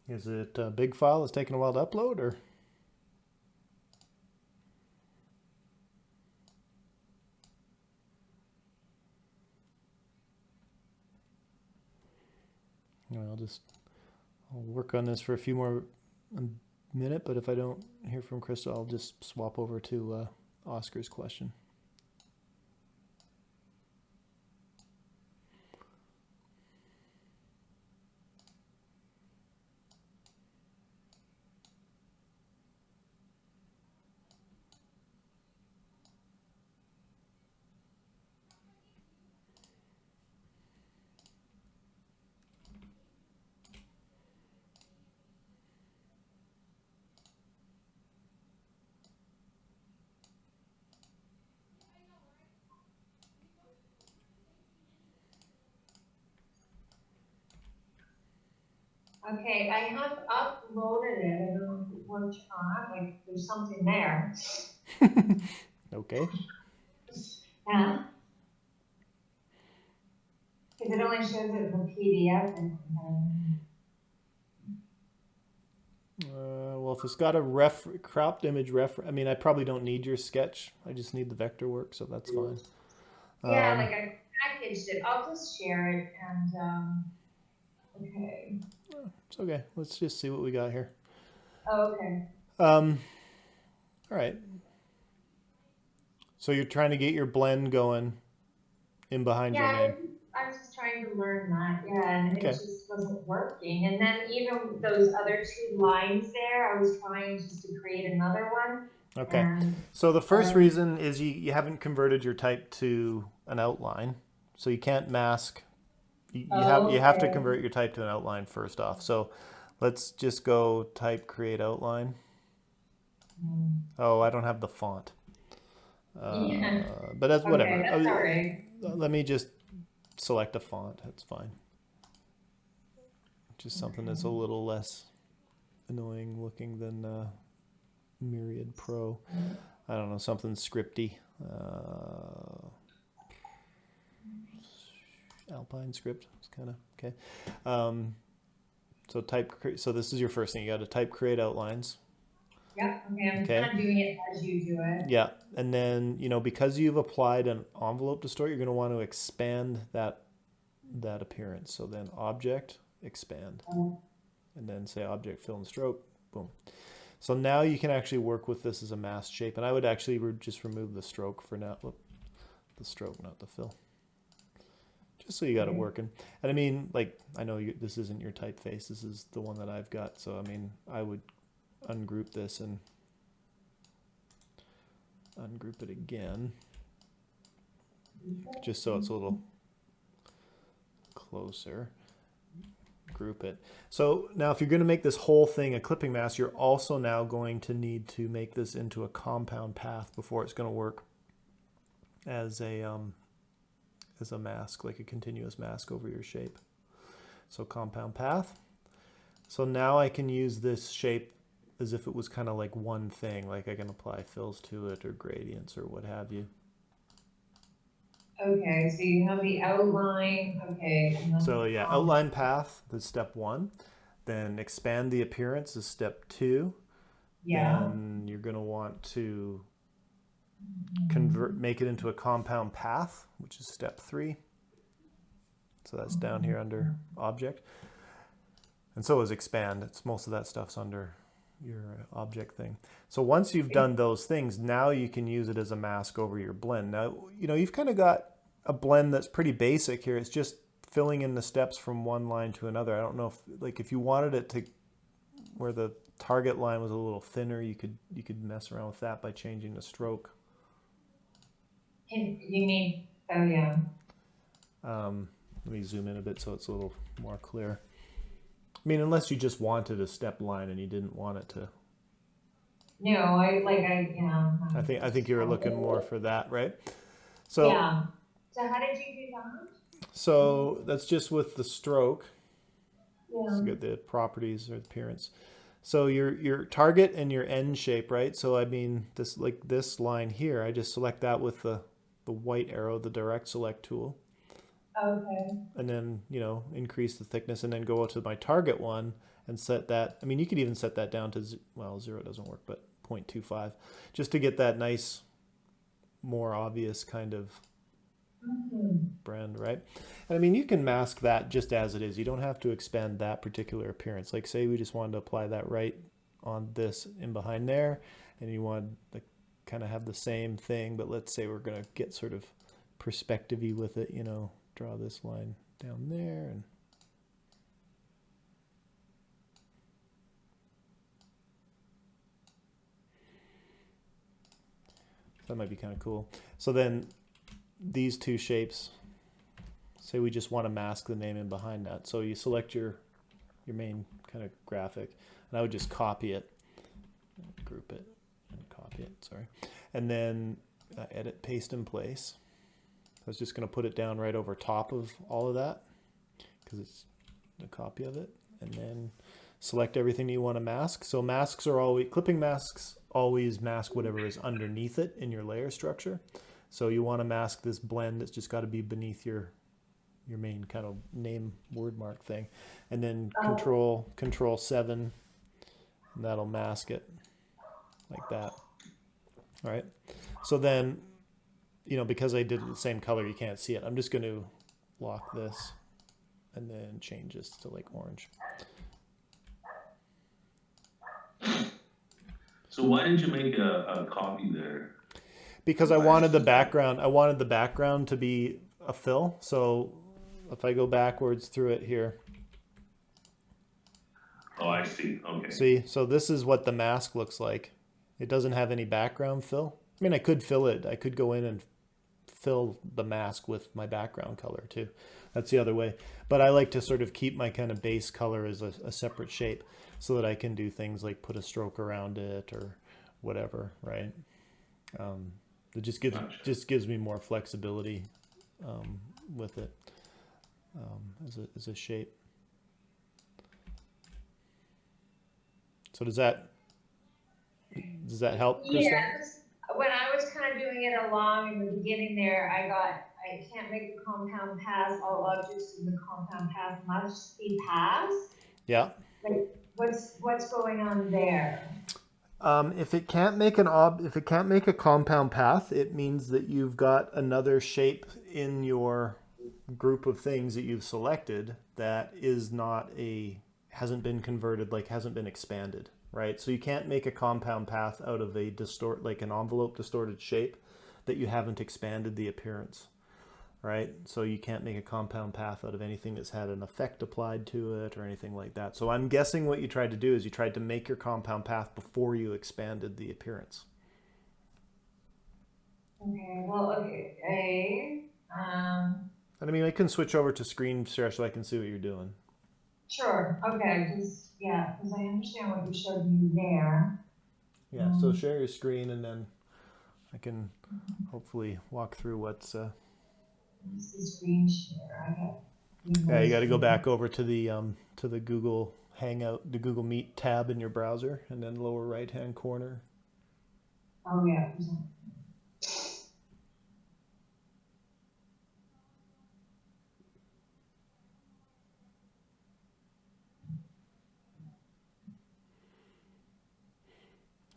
Is it a big file that's taking a while to upload, or? I'll work on this for a few more minute, but if I don't hear from Crystal, I'll just swap over to Oscar's question. Okay, I have uploaded it. I don't know if it worked or not. Like, there's something there. Okay. Yeah. Because it only shows it as a PDF. Well, if it's got a cropped image I mean, I probably don't need your sketch. I just need the vector work, so that's fine. Yeah, like I packaged it. I'll just share it and, okay. It's okay. Let's just see what we got here. Oh, okay. All right. So you're trying to get your blend going in behind your name. I was just trying to learn that, yeah, and Okay. it just wasn't working. And then even those other 2 lines there, I was trying just to create another one. Okay. And, so the first reason is you haven't converted your type to an outline. So you can't mask. You have to convert your type to an outline first off. So let's just go type create outline. Oh, I don't have the font. But that's whatever. Okay, that's all right. Let me just select a font. That's fine. Just something that's a little less annoying looking than Myriad Pro. I don't know, something scripty. Alpine script. It's kind of okay. So this is your first thing. You got to type create outlines. Yep. Okay. I'm kind of doing it as you do it. Yeah, and then because you've applied an envelope distort, you're going to want to expand that appearance. So then object expand, and then say object fill and stroke. Boom. So now you can actually work with this as a masked shape, and I would actually just remove the stroke for now. Whoop, the stroke, not the fill. Just so you got it working. And I mean, like, I know this isn't your typeface. This is the one that I've got. So I mean, I would ungroup this and ungroup it again, just so it's a little closer. Group it. So now if you're going to make this whole thing a clipping mask, you're also now going to need to make this into a compound path before it's going to work as a mask, like a continuous mask over your shape. So compound path. So now I can use this shape as if it was kind of like one thing, like I can apply fills to it or gradients or what have you. Okay, so you have the outline, okay. So yeah, outline path is step 1. Then expand the appearance is step 2. Yeah. Then you're going to want to make it into a compound path, which is step 3. So that's down here under object. And so is expand. It's most of that stuff's under your object thing. So once you've done those things, now you can use it as a mask over your blend. Now, you've kind of got a blend that's pretty basic here. It's just filling in the steps from one line to another. I don't know if you wanted it to where the target line was a little thinner, you could mess around with that by changing the stroke. You mean, oh yeah. Let me zoom in a bit so it's a little more clear. I mean, unless you just wanted a step line and you didn't want it to. No, I think you were looking more for that, right? So yeah. So how did you do that? So that's just with the stroke. Yeah. So get the properties or appearance. So your target and your end shape, right? So I mean this line here, I just select that with the white arrow, the direct select tool. Okay. And then, increase the thickness and then go to my target one and set that. I mean, you could even set that down to, 0 doesn't work, but 0.25, just to get that nice, more obvious kind of brand, right? And I mean, you can mask that just as it is. You don't have to expand that particular appearance. Like say we just wanted to apply that right on this in behind there, and you want to kind of have the same thing, but let's say we're going to get sort of perspective-y with it, draw this line down there and that might be kind of cool. So then these two shapes, say we just want to mask the name in behind that. So you select your main kind of graphic, and I would just copy it, group it, and copy it, sorry. And then edit, paste in place. I was just going to put it down right over top of all of that because it's a copy of it. and then select everything you want to mask. So masks are always, clipping masks always mask whatever is underneath it in your layer structure. So you want to mask this blend that's just got to be beneath your main kind of name word mark thing. And then control 7, and that'll mask it like that. All right. So then, you know, because I did it the same color, you can't see it. I'm just going to lock this and then change this to like orange. So why did you make a copy there? Because I wanted the background. I wanted the background to be a fill. So if I go backwards through it here. Oh, I see. Okay. See, so this is what the mask looks like. It doesn't have any background fill. I mean, I could fill it. I could go in and fill the mask with my background color too. That's the other way. But I like to sort of keep my kind of base color as a separate shape so that I can do things like put a stroke around it or whatever, right? It just gives me more flexibility with it as a shape. So does that help, Kristen? Yes. When I was kind of doing it along in the beginning there, I can't make the compound pass. All objects in the compound path must be passed. Yeah. Like, what's going on there? If it can't make a compound path, it means that you've got another shape in your group of things that you've selected that hasn't been converted, like hasn't been expanded, right? So you can't make a compound path out of like an envelope distorted shape that you haven't expanded the appearance, right? So you can't make a compound path out of anything that's had an effect applied to it or anything like that. So I'm guessing what you tried to do is you tried to make your compound path before you expanded the appearance. Okay, well, okay. And I mean, I can switch over to screen share so I can see what you're doing. Sure, okay, because I understand what you showed me there. Yeah, so share your screen and then I can hopefully walk through what's... This is screen share. Yeah, you got to go back over to the Google Hangout, the Google Meet tab in your browser, and then lower right-hand corner. Oh yeah.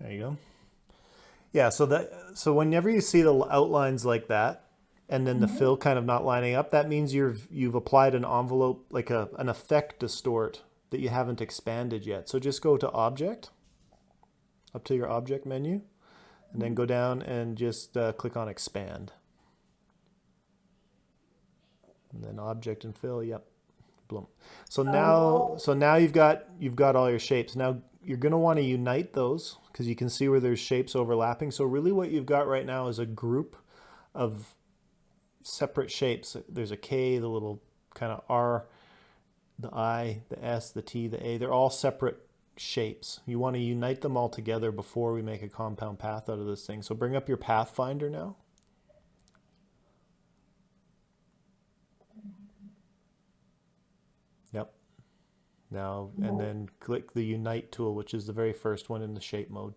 There you go. Yeah, so whenever you see the outlines like that, and then the fill kind of not lining up, that means you've applied an envelope, like an effect distort that you haven't expanded yet. So just go to Object, up to your Object menu, and then go down and just click on Expand. And then Object and Fill, yep, boom. So now you've got all your shapes. Now you're going to want to unite those because you can see where there's shapes overlapping. So really what you've got right now is a group of separate shapes. There's a K, the little kind of R, the I, the S, the T, the A. They're all separate shapes. You want to unite them all together before we make a compound path out of this thing. So bring up your Pathfinder now. Yep. Now, and then click the Unite tool, which is the very first one in the shape mode.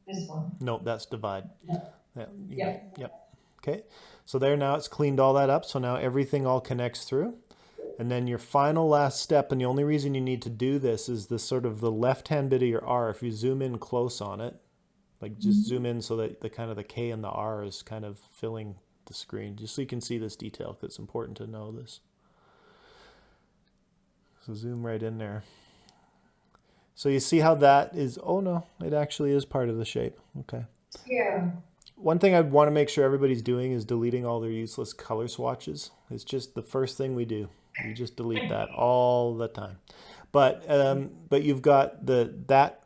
This one? No, that's Divide. Yeah. Yep. Okay. So there, now it's cleaned all that up. So now everything all connects through. And then your final last step, and the only reason you need to do this is this sort of the left-hand bit of your R. If you zoom in close on it, like just zoom in so that the kind of the K and the R is kind of filling the screen, just so you can see this detail, because it's important to know this. So zoom right in there. So you see how that is, oh no, it actually is part of the shape. Okay. Yeah. One thing I want to make sure everybody's doing is deleting all their useless color swatches. It's just the first thing we do. You just delete that all the time. But you've got that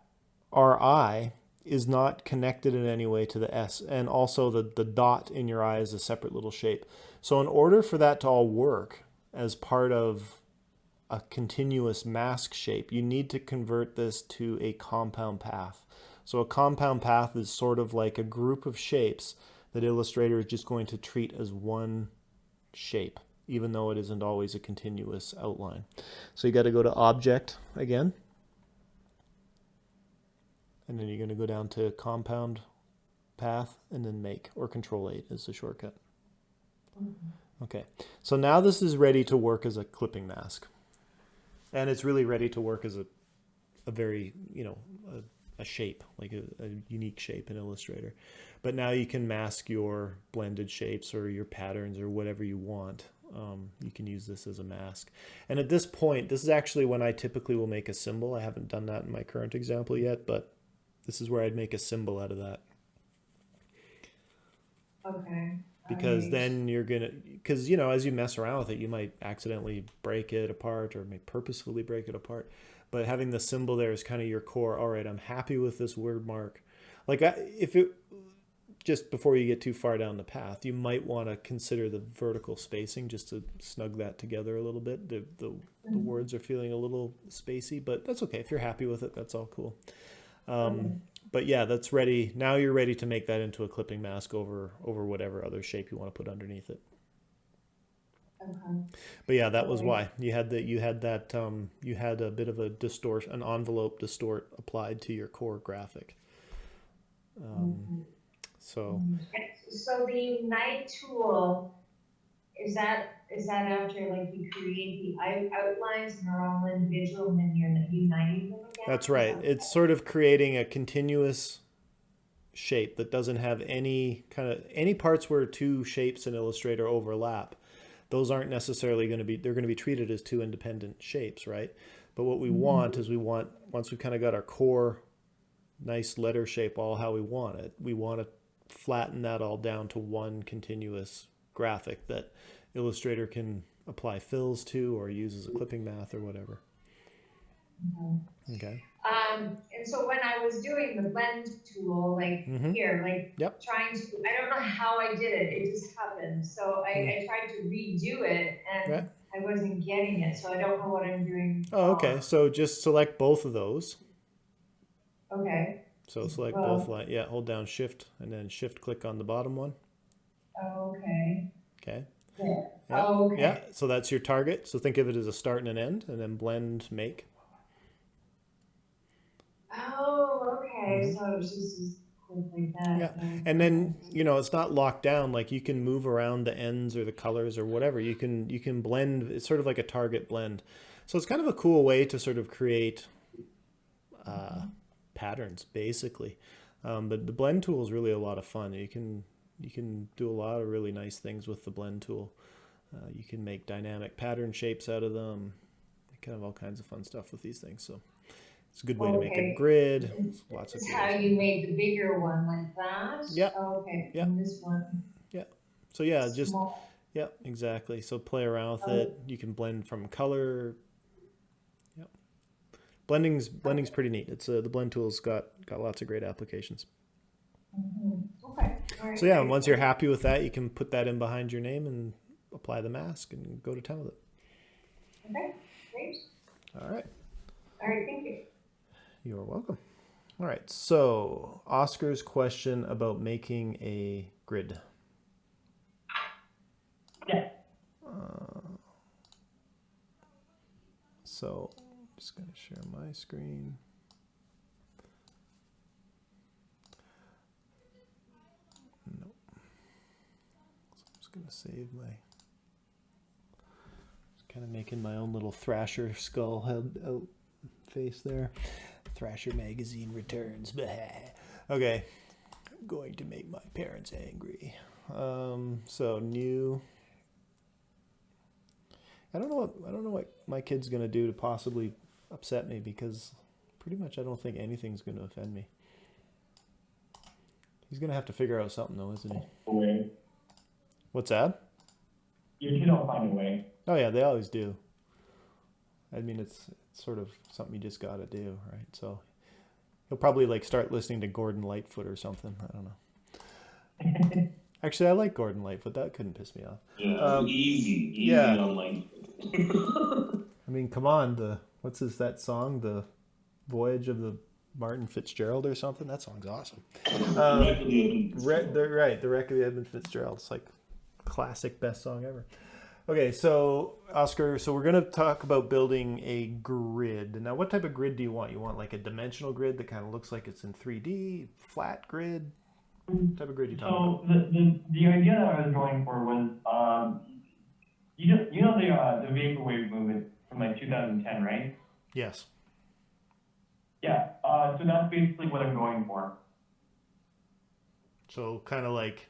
RI is not connected in any way to the S, and also the dot in your eye is a separate little shape. So in order for that to all work as part of a continuous mask shape, you need to convert this to a compound path. So a compound path is sort of like a group of shapes that Illustrator is just going to treat as one shape, even though it isn't always a continuous outline. So you got to go to Object again. And then you're going to go down to Compound Path and then Make, or Control-8 is the shortcut. Okay, so now this is ready to work as a clipping mask. And it's really ready to work as a very, you know, a shape, like a unique shape in Illustrator. But now you can mask your blended shapes or your patterns or whatever you want. You can use this as a mask. And at this point, this is actually when I typically will make a symbol. I haven't done that in my current example yet, but this is where I'd make a symbol out of that. Okay. Because then you're going to, because, you know, as you mess around with it, you might accidentally break it apart or may purposefully break it apart. But having the symbol there is kind of your core. All right, I'm happy with this word mark. Like if it, just before you get too far down the path, you might want to consider the vertical spacing just to snug that together a little bit. The words are feeling a little spacey, but that's okay. If you're happy with it, that's all cool. But yeah, that's ready. Now you're ready to make that into a clipping mask over whatever other shape you want to put underneath it. Okay. But yeah, that was why you had a bit of a distort, an envelope distort applied to your core graphic. So the Unite tool, is that after like you create the outlines and they're all individual and then you're uniting them again? That's right. It's sort of creating a continuous shape that doesn't have any parts where two shapes in Illustrator overlap. Those aren't necessarily going to be, they're going to be treated as two independent shapes, right? But what we want is once we've kind of got our core nice letter shape all how we want it, we want to flatten that all down to one continuous graphic that Illustrator can apply fills to or use as a clipping math or whatever. Okay. And so when I was doing the blend tool, like here, like trying to, I don't know how I did it. It just happened. So I tried to redo it and I wasn't getting it. So I don't know what I'm doing. Oh, okay. So just select both of those. Okay. So select both, hold down Shift and then Shift click on the bottom one. Okay. Okay. Yeah. Yeah. Oh, okay. Yeah. So that's your target. So think of it as a start and an end, and then blend, make. Oh, okay. So it's just like that. Yeah. And then, you know, it's not locked down. Like you can move around the ends or the colors or whatever. You can blend. It's sort of like a target blend. So it's kind of a cool way to sort of create patterns, basically. But the blend tool is really a lot of fun. You can do a lot of really nice things with the blend tool. You can make dynamic pattern shapes out of them. Kind of all kinds of fun stuff with these things. So it's a good way to make a grid. Lots of This is how you made the bigger one like that? Yeah. Okay. Yeah. And this one. Yeah. So yeah, just small. yeah, exactly. So play around with it. You can blend from color. Yeah. Blending's pretty neat. It's the blend tool's got lots of great applications. Okay. All right. So yeah, and once you're happy with that, you can put that in behind your name and apply the mask and go to town with it. Okay. Great. All right. All right. Thank you. You're welcome. All right. So Oscar's question about making a grid. Yeah. So I'm just going to share my screen. No. So I'm just going to save my, just kind of making my own little Thrasher skull head out face there. Thrasher magazine returns. Okay. I'm going to make my parents angry. So new. I don't know what my kid's gonna do to possibly upset me, because pretty much I don't think anything's gonna offend me. He's gonna have to figure out something though, isn't he? Way. What's that? Your kid will find a way. Oh yeah, they always do. I mean, it's sort of something you just gotta do, right? So he'll probably like start listening to Gordon Lightfoot or something. I don't know. Actually, I like Gordon Lightfoot. That couldn't piss me off. Yeah, easy on Lightfoot. I mean, come on. What's that song? The Voyage of the Martin Fitzgerald or something? That song's awesome. The Wreck of the Edmund Fitzgerald. It's like classic, best song ever. Okay, so Oscar, so we're going to talk about building a grid. Now, what type of grid do you want? You want like a dimensional grid that kind of looks like it's in 3D, flat grid? What type of grid are you talking about? So the idea that I was going for was, you know the vaporwave movement from like 2010, right? Yes. Yeah. So that's basically what I'm going for. So kind of like,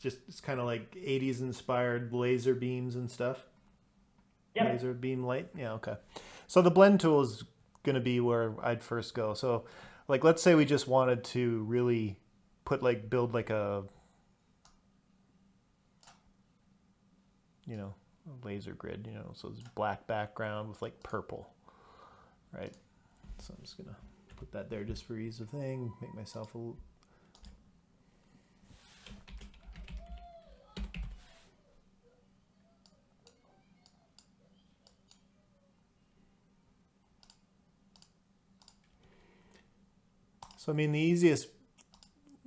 it's kind of like 80s inspired laser beams and stuff. Yep. Laser beam light. Yeah. Okay. So the blend tool is going to be where I'd first go. So like, let's say we just wanted to really build like a, a laser grid, so it's black background with like purple, right? So I'm just going to put that there just for ease of thing, make myself a little. So, I mean, the easiest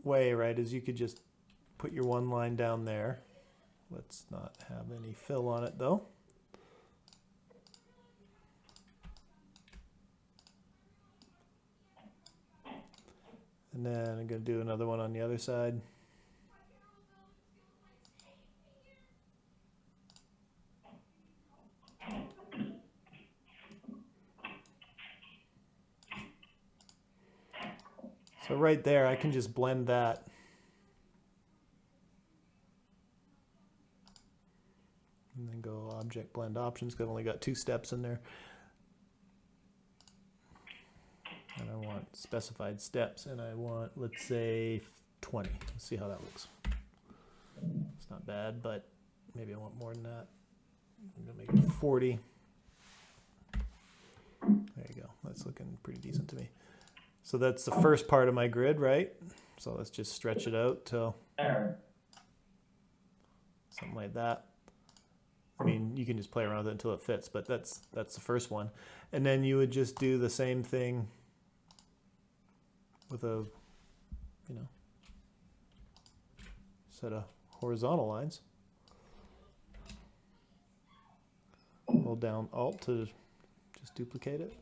way, right, is you could just put your one line down there. Let's not have any fill on it, though. And then I'm going to do another one on the other side. So right there, I can just blend that. And then go Object Blend Options, because I've only got 2 steps in there. And I want specified steps, and I want, let's say, 20. Let's see how that looks. It's not bad, but maybe I want more than that. I'm going to make it 40. There you go. That's looking pretty decent to me. So that's the first part of my grid, right? So let's just stretch it out till something like that. I mean, you can just play around with it until it fits, but that's the first one. And then you would just do the same thing with a, set of horizontal lines. Hold down Alt to just duplicate it.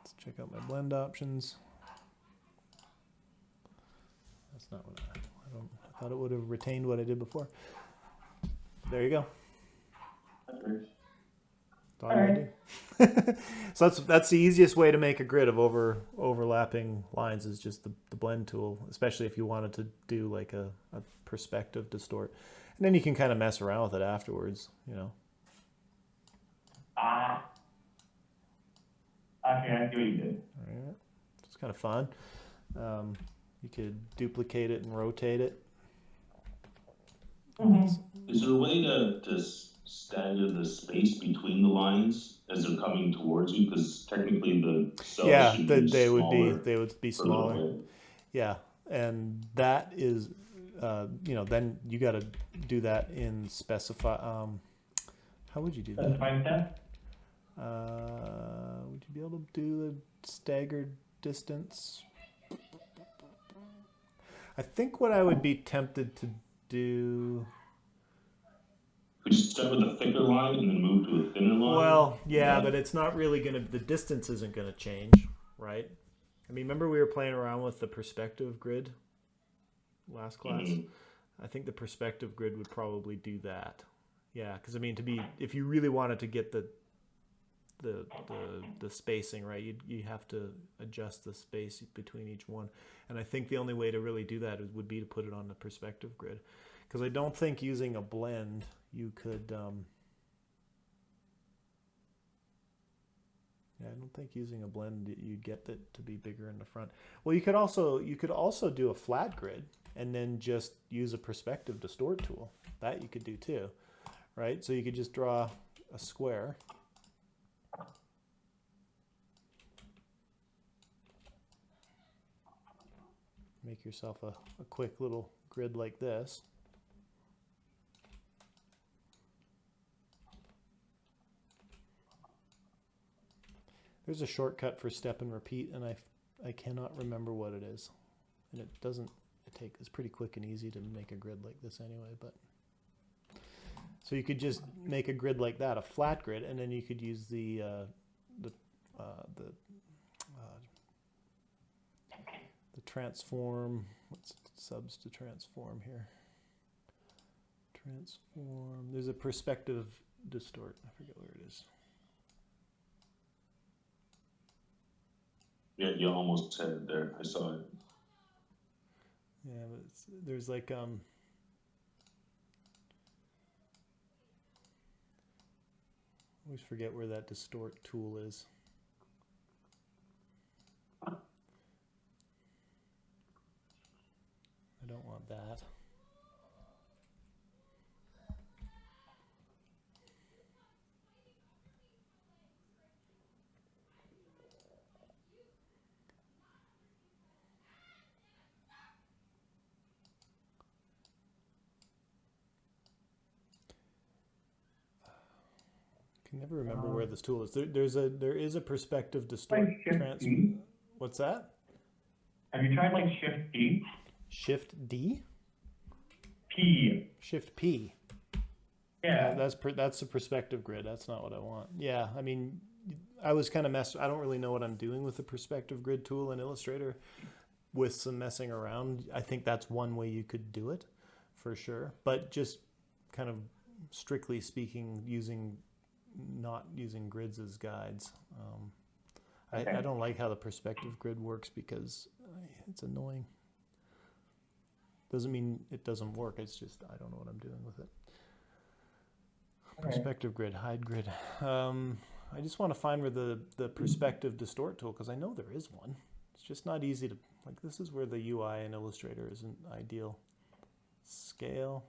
Let's check out my blend options. That's not what I thought it would have retained what I did before. There you go. That's all I do. So that's the easiest way to make a grid of overlapping lines is just the blend tool, especially if you wanted to do like a perspective distort. And then you can kind of mess around with it afterwards, Okay, I see what you did. All right. It's kind of fun. You could duplicate it and rotate it. Is there a way to stagger the space between the lines as they're coming towards you? Because technically the cells should be they smaller. They would be smaller. Yeah, and that is, then you got to do that in specify. How would you do that? Would you be able to do the staggered distance? I think what I would be tempted to do. Could you start with a thicker line and then move to a thinner line? Well, yeah, but it's not really going to, the distance isn't going to change, right? I mean, remember we were playing around with the perspective grid last class? I think the perspective grid would probably do that. Yeah, because I mean, if you really wanted to get the spacing right, you have to adjust the space between each one, and I think the only way to really do that would be to put it on the perspective grid, because I don't think using a blend you could. I don't think using a blend you'd get it to be bigger in the front. Well, you could also do a flat grid and then just use a perspective distort tool. That you could do too, right? So you could just draw a square. Make yourself a quick little grid like this. There's a shortcut for step and repeat, and I cannot remember what it is. And it doesn't, it's pretty quick and easy to make a grid like this anyway, but. So you could just make a grid like that, a flat grid, and then you could use the transform. What's subs to transform here? Transform. There's a perspective distort. I forget where it is. Yeah, you almost said it there. I saw it. Yeah, but there's like I always forget where that distort tool is. I don't want that. I can never remember where this tool is. There is a perspective distort transfer. What's that? Have you tried like Shift D? Shift D? P. Shift P. Yeah. That's a perspective grid. That's not what I want. Yeah, I mean, I was kind of I don't really know what I'm doing with the perspective grid tool in Illustrator. With some messing around, I think that's one way you could do it, for sure. But just kind of strictly speaking, not using grids as guides. Okay. I don't like how the perspective grid works because it's annoying. Doesn't mean it doesn't work. It's just I don't know what I'm doing with it. Okay. Perspective grid, hide grid. I just want to find where the perspective distort tool, because I know there is one. It's just not easy to, like, this is where the UI in Illustrator isn't ideal. Scale.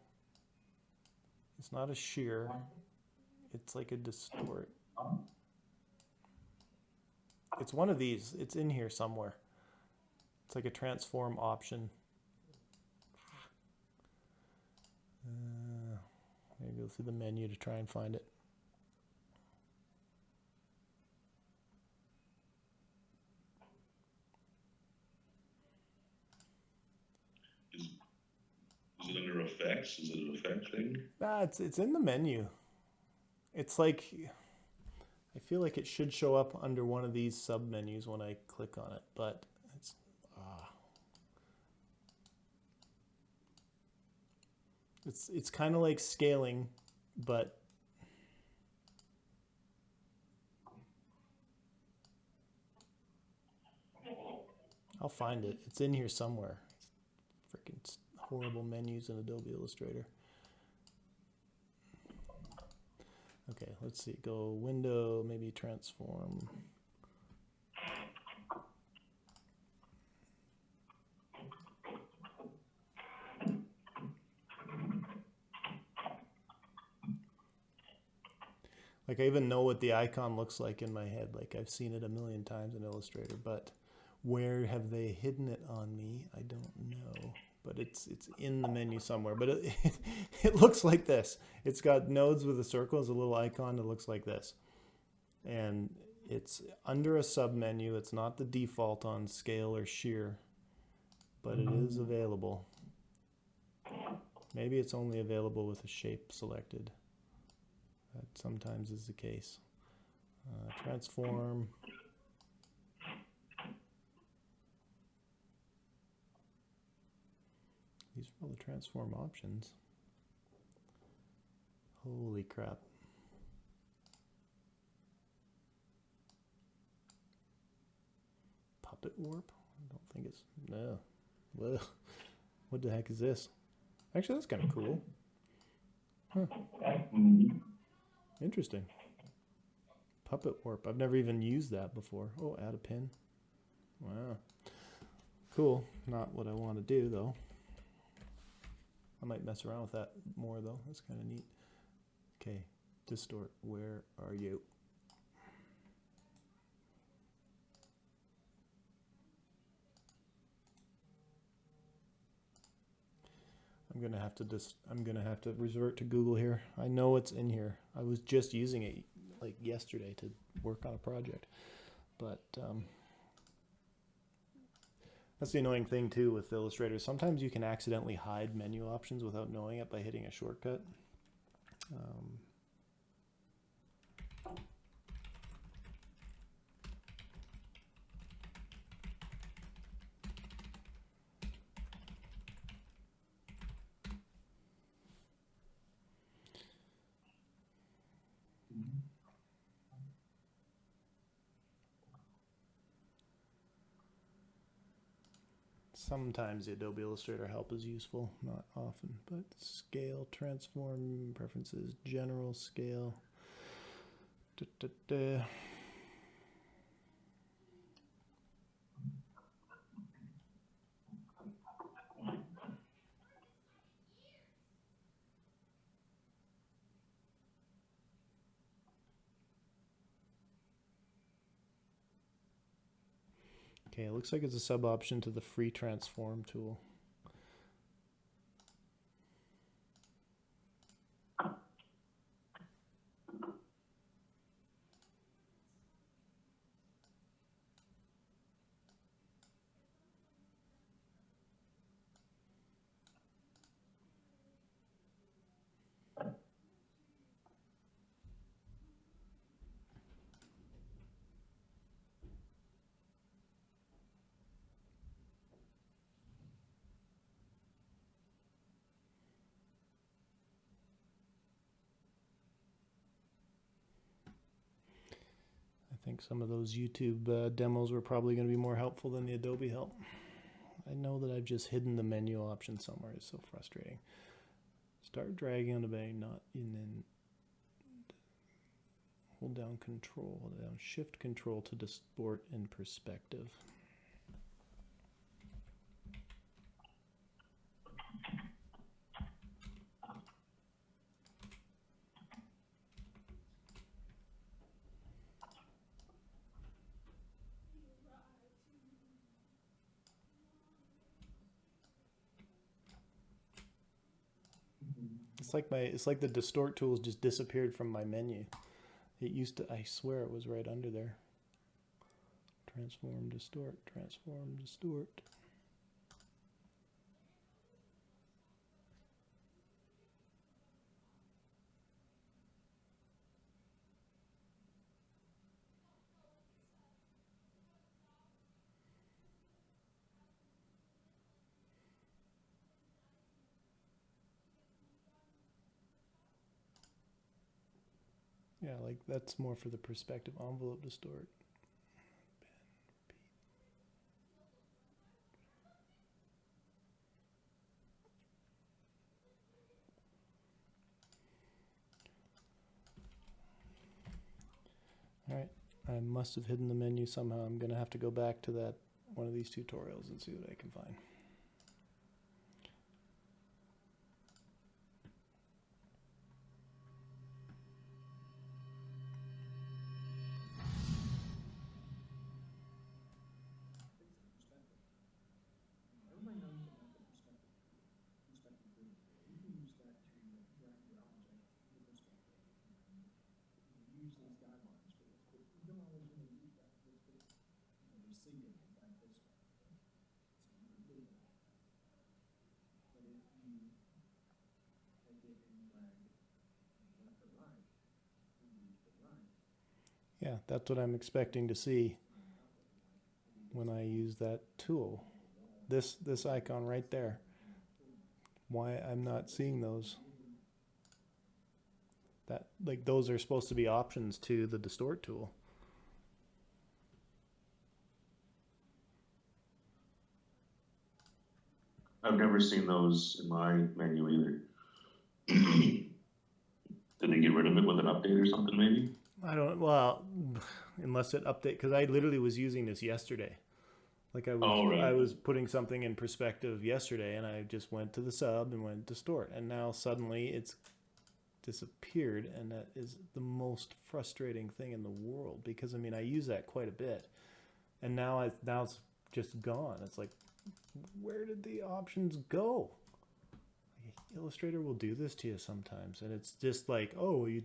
It's not a shear. It's like a distort. It's one of these. It's in here somewhere. It's like a transform option. Maybe go through the menu to try and find it. Is it under effects? Is it an effect thing? Nah, it's in the menu. It's like, I feel like it should show up under one of these sub menus when I click on it, but it's kind of like scaling, but I'll find it. It's in here somewhere. Freaking horrible menus in Adobe Illustrator. Okay, let's see. Go window, maybe transform. Like, I even know what the icon looks like in my head. Like, I've seen it a million times in Illustrator, but where have they hidden it on me? I don't know. But it's in the menu somewhere. But it looks like this. It's got nodes with a circle as a little icon that looks like this. And it's under a sub menu. It's not the default on scale or shear, but it is available. Maybe it's only available with a shape selected. That sometimes is the case. Transform. These are all the transform options. Holy crap. Puppet warp? I don't think it's, no. Well, what the heck is this? Actually, that's kind of cool. Huh. Interesting. Puppet warp. I've never even used that before. Oh, add a pin. Wow. Cool. Not what I want to do, though. I might mess around with that more, though. That's kind of neat. Okay. Distort. Where are you? I'm gonna have to revert to Google here. I know it's in here. I was just using it like yesterday to work on a project, but That's the annoying thing too with Illustrator. Sometimes you can accidentally hide menu options without knowing it by hitting a shortcut. Sometimes the Adobe Illustrator help is useful, not often, but scale, transform, preferences, general scale. Okay, it looks like it's a sub option to the free transform tool. I think some of those YouTube demos were probably going to be more helpful than the Adobe help. I know that I've just hidden the menu option somewhere. It's so frustrating. Start dragging on the bag, not in, then hold down Control, hold down Shift Control to distort in perspective. It's like the distort tools just disappeared from my menu. It used to, I swear it was right under there. Transform, distort, transform, distort. Yeah, like that's more for the perspective. Envelope, distort. All right, I must have hidden the menu somehow. I'm gonna have to go back to that one of these tutorials and see what I can find. Yeah, that's what I'm expecting to see when I use that tool. This icon right there. Why I'm not seeing those. That, like, those are supposed to be options to the distort tool. I've never seen those in my menu either. Did they get rid of it with an update or something, maybe? I don't, well, unless it update, because I literally was using this yesterday. Like I was putting something in perspective yesterday, and I just went to the sub and went distort, and now suddenly it's disappeared, and that is the most frustrating thing in the world, because I mean I use that quite a bit, and now it's just gone. It's like, where did the options go? Illustrator will do this to you sometimes, and it's just like, oh, you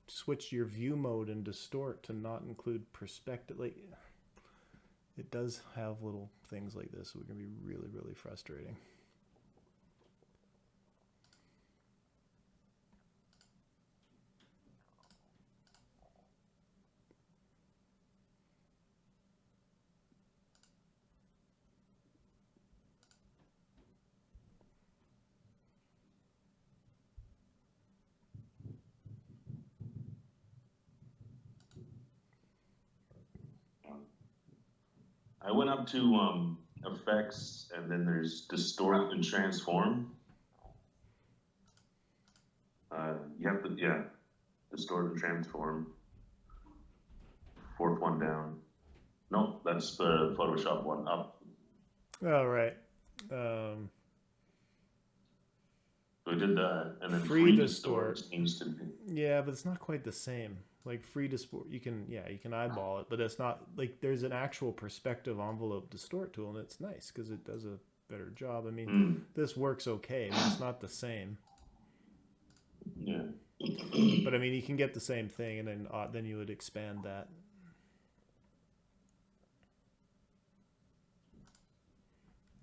switched your view mode and distort to not include perspective. Like, it does have little things like this, so it can be really, really frustrating. I went up to effects, and then there's distort and transform. You have to, yeah, distort and transform. Fourth one down. No, that's the Photoshop one up. All right. So we did that, and then Free free distort distort seems to be. Yeah, but it's not quite the same. Like free distort, you can eyeball it, but it's not like there's an actual perspective envelope distort tool, and it's nice because it does a better job. I mean, this works okay, but it's not the same. Yeah. But I mean, you can get the same thing, and then you would expand that.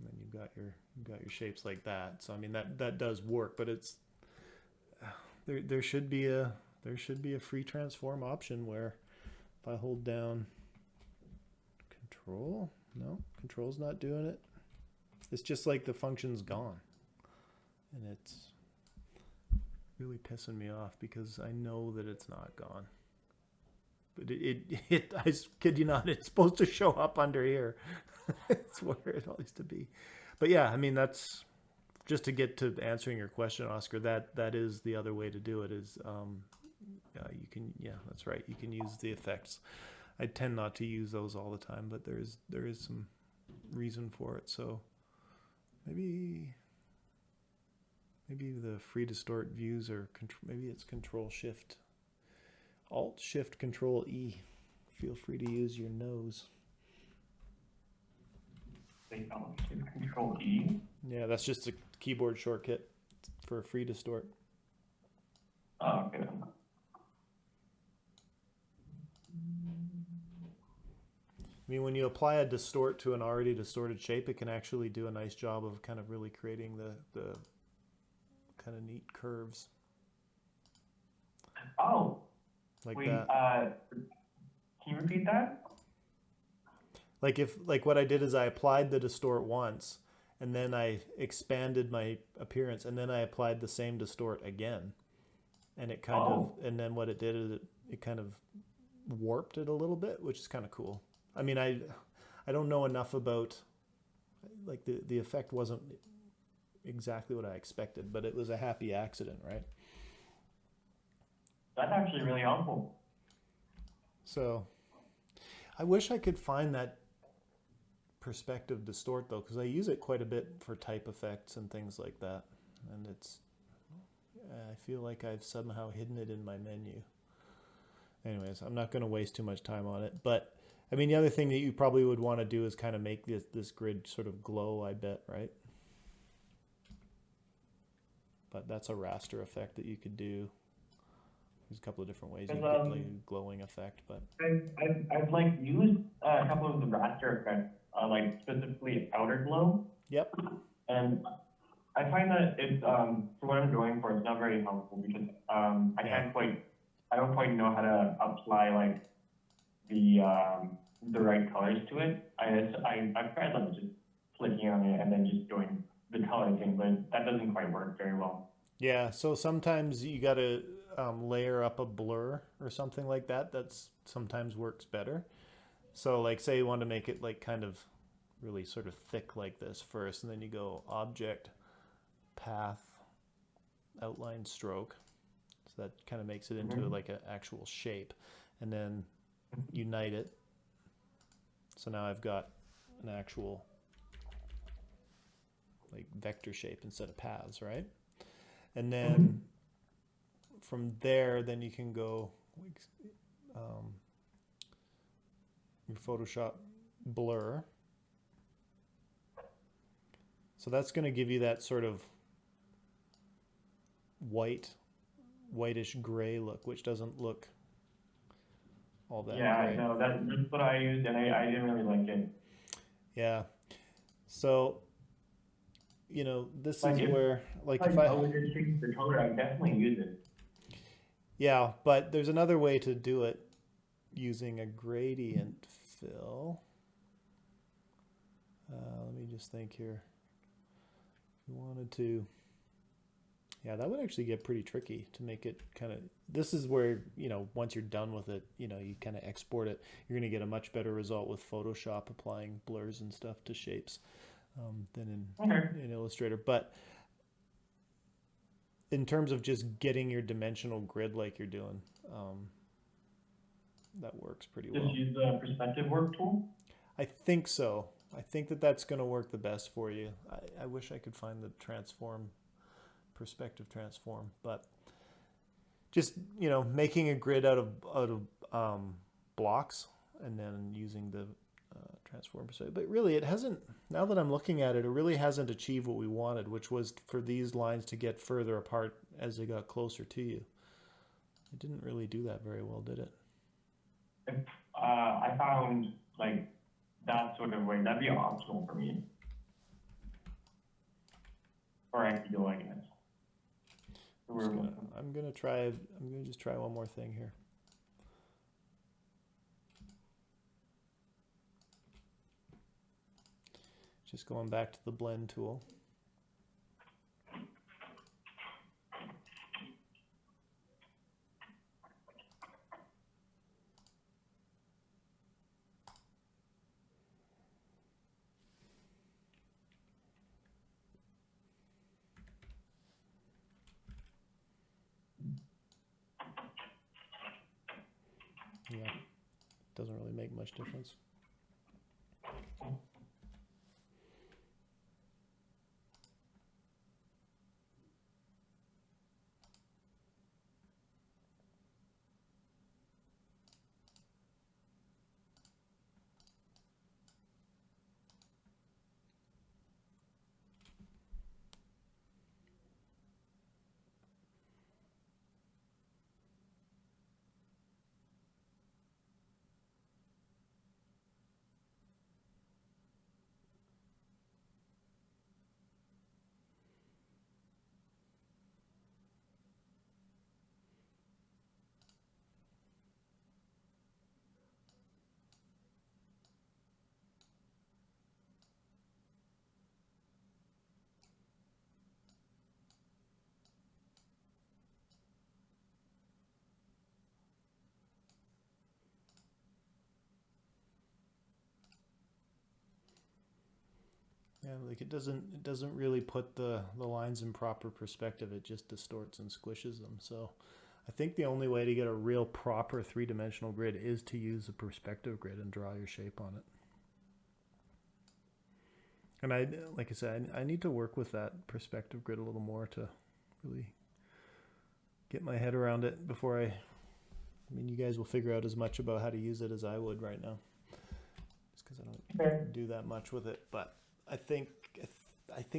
And then you've got your shapes like that. So I mean, that does work, but it's there should be a free transform option where if I hold down control, no, control's not doing it. It's just like the function's gone, and it's really pissing me off because I know that it's not gone. But I kid you not, it's supposed to show up under here. It's where it used to be. But yeah, I mean, that's just to get to answering your question, Oscar. That is the other way to do it. Is you can, yeah, that's right. You can use the effects. I tend not to use those all the time, but there is some reason for it. So maybe the free distort views are maybe it's Control Shift, Alt Shift Control E. Feel free to use your nose. Control E. Yeah, that's just a keyboard shortcut for a free distort. Oh, okay. I mean, when you apply a distort to an already distorted shape, it can actually do a nice job of kind of really creating the kind of neat curves. Oh. Like wait, that. Can you repeat that? Like what I did is I applied the distort once, and then I expanded my appearance, and then I applied the same distort again, and it kind of, and then what it did is it kind of warped it a little bit, which is kind of cool. I mean, I don't know enough about, like the effect wasn't exactly what I expected, but it was a happy accident, right? That's actually really helpful. So I wish I could find that perspective distort though, because I use it quite a bit for type effects and things like that, and I feel like I've somehow hidden it in my menu. Anyways, I'm not going to waste too much time on it, but I mean, the other thing that you probably would want to do is kind of make this grid sort of glow, I bet, right? But that's a raster effect that you could do. There's a couple of different ways you can get like a glowing effect, but I've like used a couple of the raster effects, like specifically outer glow. Yep. And I find that it's for what I'm going for, it's not very helpful because I don't quite know how to apply like the right colors to it. I've tried like just clicking on it and then just doing the color thing, but that doesn't quite work very well. Yeah, so sometimes you got to layer up a blur or something like that. That's sometimes works better. So like say you want to make it like kind of really sort of thick like this first, and then you go Object, Path, Outline, Stroke. So that kind of makes it into like an actual shape, and then unite it. So now I've got an actual like vector shape instead of paths, right? And then from there, then you can go your Photoshop blur. So that's going to give you that sort of whitish gray look, which doesn't look all that great. No, that's what I used, and I didn't really like it. Yeah. So, you know, this Like is if where, like, like if I, I would just change the color, I would definitely use it. yeah, but there's another way to do it using a gradient fill. Let me just think here. If you wanted to, yeah, that would actually get pretty tricky to make it kind of, this is where, you know, once you're done with it, you know, you kind of export it. You're going to get a much better result with Photoshop applying blurs and stuff to shapes than in Illustrator. But in terms of just getting your dimensional grid like you're doing, that works pretty well. Just use the perspective work tool? I think so. I think that that's going to work the best for you. I wish I could find the perspective transform, but just, you know, making a grid out of blocks and then using the transform perspective. But really, it hasn't, now that I'm looking at it, it really hasn't achieved what we wanted, which was for these lines to get further apart as they got closer to you. It didn't really do that very well, did it? If I found like that sort of way, that'd be optional for me. Or ideal, I guess. I'm gonna just try one more thing here. Just going back to the blend tool. Yeah, doesn't really make much difference. Yeah, like it doesn't really put the lines in proper perspective. It just distorts and squishes them. So I think the only way to get a real proper three-dimensional grid is to use a perspective grid and draw your shape on it. And like I said, I need to work with that perspective grid a little more to really get my head around it before I mean, you guys will figure out as much about how to use it as I would right now. Just because I don't do that much with it. But I think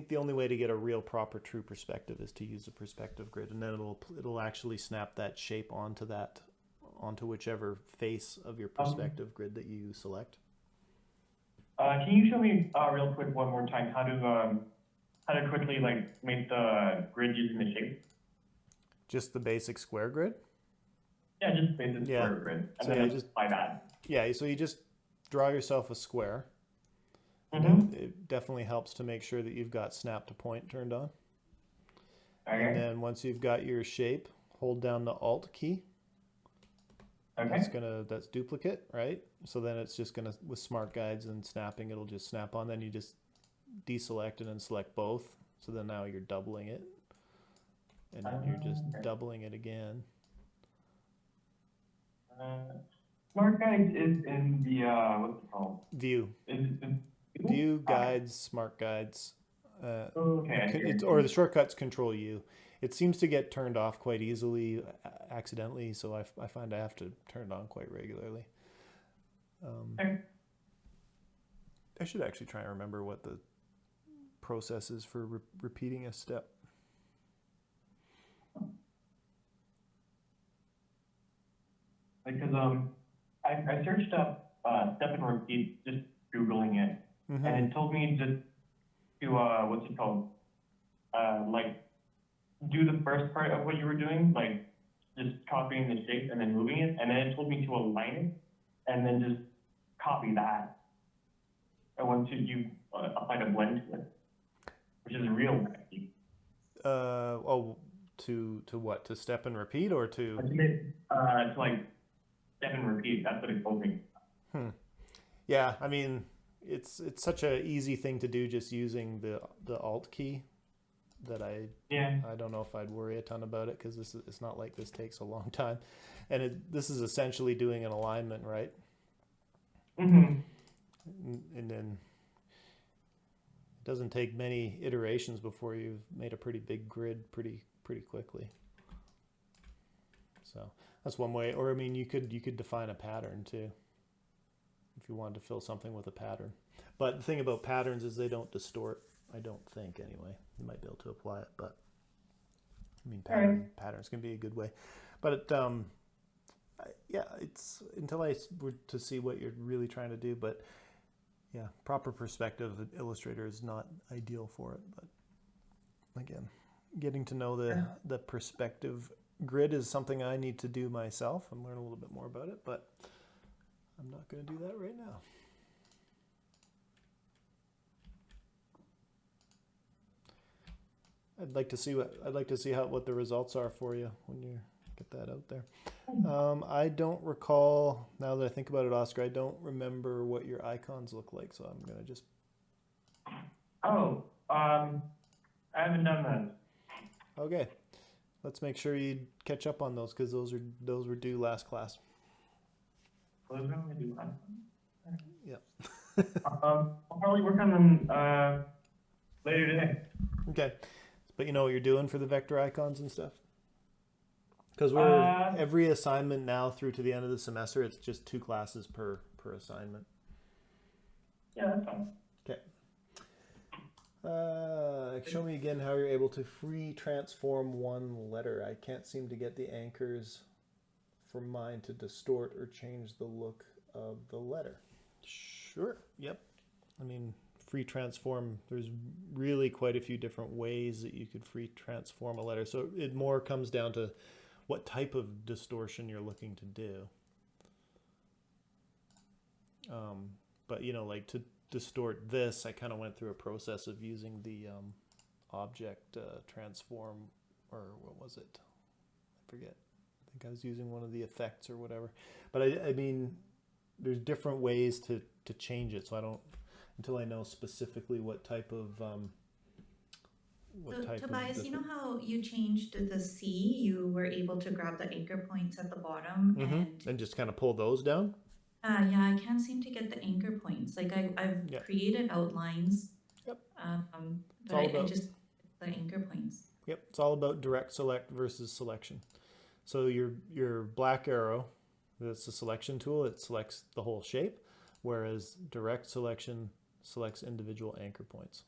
the only way to get a real proper true perspective is to use a perspective grid, and then it'll actually snap that shape onto whichever face of your perspective grid that you select. Can you show me real quick one more time how to quickly like make the grid using the shape? Just the basic square grid? Yeah, just basic square grid. And so then just apply that. Yeah, so you just draw yourself a square. Mm-hmm. It definitely helps to make sure that you've got snap to point turned on. Okay. And then once you've got your shape, hold down the Alt key. Okay. That's duplicate, right? So then it's just gonna, with smart guides and snapping, it'll just snap on. Then you just deselect and then select both. So then now you're doubling it. And then you're just doubling it again. Smart guides is in the what's it called? View. View, guides, smart guides. Okay. Or the shortcuts Control U. It seems to get turned off quite easily accidentally, so I find I have to turn it on quite regularly. I should actually try and remember what the process is for repeating a step. Because I searched up step and repeat, just Googling it, Mm-hmm. and it told me just to what's it called? Like do the first part of what you were doing, like just copying the shape and then moving it, and then it told me to align it, and then just copy that. And once you applied a blend to it, which is real wacky. To what? To step and repeat, or to? To like step and repeat. That's what it told me. Yeah, I mean, it's such a easy thing to do just using the Alt key that I don't know if I'd worry a ton about it, because it's not like this takes a long time, and this is essentially doing an alignment, right? Mm-hmm. And then it doesn't take many iterations before you've made a pretty big grid pretty quickly. So that's one way. Or I mean, you could define a pattern too, if you wanted to fill something with a pattern. But the thing about patterns is they don't distort. I don't think, anyway. You might be able to apply it, but I mean, patterns can be a good way. But yeah, it's until I were to see what you're really trying to do. But yeah, proper perspective, Illustrator is not ideal for it. But again, getting to know the perspective grid is something I need to do myself and learn a little bit more about it. But I'm not going to do that right now. I'd like to see what the results are for you when you get that out there. I don't recall, now that I think about it, Oscar, I don't remember what your icons look like, so I'm gonna just. I haven't done that. Okay, let's make sure you catch up on those, because those were due last class. Yeah. I'll probably work on them later today. Okay. But you know what you're doing for the vector icons and stuff? Because every assignment now through to the end of the semester, it's just 2 classes per assignment. Yeah, that's fine. Okay. Show me again how you're able to free transform one letter. I can't seem to get the anchors for mine to distort or change the look of the letter. Sure. Yep. I mean, free transform, there's really quite a few different ways that you could free transform a letter. So it more comes down to what type of distortion you're looking to do. But you know, like to distort this, I kind of went through a process of using the object transform, or what was it? I forget. I think I was using one of the effects or whatever. But I mean, there's different ways to change it. So I don't, until I know specifically what type of Tobias, you know how you changed the C? You were able to grab the anchor points at the bottom and just kind of pull those down? Yeah, I can't seem to get the anchor points. Like I've created outlines. Yep. But I just the anchor points. Yep. It's all about direct select versus selection. So your black arrow, that's the selection tool, it selects the whole shape, whereas direct selection selects individual anchor points.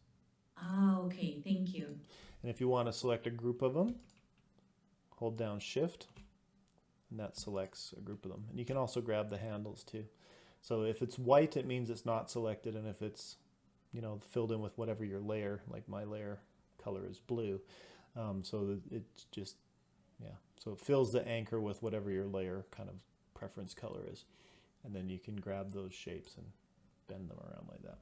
Ah, okay, thank you. And if you want to select a group of them, hold down Shift, and that selects a group of them. And you can also grab the handles too. So if it's white, it means it's not selected, and if it's, you know, filled in with whatever your layer, like my layer color is blue, so it's just, yeah. So it fills the anchor with whatever your layer kind of preference color is, and then you can grab those shapes and bend them around like that.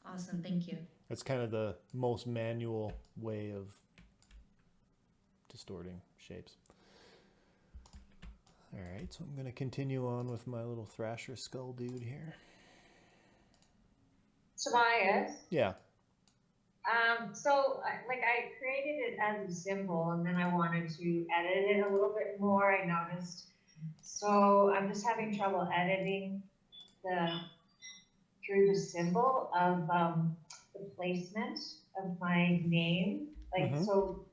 Awesome, thank you. That's kind of the most manual way of distorting shapes. All right, so I'm going to continue on with my little Thrasher skull dude here. Tobias? Yeah. So I created it as a symbol, and then I wanted to edit it a little bit more, I noticed. So I'm just having trouble editing through the symbol of the placement of my name. So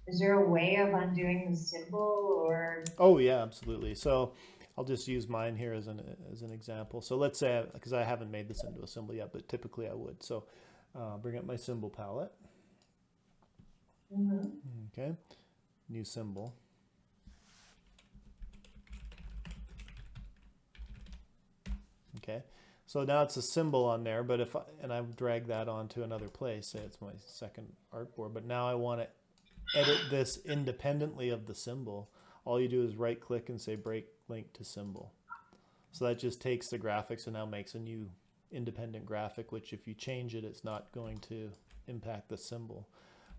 is there a way of undoing the symbol, or? Oh yeah, absolutely. So I'll just use mine here as an example. So let's say, because I haven't made this into a symbol yet, but typically I would. So bring up my symbol palette. Okay, new symbol. Okay, so now it's a symbol on there, but if I drag that onto another place, say it's my second artboard, but now I want to edit this independently of the symbol. All you do is right click and say break link to symbol. So that just takes the graphics and now makes a new independent graphic, which if you change it, it's not going to impact the symbol.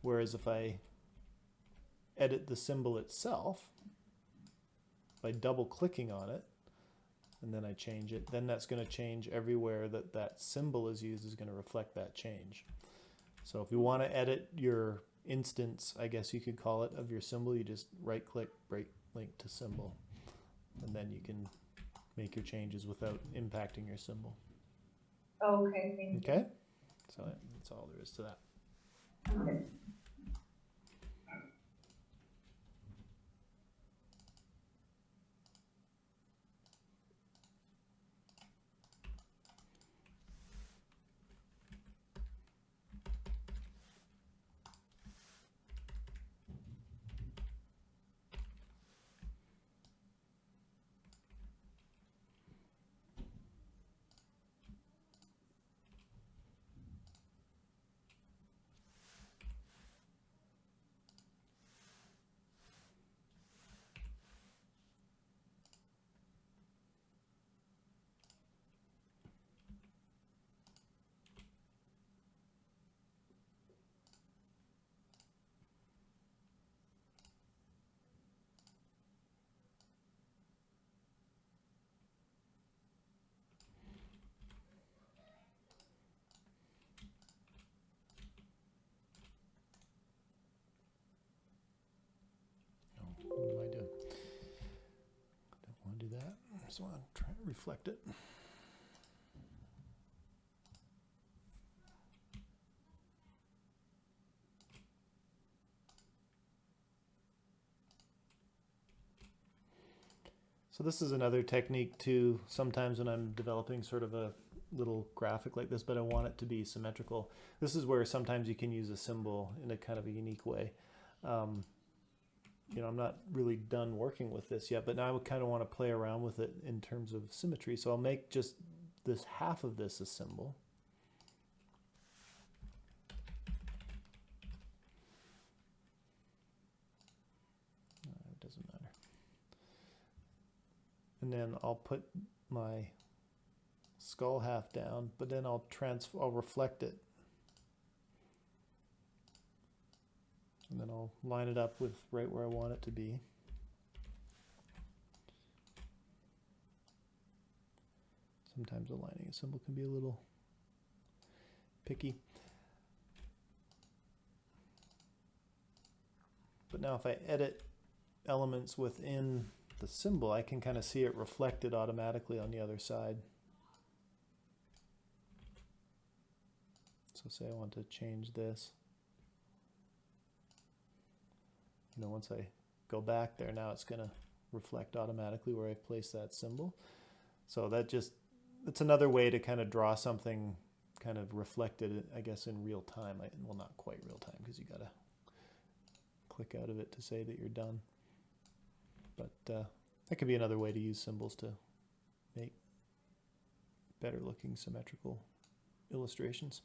Whereas if I edit the symbol itself by double clicking on it, and then I change it, then that's going to change everywhere that that symbol is used is going to reflect that change. So if you want to edit your instance, I guess you could call it, of your symbol, you just right click, break link to symbol, and then you can make your changes without impacting your symbol. Oh, okay, thank you. Okay, so that's all there is to that. Okay. What am I doing? Don't want to do that. I just want to try to reflect it. So this is another technique too. Sometimes when I'm developing sort of a little graphic like this, but I want it to be symmetrical. This is where sometimes you can use a symbol in a kind of a unique way. You know, I'm not really done working with this yet, but now I kind of want to play around with it in terms of symmetry. So I'll make just this half of this a symbol. It doesn't matter. And then I'll put my skull half down, but then I'll reflect it. And then I'll line it up with right where I want it to be. Sometimes aligning a symbol can be a little picky. But now if I edit elements within the symbol, I can kind of see it reflected automatically on the other side. So say I want to change this. You know, once I go back there, now it's going to reflect automatically where I've placed that symbol. So it's another way to kind of draw something kind of reflected, I guess, in real time. Well, not quite real time, because you got to click out of it to say that you're done. But that could be another way to use symbols to make better looking symmetrical illustrations.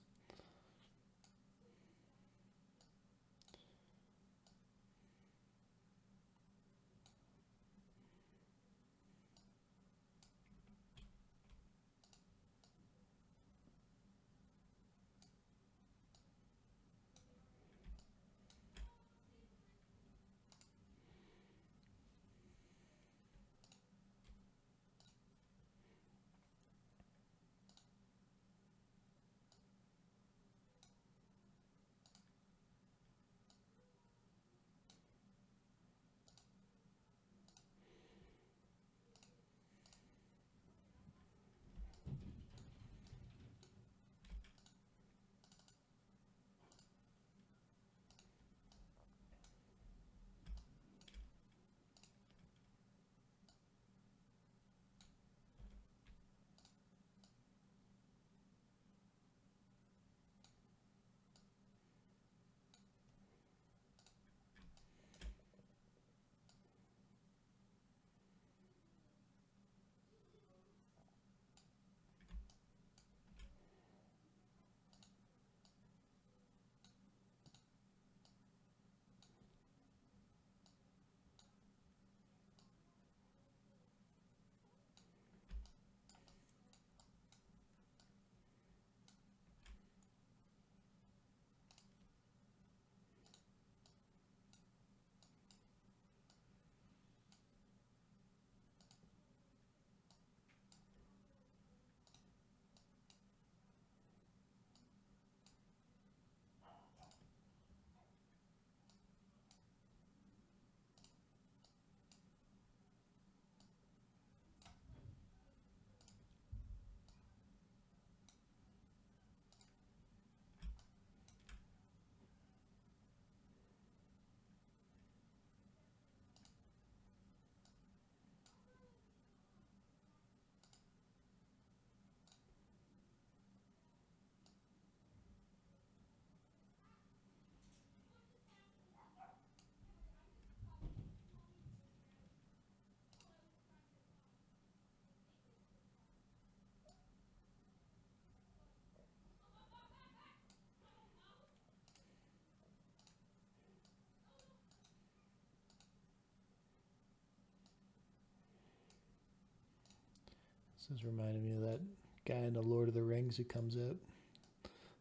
This is reminding me of that guy in the Lord of the Rings who comes out,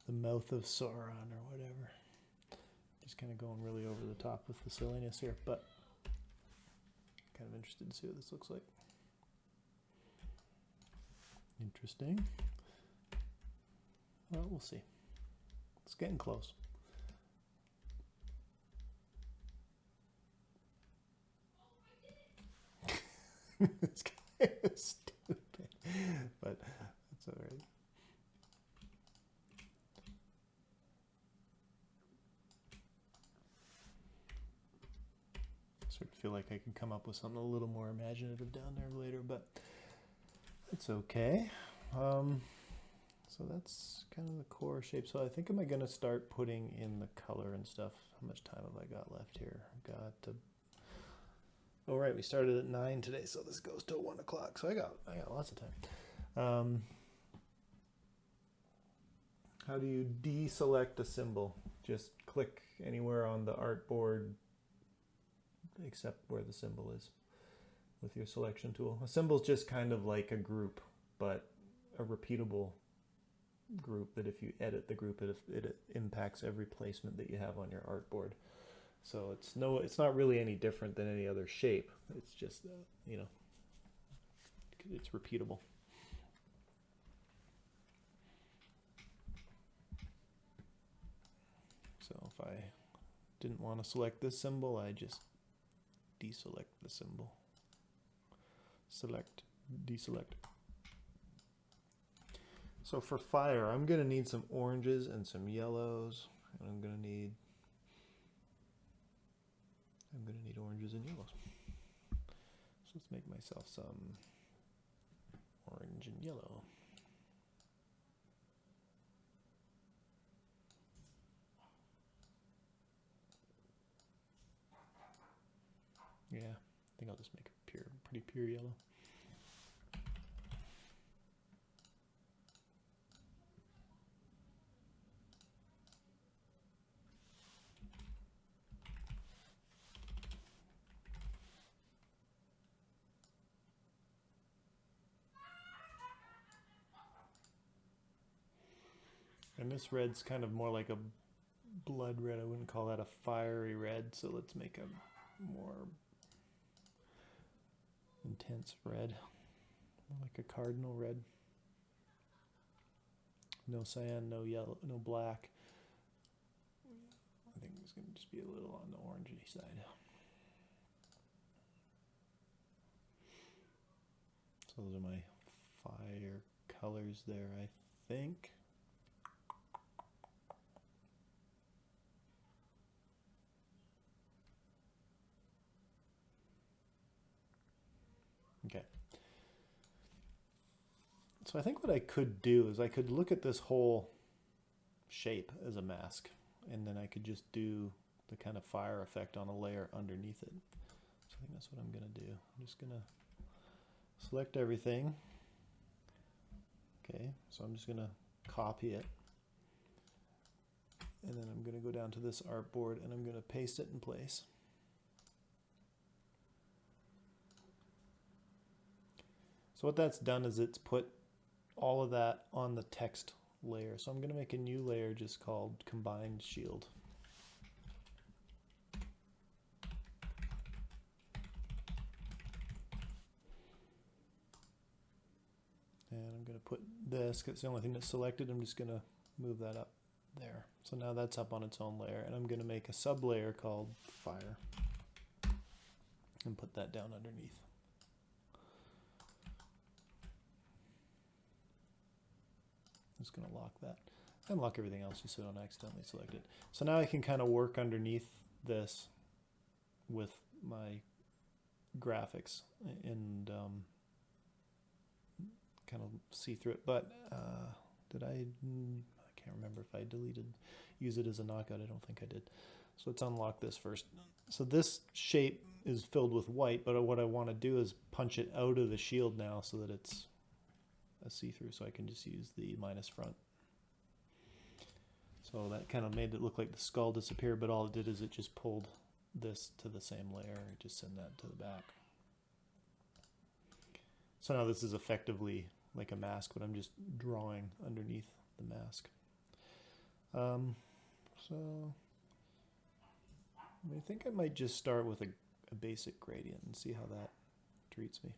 the mouth of Sauron or whatever. Just kind of going really over the top with the silliness here, but kind of interested to see what this looks like. Interesting. Well, we'll see. It's getting close. It's kind of stupid, but that's all right. Sort of feel like I can come up with something a little more imaginative down there later, but it's okay. So that's kind of the core shape. So I think I'm going to start putting in the color and stuff. How much time have I got left here? I've got to... Oh, right, we started at 9 today, so this goes till 1 o'clock. So I got lots of time. How do you deselect a symbol? Just click anywhere on the artboard except where the symbol is with your selection tool. A symbol is just kind of like a group, but a repeatable group that if you edit the group, it impacts every placement that you have on your artboard. So it's not really any different than any other shape. It's just, you know, it's repeatable. So if I didn't want to select this symbol, I just deselect the symbol. Select, deselect. So for fire, I'm going to need some oranges and some yellows, and I'm going to need oranges and yellows. So let's make myself some orange and yellow. Yeah, I think I'll just make a pretty pure yellow. And this red's kind of more like a blood red. I wouldn't call that a fiery red, so let's make a more intense red, more like a cardinal red. No cyan, no yellow, no black. I think it's going to just be a little on the orangey side. So those are my fire colors there, I think. Okay. So I think what I could do is I could look at this whole shape as a mask, and then I could just do the kind of fire effect on a layer underneath it. So I think that's what I'm going to do. I'm just going to select everything. Okay, so I'm just going to copy it. And then I'm going to go down to this artboard and I'm going to paste it in place. So what that's done is it's put all of that on the text layer. So I'm going to make a new layer just called Combined Shield. And I'm going to put this, because it's the only thing that's selected. I'm just going to move that up there. So now that's up on its own layer. And I'm going to make a sub layer called Fire and put that down underneath. I'm just going to lock that and lock everything else just so I don't accidentally select it. So now I can kind of work underneath this with my graphics and kind of see through it. But I can't remember if I use it as a knockout. I don't think I did. So let's unlock this first. So this shape is filled with white, but what I want to do is punch it out of the shield now so that it's a see-through, so I can just use the minus front. So that kind of made it look like the skull disappeared, but all it did is it just pulled this to the same layer and just send that to the back. So now this is effectively like a mask, but I'm just drawing underneath the mask. So I think I might just start with a basic gradient and see how that treats me.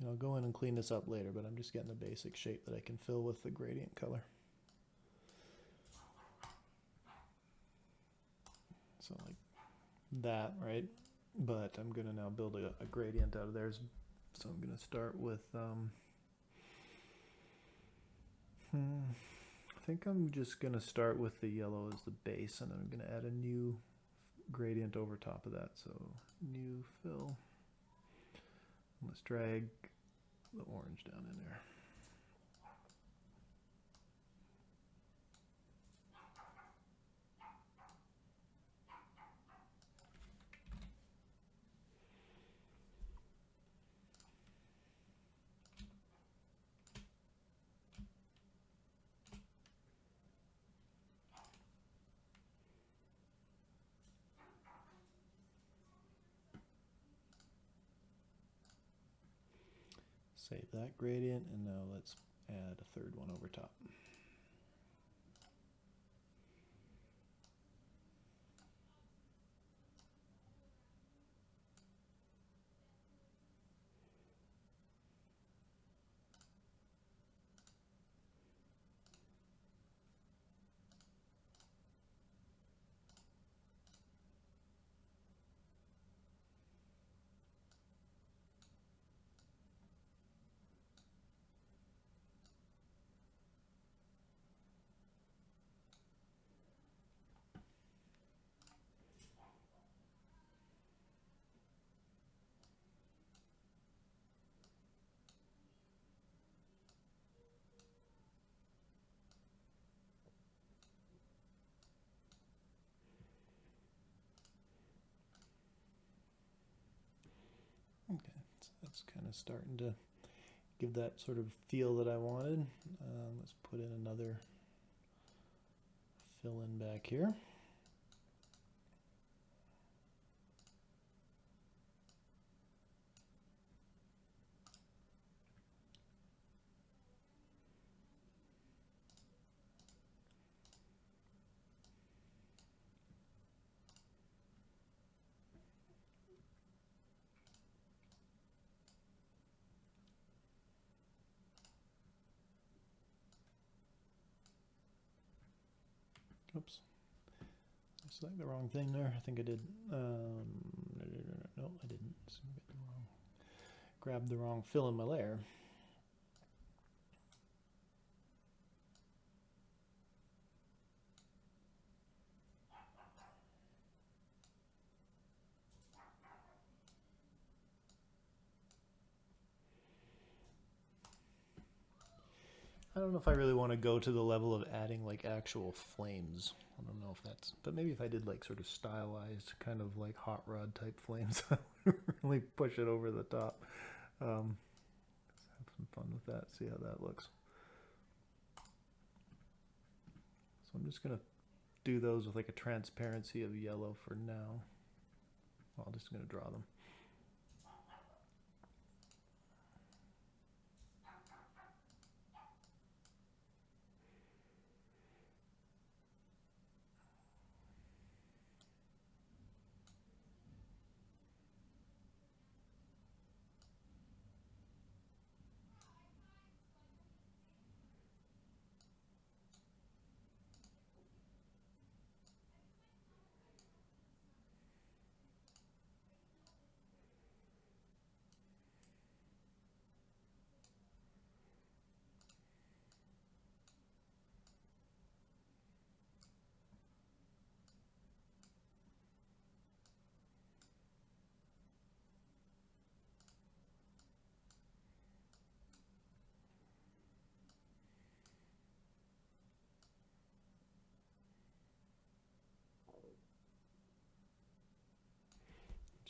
And I'll go in and clean this up later, but I'm just getting a basic shape that I can fill with the gradient color. So like that, right? But I'm gonna now build a gradient out of there. So I'm gonna start with, I think I'm just gonna start with the yellow as the base, and then I'm gonna add a new gradient over top of that. So new fill. Let's drag the orange down in there. Save that gradient, and now let's add a third one over top. Okay, so that's kind of starting to give that sort of feel that I wanted. Let's put in another fill in back here. Oops. I selected the wrong thing there. I think I did. No, I didn't. Grabbed the wrong fill in my layer. I don't know if I really want to go to the level of adding like actual flames. I don't know if that's, but maybe if I did like sort of stylized kind of like hot rod type flames, I would really push it over the top. Let's have some fun with that, see how that looks. So I'm just going to do those with like a transparency of yellow for now. Well, I'm just going to draw them.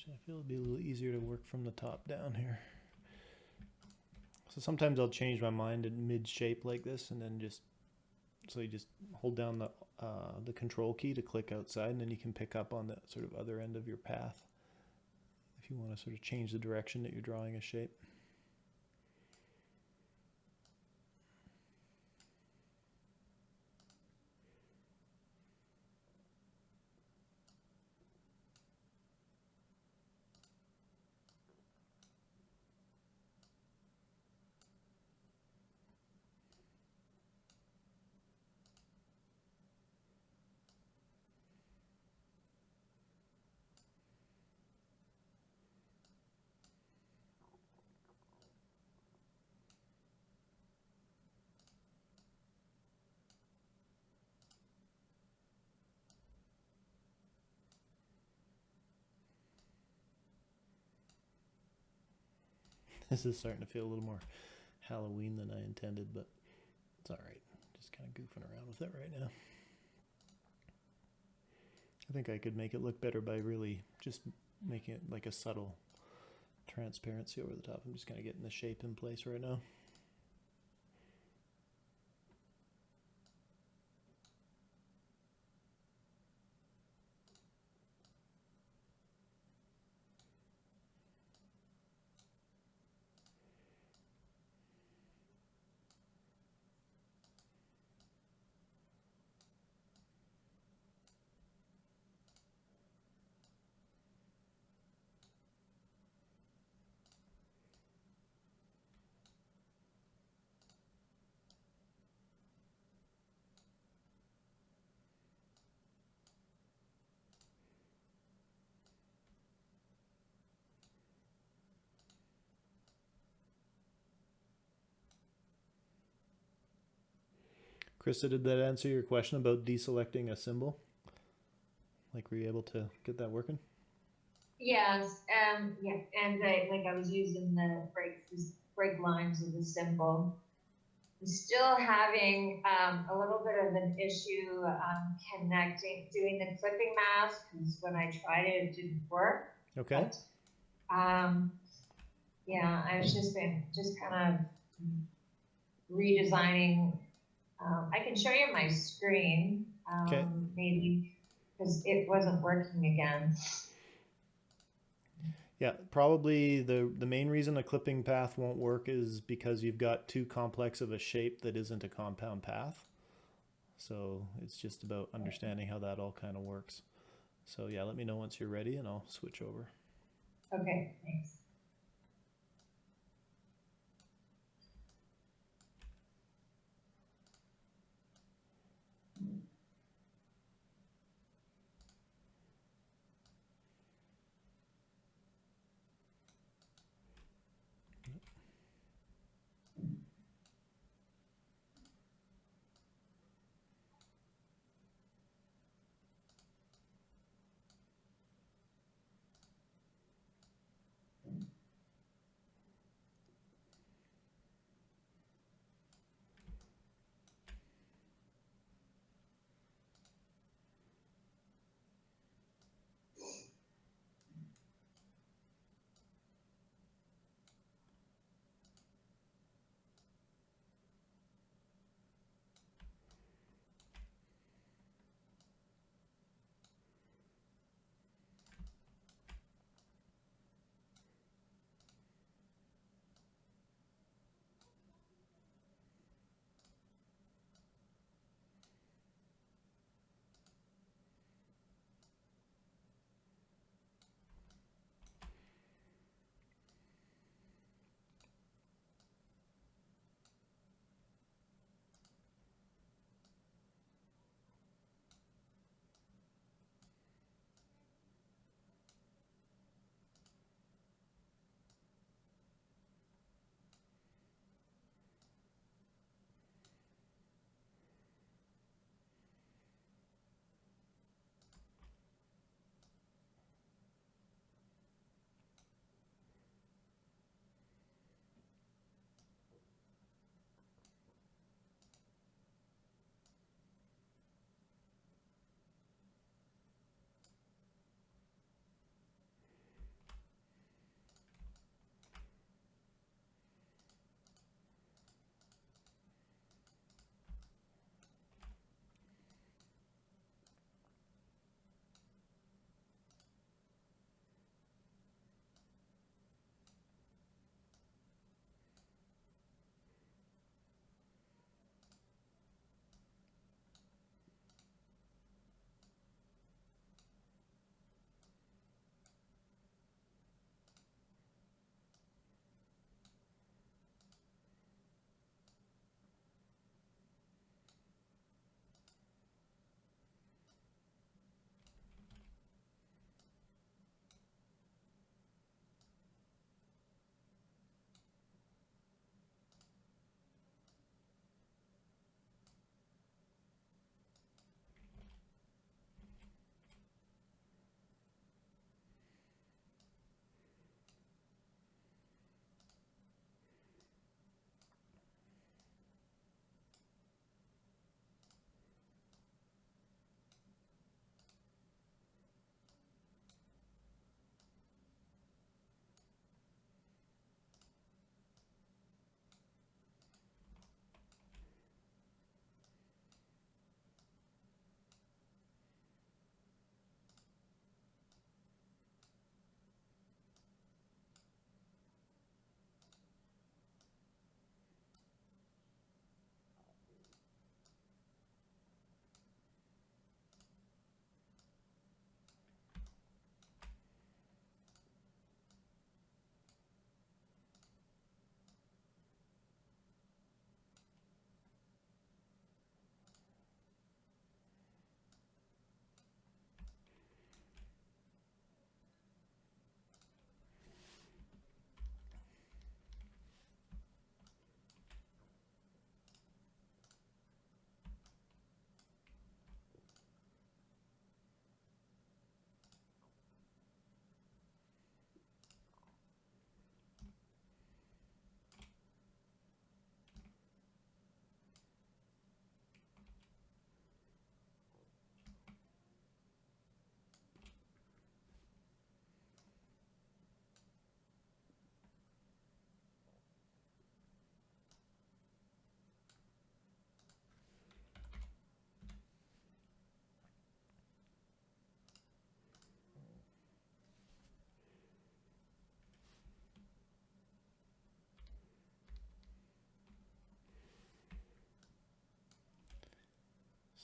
Actually, I feel it'd be a little easier to work from the top down here. So sometimes I'll change my mind in mid shape like this, and then so you just hold down the control key to click outside, and then you can pick up on the sort of other end of your path if you want to sort of change the direction that you're drawing a shape. This is starting to feel a little more Halloween than I intended, but it's all right. Just kind of goofing around with it right now. I think I could make it look better by really just making it like a subtle transparency over the top. I'm just kind of getting the shape in place right now. Krista, did that answer your question about deselecting a symbol? Like, were you able to get that working? Yes, yeah, and I was using the break lines of the symbol. I'm still having a little bit of an issue doing the clipping mask, because when I tried it, it didn't work. Okay. But, yeah, I've just been kind of redesigning. I can show you my screen, Okay. maybe, because it wasn't working again. Yeah, probably the main reason a clipping path won't work is because you've got too complex of a shape that isn't a compound path. So it's just about understanding how that all kind of works. So yeah, let me know once you're ready and I'll switch over. Okay, thanks.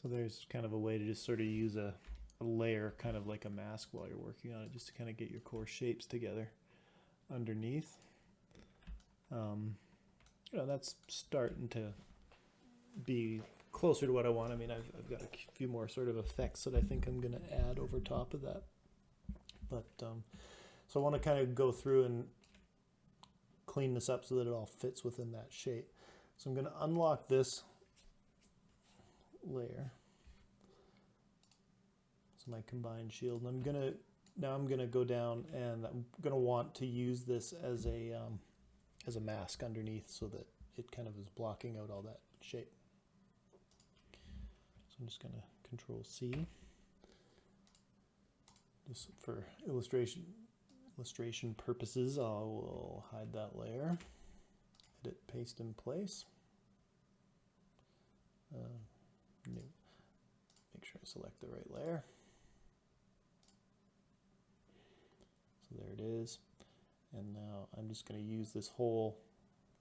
So there's kind of a way to just sort of use a layer, kind of like a mask while you're working on it, just to kind of get your core shapes together underneath. You know, that's starting to be closer to what I want. I mean, I've got a few more sort of effects that I think I'm going to add over top of that. But so I want to kind of go through and clean this up so that it all fits within that shape. So I'm going to unlock this layer. So my combined shield, and I'm gonna go down, and I'm gonna want to use this as a mask underneath so that it kind of is blocking out all that shape. So I'm just gonna Control C, just for illustration purposes. I will hide that layer, edit, paste in place. New. Make sure I select the right layer. So there it is. And now I'm just going to use this whole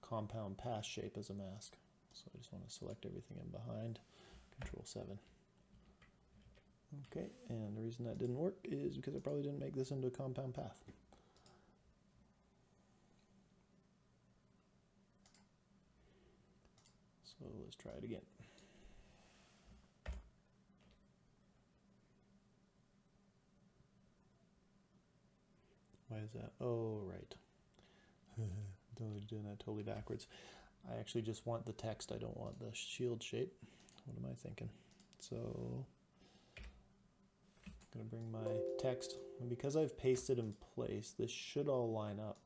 compound pass shape as a mask. So I just want to select everything in behind. Control 7. Okay, and the reason that didn't work is because I probably didn't make this into a compound path. So let's try it again. Why is that? Oh, right. Doing that totally backwards. I actually just want the text. I don't want the shield shape. What am I thinking? So I'm going to bring my text. And because I've pasted in place, this should all line up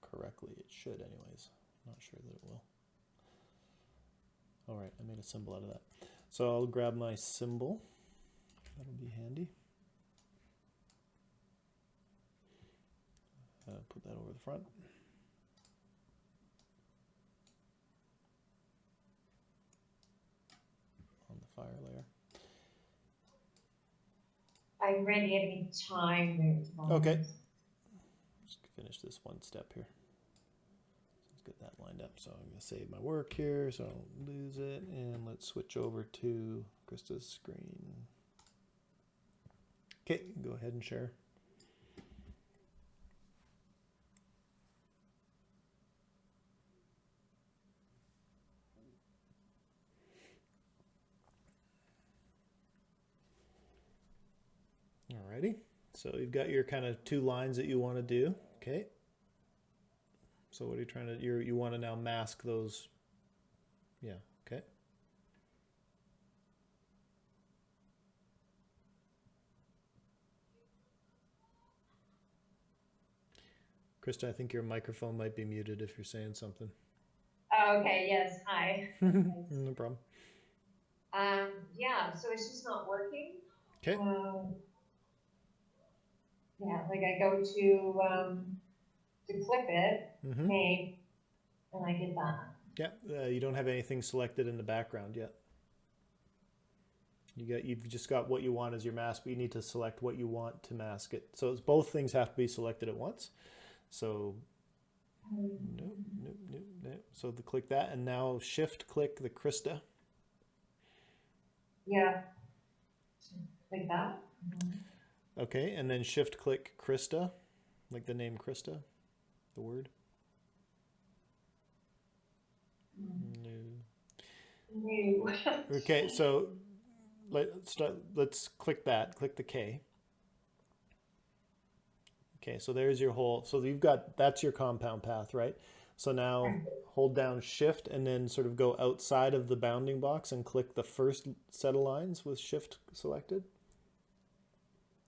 correctly. It should anyways. I'm not sure that it will. All right, I made a symbol out of that. So I'll grab my symbol. That'll be handy. Put that over the front. On the fire layer. I'm ready any time. Okay. Just finish this one step here. Let's get that lined up. So I'm going to save my work here so I don't lose it. And let's switch over to Krista's screen. Okay, go ahead and share. Alrighty, so you've got your kind of two lines that you want to do. Okay. So what are you trying to? You want to now mask those. Yeah. Okay. Krista, I think your microphone might be muted if you're saying something. Oh, okay. Yes. Hi. No problem. Yeah. So it's just not working. Okay. Yeah, like I go to clip it, make, and I get that. Yeah, you don't have anything selected in the background yet. You've just got what you want as your mask, but you need to select what you want to mask it. So it's both things have to be selected at once. So no. So click that, and now shift click the Krista. Yeah. Like that. Okay, and then shift click Krista, like the name Krista, the word. No. Okay, so let's click that. Click the K. Okay, so there's your whole. So that's your compound path, right? So now hold down Shift and then sort of go outside of the bounding box and click the first set of lines with Shift selected.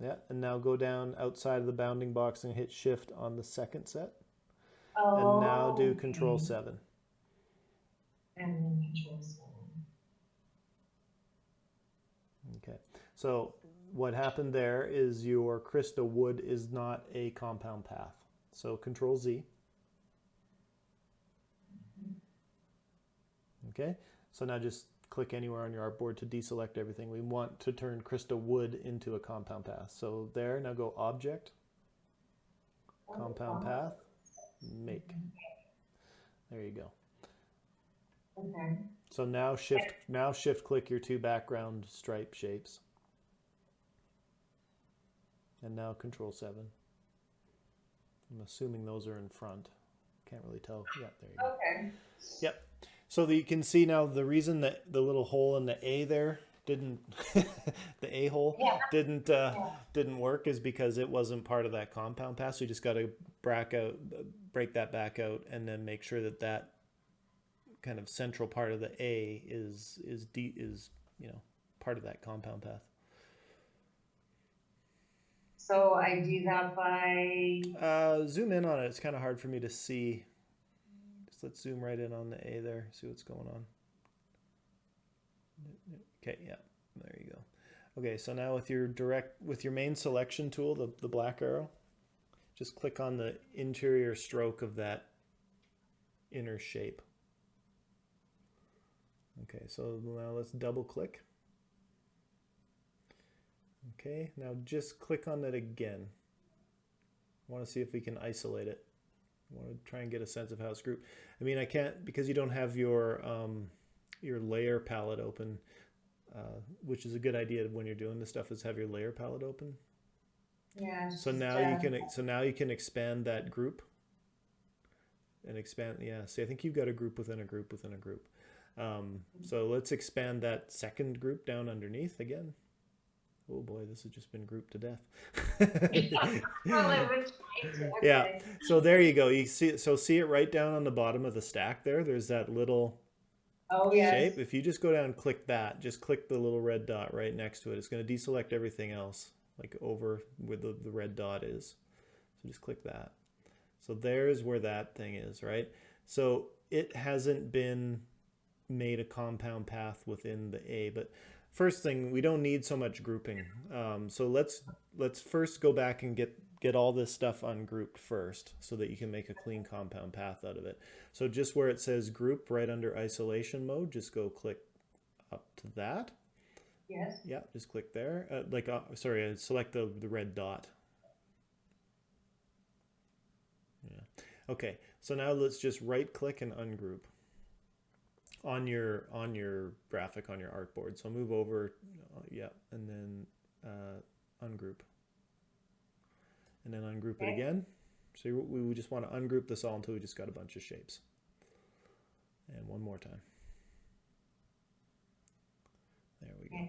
Yeah, and now go down outside of the bounding box and hit Shift on the second set. Oh, and now do Control 7. And then Control 7. Okay, so what happened there is your Krista wood is not a compound path. So Control Z. Okay, so now just click anywhere on your artboard to deselect everything. We want to turn Krista wood into a compound path. So there, now go Object, Compound Path, Make. There you go. Okay. So now shift click your two background stripe shapes. And now Control 7. I'm assuming those are in front. Can't really tell. Yeah, there you go. Okay. Yep. So that you can see now the reason that the little hole in the A there didn't, the A hole didn't work is because it wasn't part of that compound path. So you just got to break that back out, and then make sure that that kind of central part of the A is part of that compound path. So I do that by zoom in on it. It's kind of hard for me to see. Just let's zoom right in on the A there. See what's going on. Okay, yeah, there you go. Okay, so now with your main selection tool, the black arrow, just click on the interior stroke of that inner shape. Okay, so now let's double click. Okay, now just click on that again. I want to see if we can isolate it. I want to try and get a sense of how it's grouped. I mean, I can't, because you don't have your layer palette open, which is a good idea when you're doing this stuff, is have your layer palette open. yeah. So now you can expand that group and expand. Yeah, see, I think you've got a group within a group within a group. So let's expand that second group down underneath again. Oh boy, this has just been grouped to death. Yeah. So there you go. You see, see it right down on the bottom of the stack there. There's that little shape. If you just go down and click that, just click the little red dot right next to it. It's going to deselect everything else, like over where the red dot is. So just click that. So there's where that thing is, right? So it hasn't been made a compound path within the A, but first thing, we don't need so much grouping. So let's first go back and get all this stuff ungrouped first, so that you can make a clean compound path out of it. So just where it says group right under isolation mode, just go click up to that. Yes. Yeah, just click there. Select the red dot. Yeah. Okay. So now let's just right click and ungroup on your graphic on your artboard. So move over, and then ungroup, and then ungroup it again. So we just want to ungroup this all until we just got a bunch of shapes. And one more time. There we go.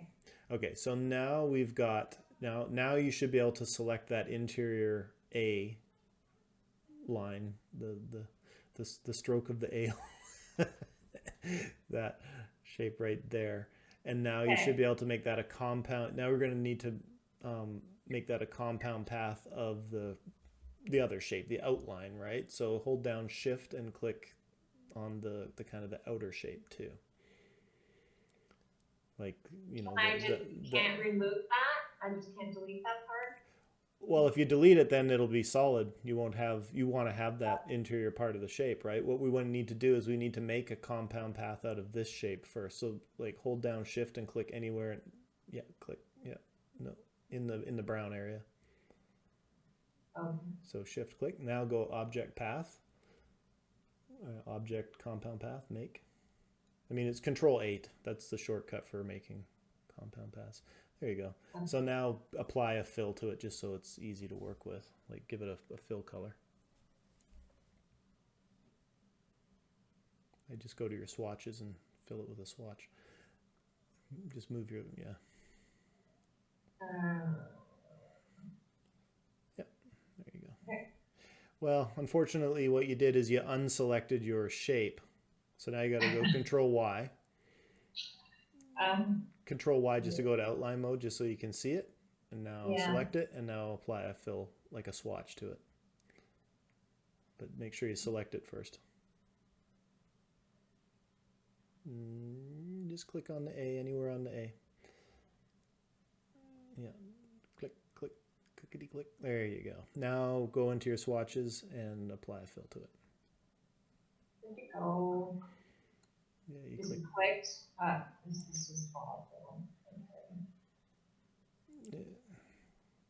Okay, so now we've got now you should be able to select that interior A line, the stroke of the A. That shape right there, and now you should be able to make that a compound. Now we're going to need to make that a compound path of the other shape, the outline, right? So hold down shift and click on the kind of the outer shape too, like, you know, I just can't remove that. I just can't delete that part. Well, if you delete it, then it'll be solid. You want to have that interior part of the shape, right? What we want to need to do is we need to make a compound path out of this shape first. So like hold down shift and click anywhere. Click. Yeah. No. In the brown area. So shift click. Now go object path. Object compound path, make. I mean, it's Control 8. That's the shortcut for making compound paths. There you go. So now apply a fill to it just so it's easy to work with. Like give it a fill color. I just go to your swatches and fill it with a swatch. Just move your, Yep, there you go. Okay. Well, unfortunately what you did is you unselected your shape. So now you got to go Control Y. Control Y just to go to outline mode, just so you can see it, and now select it, and now apply a fill, like a swatch to it. But make sure you select it first. Just click on the A, anywhere on the A. Yeah, click, click, clickety click. There you go. Now go into your swatches and apply a fill to it. There you go. Yeah, you Just click. clicked. This is awful. Yeah.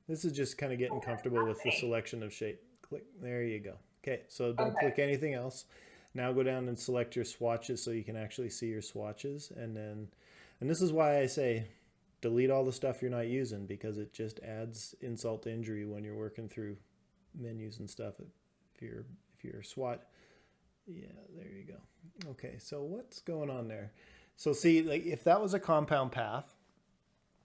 This is just kind of getting comfortable with the selection of shape. Click. There you go. Okay, so don't click anything else. Now go down and select your swatches so you can actually see your swatches. And this is why I say delete all the stuff you're not using, because it just adds insult to injury when you're working through menus and stuff. If you're swat, yeah, there you go. Okay, so what's going on there? So see, like if that was a compound path,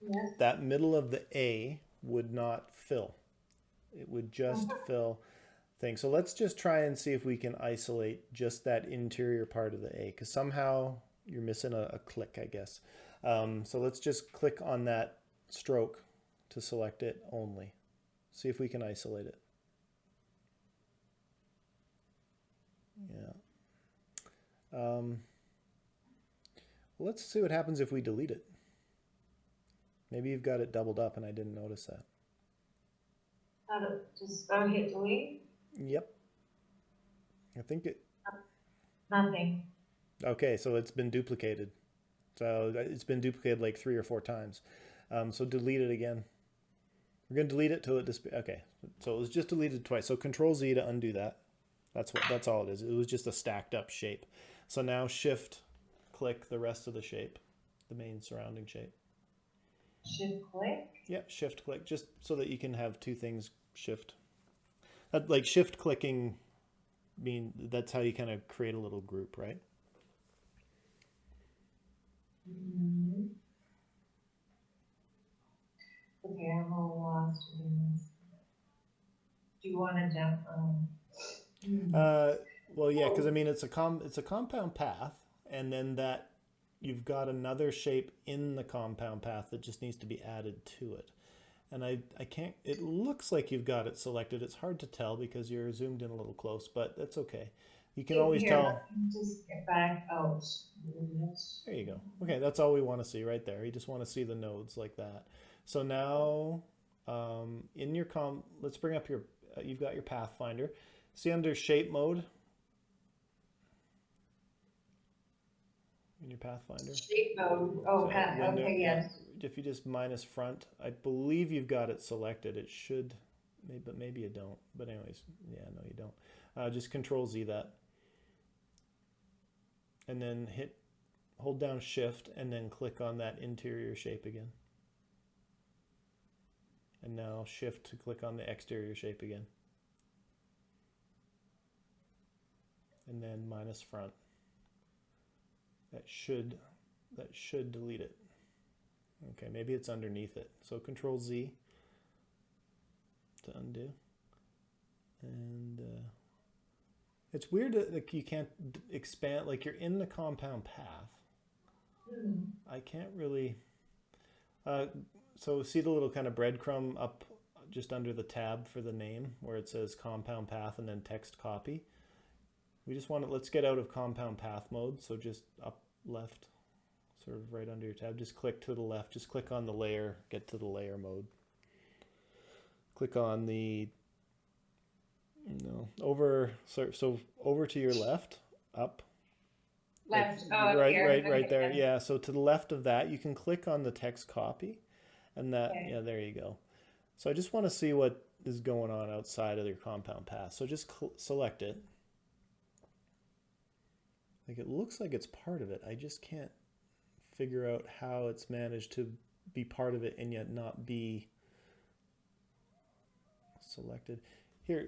Yes. that middle of the A would not fill. It would just fill things. So let's just try and see if we can isolate just that interior part of the A, because somehow you're missing a click, I guess. So let's just click on that stroke to select it only. See if we can isolate it. Yeah. Let's see what happens if we delete it. Maybe you've got it doubled up and I didn't notice that. Just hit delete? Yep. I think it... Nothing. Okay, so it's been duplicated. So it's been duplicated like 3 or 4 times. So delete it again. We're going to delete it till it disappears. Okay, so it was just deleted twice. So Control Z to undo that. That's all it is. It was just a stacked up shape. So now Shift click the rest of the shape, the main surrounding shape. Shift click? Yeah, Shift click, just so that you can have 2 things shift. Like shift clicking, that's how you kind of create a little group, right? Mm-hmm. Okay, I'm a little lost in this. Do you want to jump Well, yeah, because I mean it's a compound path, and then that you've got another shape in the compound path that just needs to be added to it. And I can't, it looks like you've got it selected. It's hard to tell because you're zoomed in a little close, but that's okay. You can always tell. Just get back out. There you go. Okay, that's all we want to see right there. You just want to see the nodes like that. So now in your let's bring up your, you've got your Pathfinder. See under shape mode in your Pathfinder. Shape mode. Oh, so okay, yes. If you just minus front, I believe you've got it selected. It should, but maybe you don't. But anyways, yeah, no, you don't. Just Control Z that. And then hold down Shift and then click on that interior shape again. And now Shift to click on the exterior shape again. And then minus front. That should delete it. Okay, maybe it's underneath it. So Control Z to undo. And it's weird that like, you can't expand, like you're in the compound path. I can't really, so see the little kind of breadcrumb up just under the tab for the name where it says compound path and then text copy. We just want to, let's get out of compound path mode. So just up left, sort of right under your tab, just click to the left, just click on the layer, get to the layer mode. Click on the, over, so over to your left, up. Left, right there. Yeah, so to the left of that, you can click on the text copy and that, okay. Yeah, there you go. So I just want to see what is going on outside of your compound path. So just select it. Like it looks like it's part of it. I just can't figure out how it's managed to be part of it and yet not be selected. Here,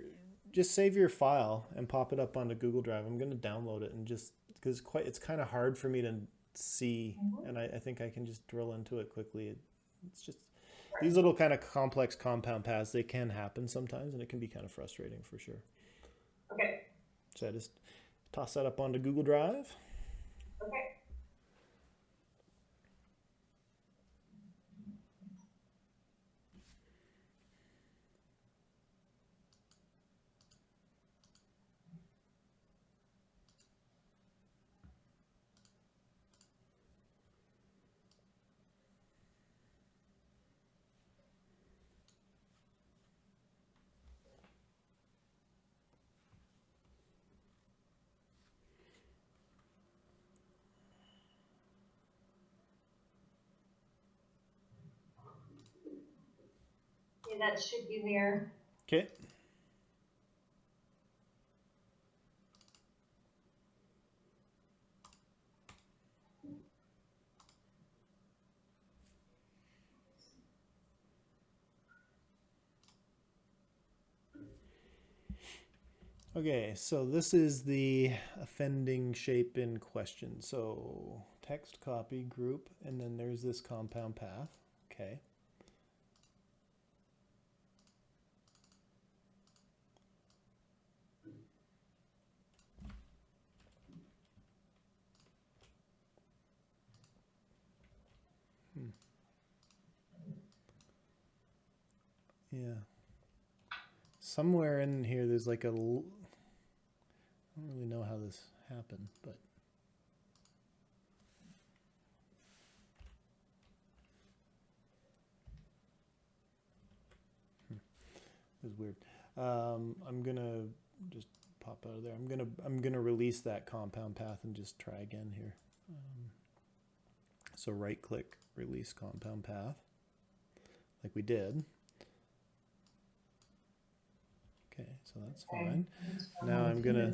just save your file and pop it up onto Google Drive. I'm going to download it and just because it's kind of hard for me to see, and I think I can just drill into it quickly. It's just these little kind of complex compound paths, they can happen sometimes, and it can be kind of frustrating for sure. Okay. So I just toss that up onto Google Drive. Okay. Yeah, that should be there. Okay. Okay, so this is the offending shape in question. So text copy group, and then there's this compound path. Okay. Yeah. Somewhere in here, there's like a. I don't really know how this happened, but. This is weird. I'm gonna just pop out of there. I'm gonna release that compound path and just try again here. So right click, release compound path, like we did. Okay, so that's fine. Now I'm gonna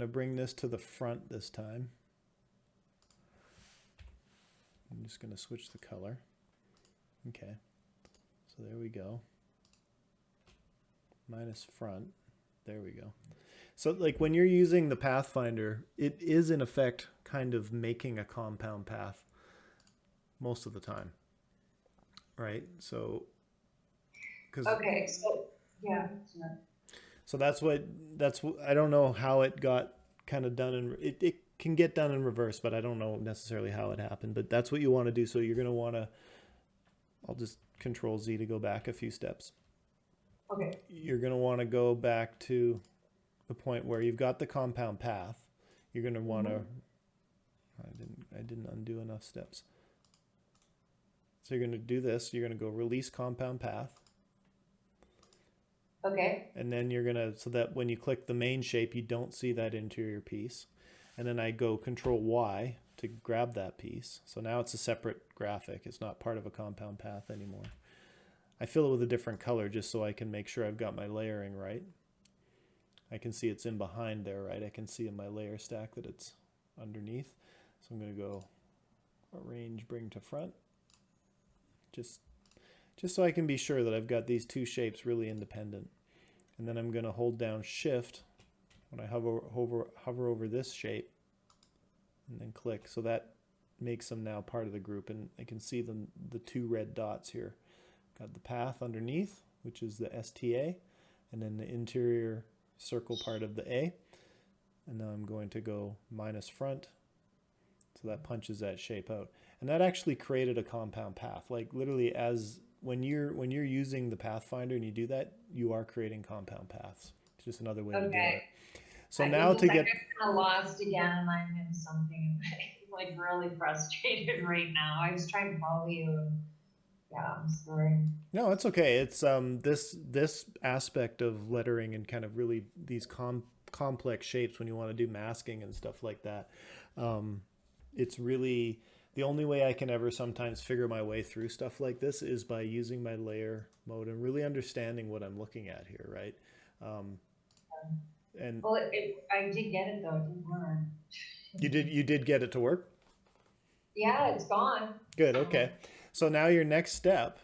bring this to the front this time. I'm just gonna switch the color. Okay, so there we go. Minus front. There we go. So like when you're using the Pathfinder, it is in effect kind of making a compound path most of the time, right? So, okay, so yeah. So that's I don't know how it got kind of done, and it can get done in reverse, but I don't know necessarily how it happened. But that's what you want to do. So you're going to want to. I'll just Control Z to go back a few steps. Okay. You're going to want to go back to the point where you've got the compound path. You're going to want to. I didn't undo enough steps. So you're going to do this. You're going to go release compound path. Okay. And then you're going to, so that when you click the main shape, you don't see that interior piece. And then I go Control Y to grab that piece. So now it's a separate graphic. It's not part of a compound path anymore. I fill it with a different color just so I can make sure I've got my layering right. I can see it's in behind there, right? I can see in my layer stack that it's underneath. So I'm going to go Arrange, Bring to Front. Just so I can be sure that I've got these two shapes really independent. And then I'm going to hold down Shift when I hover over this shape and then click. So that makes them now part of the group, and I can see them, the two red dots here. Got the path underneath, which is the STA, and then the interior circle part of the A. And now I'm going to go minus front. So that punches that shape out. And that actually created a compound path. Like literally when you're using the Pathfinder and you do that, you are creating compound paths. It's just another way to do it. So now to get I'm kind of lost again, and I'm in something like really frustrated right now. I was trying to follow you. And, yeah, I'm sorry. No, it's okay. It's this aspect of lettering and kind of really these complex shapes when you want to do masking and stuff like that. It's really the only way I can ever sometimes figure my way through stuff like this is by using my layer mode and really understanding what I'm looking at here, right? And well, I did get it though. It didn't work. You did get it to work? Yeah, it's gone. Good. Okay. So now your next step,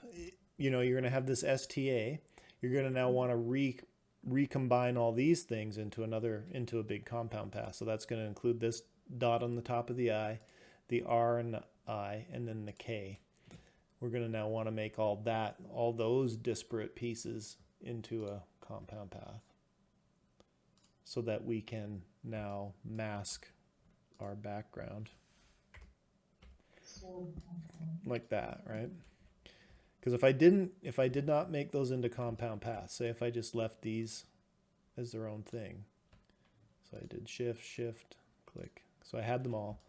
you're going to have this STA. You're going to now want to recombine all these things into a big compound path. So that's going to include this dot on the top of the I, the R and the I, and then the K. We're going to now want to make all those disparate pieces into a compound path so that we can now mask our background like that, right? Because if I did not make those into compound paths, say if I just left these as their own thing, so I did shift, click, so I had them all,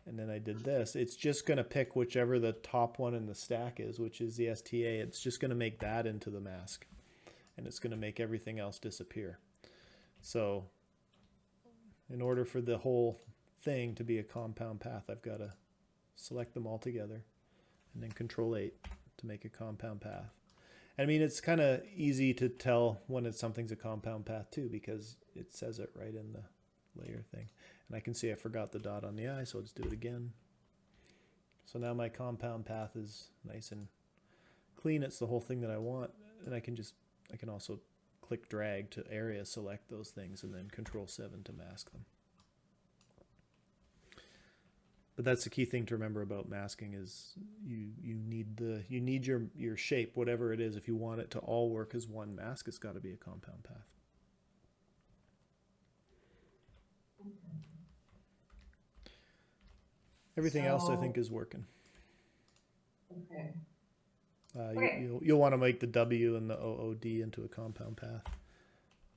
and then I did this, it's just going to pick whichever the top one in the stack is, which is the STA. It's just going to make that into the mask, and it's going to make everything else disappear. So in order for the whole thing to be a compound path, I've got to select them all together and then Control 8 to make a compound path. I mean, it's kind of easy to tell when something's a compound path too, because it says it right in the layer thing. And I can see I forgot the dot on the I, so I'll just do it again. So now my compound path is nice and clean. It's the whole thing that I want. And I can also click drag to area select those things and then Control 7 to mask them. But that's the key thing to remember about masking is you need your shape, whatever it is. If you want it to all work as one mask, it's got to be a compound path. Everything else I think is working. Okay. You'll want to make the W and the OOD into a compound path.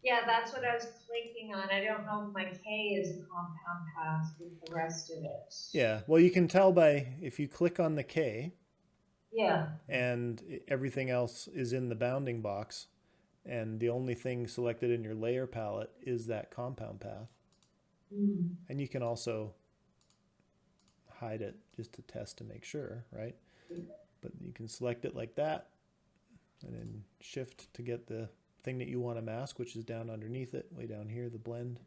Yeah, that's what I was clicking on. I don't know if my K is a compound path with the rest of it. Yeah, well, you can tell by if you click on the K. Yeah. And everything else is in the bounding box, and the only thing selected in your layer palette is that compound path. Mm. And you can also hide it just to test to make sure, right? But you can select it like that, and then shift to get the thing that you want to mask, which is down underneath it, way down here, the blend.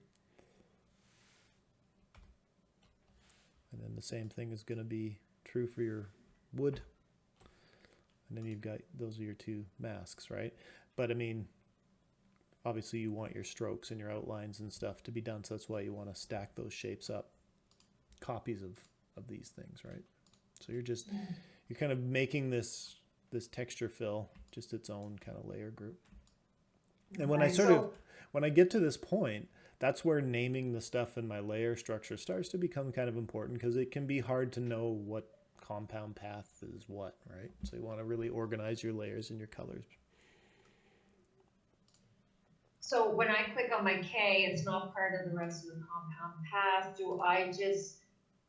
And then the same thing is going to be true for your wood. And then you've got, those are your two masks, right? But I mean, obviously you want your strokes and your outlines and stuff to be done, so that's why you want to stack those shapes up, copies of these things, right? So you're kind of making this texture fill just its own kind of layer group. And when when I get to this point, that's where naming the stuff in my layer structure starts to become kind of important, because it can be hard to know what compound path is what, right? So you want to really organize your layers and your colors. So when I click on my K, it's not part of the rest of the compound path. Do I just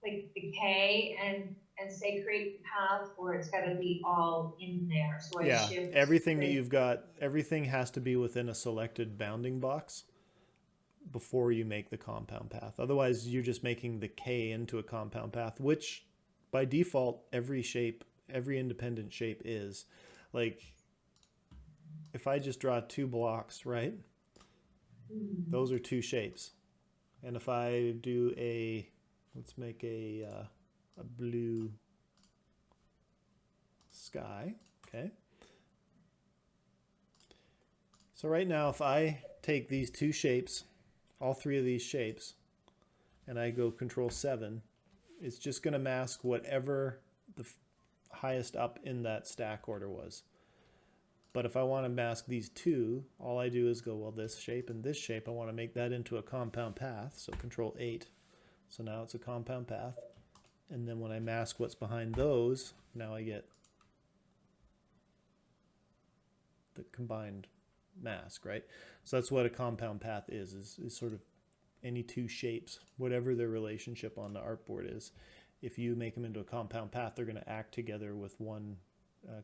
click the K and say create path, or it's got to be all in there? So I shift everything that you've got, everything has to be within a selected bounding box before you make the compound path. Otherwise, you're just making the K into a compound path, which by default, every independent shape is. Like, if I just draw 2 blocks, right? Those are 2 shapes. And if I do let's make a blue sky, okay? So right now, if I take these 2 shapes, all 3 of these shapes, and I go Control 7, it's just going to mask whatever the highest up in that stack order was. But if I want to mask these 2, all I do is go, well, this shape and this shape, I want to make that into a compound path. So Control 8. So now it's a compound path. And then when I mask what's behind those, now I get the combined mask, right? So that's what a compound path is sort of any 2 shapes, whatever their relationship on the artboard is. If you make them into a compound path, they're going to act together with one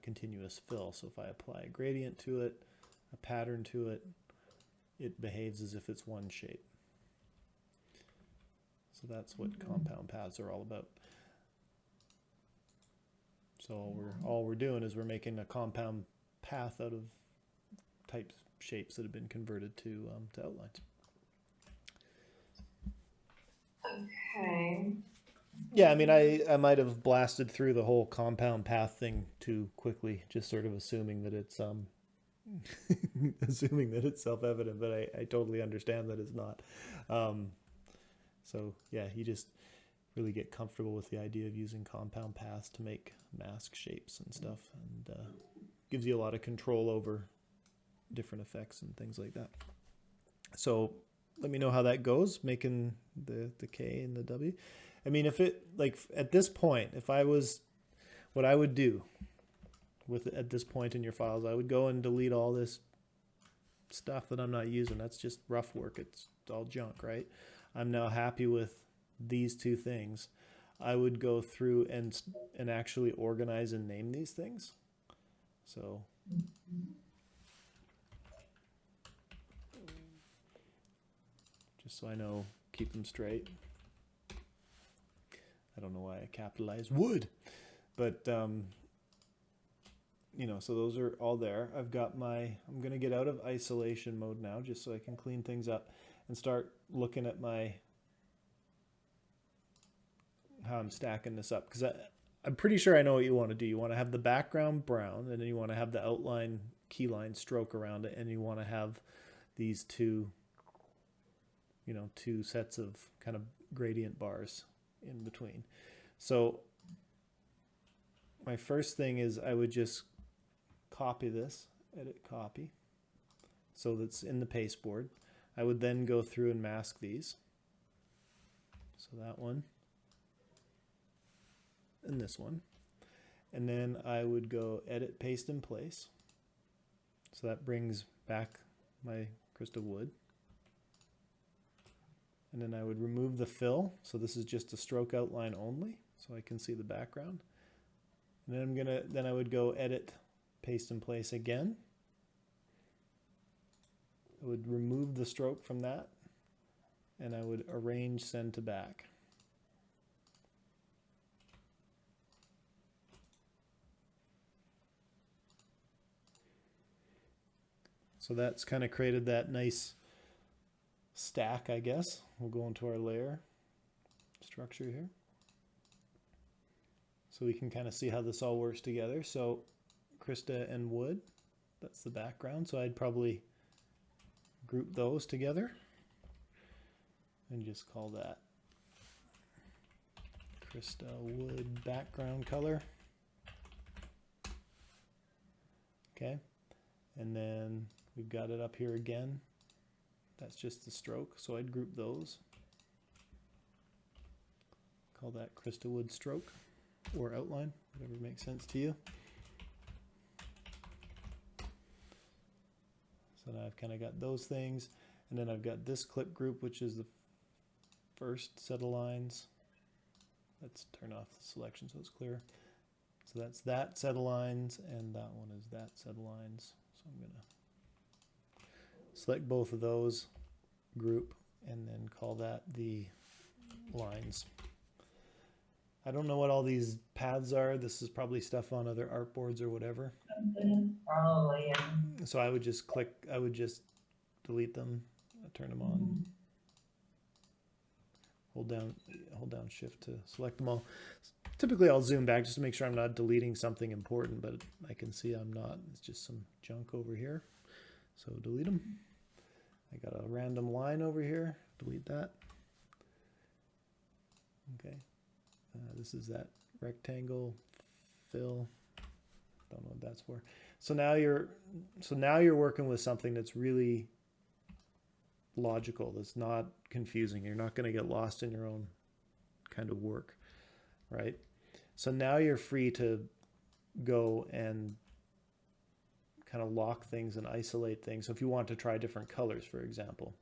continuous fill. So if I apply a gradient to it, a pattern to it, it behaves as if it's one shape. So that's what compound paths are all about. So all we're doing is we're making a compound path out of type shapes that have been converted to outlines. Okay. Yeah, I mean, I might have blasted through the whole compound path thing too quickly, just sort of assuming that it's assuming that it's self-evident, but I totally understand that it's not. So yeah, you just really get comfortable with the idea of using compound paths to make mask shapes and stuff, and gives you a lot of control over different effects and things like that. So let me know how that goes, making the K and the W. I mean, if it, like, at this point, if I was, what I would do at this point in your files, I would go and delete all this stuff that I'm not using. That's just rough work. It's all junk, right? I'm now happy with these 2 things. I would go through and actually organize and name these things. So just so I know, keep them straight. I don't know why I capitalized wood, but you know, so those are all there. I've got I'm going to get out of isolation mode now, just so I can clean things up and start looking at how I'm stacking this up, because I'm pretty sure I know what you want to do. You want to have the background brown, and then you want to have the outline keyline stroke around it, and you want to have these two, you know, two sets of kind of gradient bars in between. So my first thing is I would just copy this, edit copy, so that's in the pasteboard. I would then go through and mask these. So that one and this one. And then I would go edit, paste in place. So that brings back my crystal wood. And then I would remove the fill. So this is just a stroke outline only, so I can see the background. And then I would go edit, paste in place again. I would remove the stroke from that, and I would arrange send to back. So that's kind of created that nice stack, I guess. We'll go into our layer structure here. So we can kind of see how this all works together. So Krista and wood, that's the background. So I'd probably group those together and just call that Krista wood background color. Okay, and then we've got it up here again. That's just the stroke, so I'd group those. Call that Krista wood stroke or outline, whatever makes sense to you. So now I've kind of got those things, and then I've got this clip group, which is the first set of lines. Let's turn off the selection so it's clear. So that's that set of lines, and that one is that set of lines. So I'm going to select both of those, group, and then call that the lines. I don't know what all these paths are. This is probably stuff on other artboards or whatever. Probably, yeah. So I would just delete them, turn them on. Hold down shift to select them all. Typically I'll zoom back just to make sure I'm not deleting something important, but I can see I'm not. It's just some junk over here. So delete them. I got a random line over here. Delete that. Okay. This is that rectangle fill. Don't know what that's for. So now you're working with something that's really logical. That's not confusing. You're not going to get lost in your own kind of work, right? So now you're free to go and kind of lock things and isolate things. So if you want to try different colors, for example,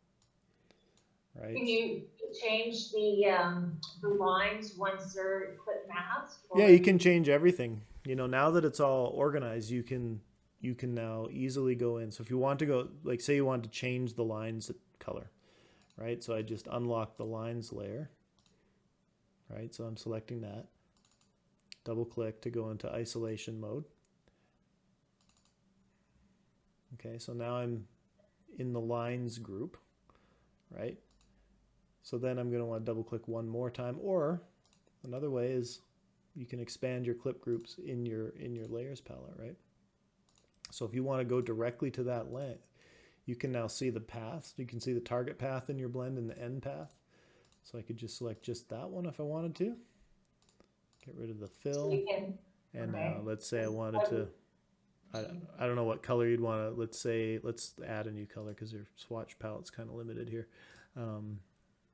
right? Can you change the lines once they're clip masked? Yeah, you can change everything. You know, now that it's all organized, you can now easily go in. So if you want to go, like say you want to change the lines color, right? So I just unlock the lines layer, right? So I'm selecting that. Double click to go into isolation mode. Okay, so now I'm in the lines group, right? So then I'm going to want to double click one more time, or another way is you can expand your clip groups in your layers palette, right? So if you want to go directly to that length, you can now see the paths. You can see the target path in your blend and the end path. So I could just select just that one if I wanted to. Get rid of the fill. And now let's say I wanted to, I don't know what color you'd want to, let's add a new color because your swatch palette's kind of limited here.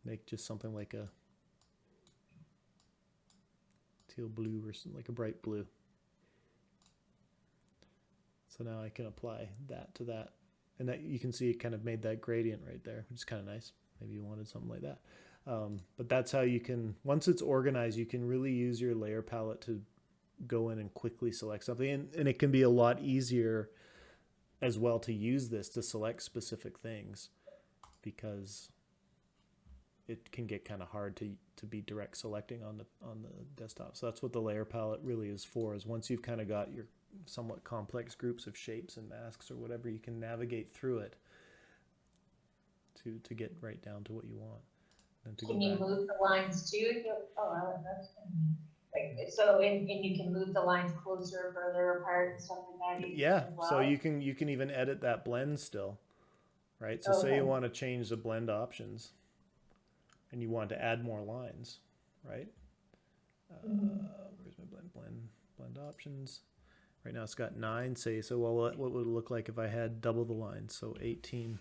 Make just something like a teal blue or something, like a bright blue. So now I can apply that to that. And that you can see it kind of made that gradient right there, which is kind of nice. Maybe you wanted something like that. But that's how you can, once it's organized, you can really use your layer palette to go in and quickly select something. And it can be a lot easier as well to use this to select specific things, because it can get kind of hard to be direct selecting on the desktop. So that's what the layer palette really is for, is once you've kind of got your somewhat complex groups of shapes and masks or whatever, you can navigate through it to get right down to what you want. And to Can you move the lines too? Oh, that's Like, so, and you can move the lines closer, further apart and stuff like that. Yeah, as well. so you can even edit that blend still, right? So say you want to change the blend options and you want to add more lines, right? Where's my blend options? Right now it's got 9, say, so well, what would it look like if I had double the lines? So 18.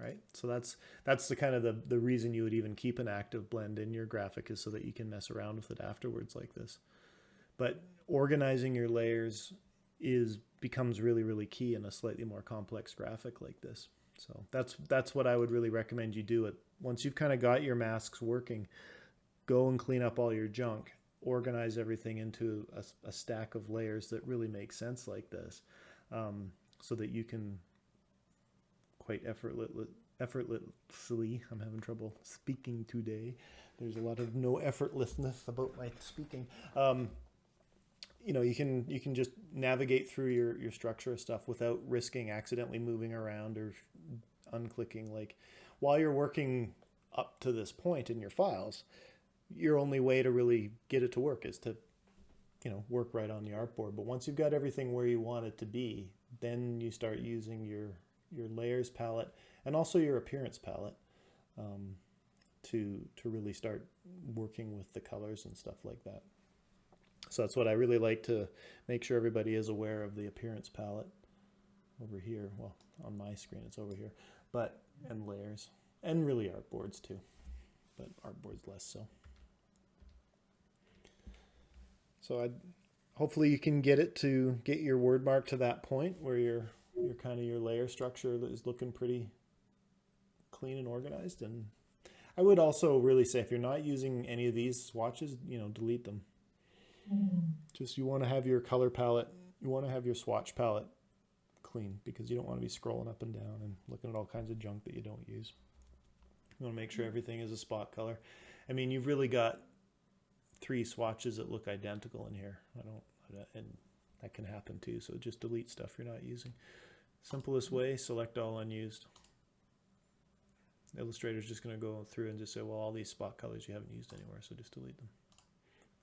Right, so that's the kind of the reason you would even keep an active blend in your graphic, is so that you can mess around with it afterwards like this. But organizing your layers becomes really key in a slightly more complex graphic like this. So that's what I would really recommend you do. It once you've kind of got your masks working, go and clean up all your junk, organize everything into a stack of layers that really make sense like this, so that you can quite effortlessly, I'm having trouble speaking today. There's a lot of no effortlessness about my speaking. You know, you can just navigate through your structure of stuff without risking accidentally moving around or unclicking. Like, while you're working up to this point in your files, your only way to really get it to work is to, you know, work right on the artboard. But once you've got everything where you want it to be, then you start using your layers palette and also your appearance palette to really start working with the colors and stuff like that. So that's what I really like to make sure everybody is aware of, the appearance palette over here. Well, on my screen it's over here, but, and layers, and really artboards too, but artboards less so. So hopefully you can get your word mark to that point where your kind of your layer structure is looking pretty clean and organized. And I would also really say, if you're not using any of these swatches, you know, delete them. Just, you want to have your color palette, you want to have your swatch palette clean, because you don't want to be scrolling up and down and looking at all kinds of junk that you don't use. You want to make sure everything is a spot color. I mean, you've really got 3 swatches that look identical in here. And that can happen too. So just delete stuff you're not using. Simplest way, select all unused. Illustrator's just going to go through and just say, well, all these spot colors you haven't used anywhere, so just delete them.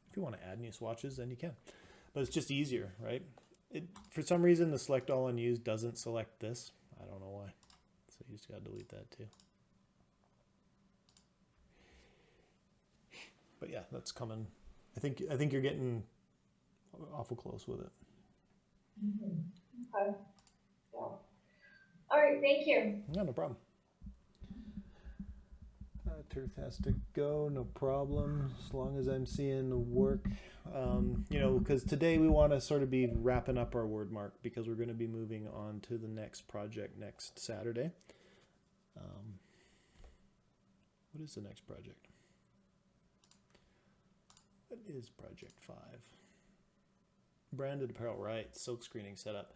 If you want to add new swatches, then you can. But it's just easier, right? For some reason, the select all unused doesn't select this. I don't know why. So you just got to delete that too. But yeah, that's coming. I think you're getting awful close with it. Okay. Yeah. All right, thank you. Yeah, no problem. Turf has to go, no problem, as long as I'm seeing the work. You know, because today we want to sort of be wrapping up our word mark, because we're going to be moving on to the next project next Saturday. What is the next project? What is project 5? Branded apparel, right? Silk screening setup.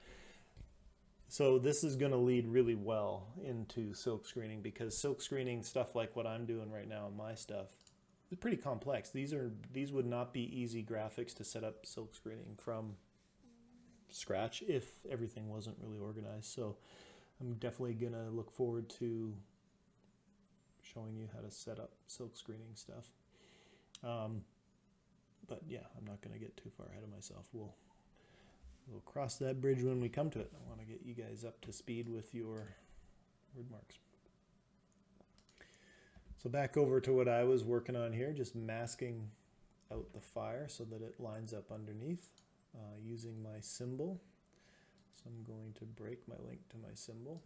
So this is going to lead really well into silk screening, because silk screening stuff like what I'm doing right now on my stuff is pretty complex. These would not be easy graphics to set up silk screening from scratch if everything wasn't really organized. So I'm definitely going to look forward to showing you how to set up silk screening stuff. But yeah, I'm not going to get too far ahead of myself. We'll cross that bridge when we come to it. I want to get you guys up to speed with your word marks. So back over to what I was working on here, just masking out the fire so that it lines up underneath using my symbol. So I'm going to break my link to my symbol.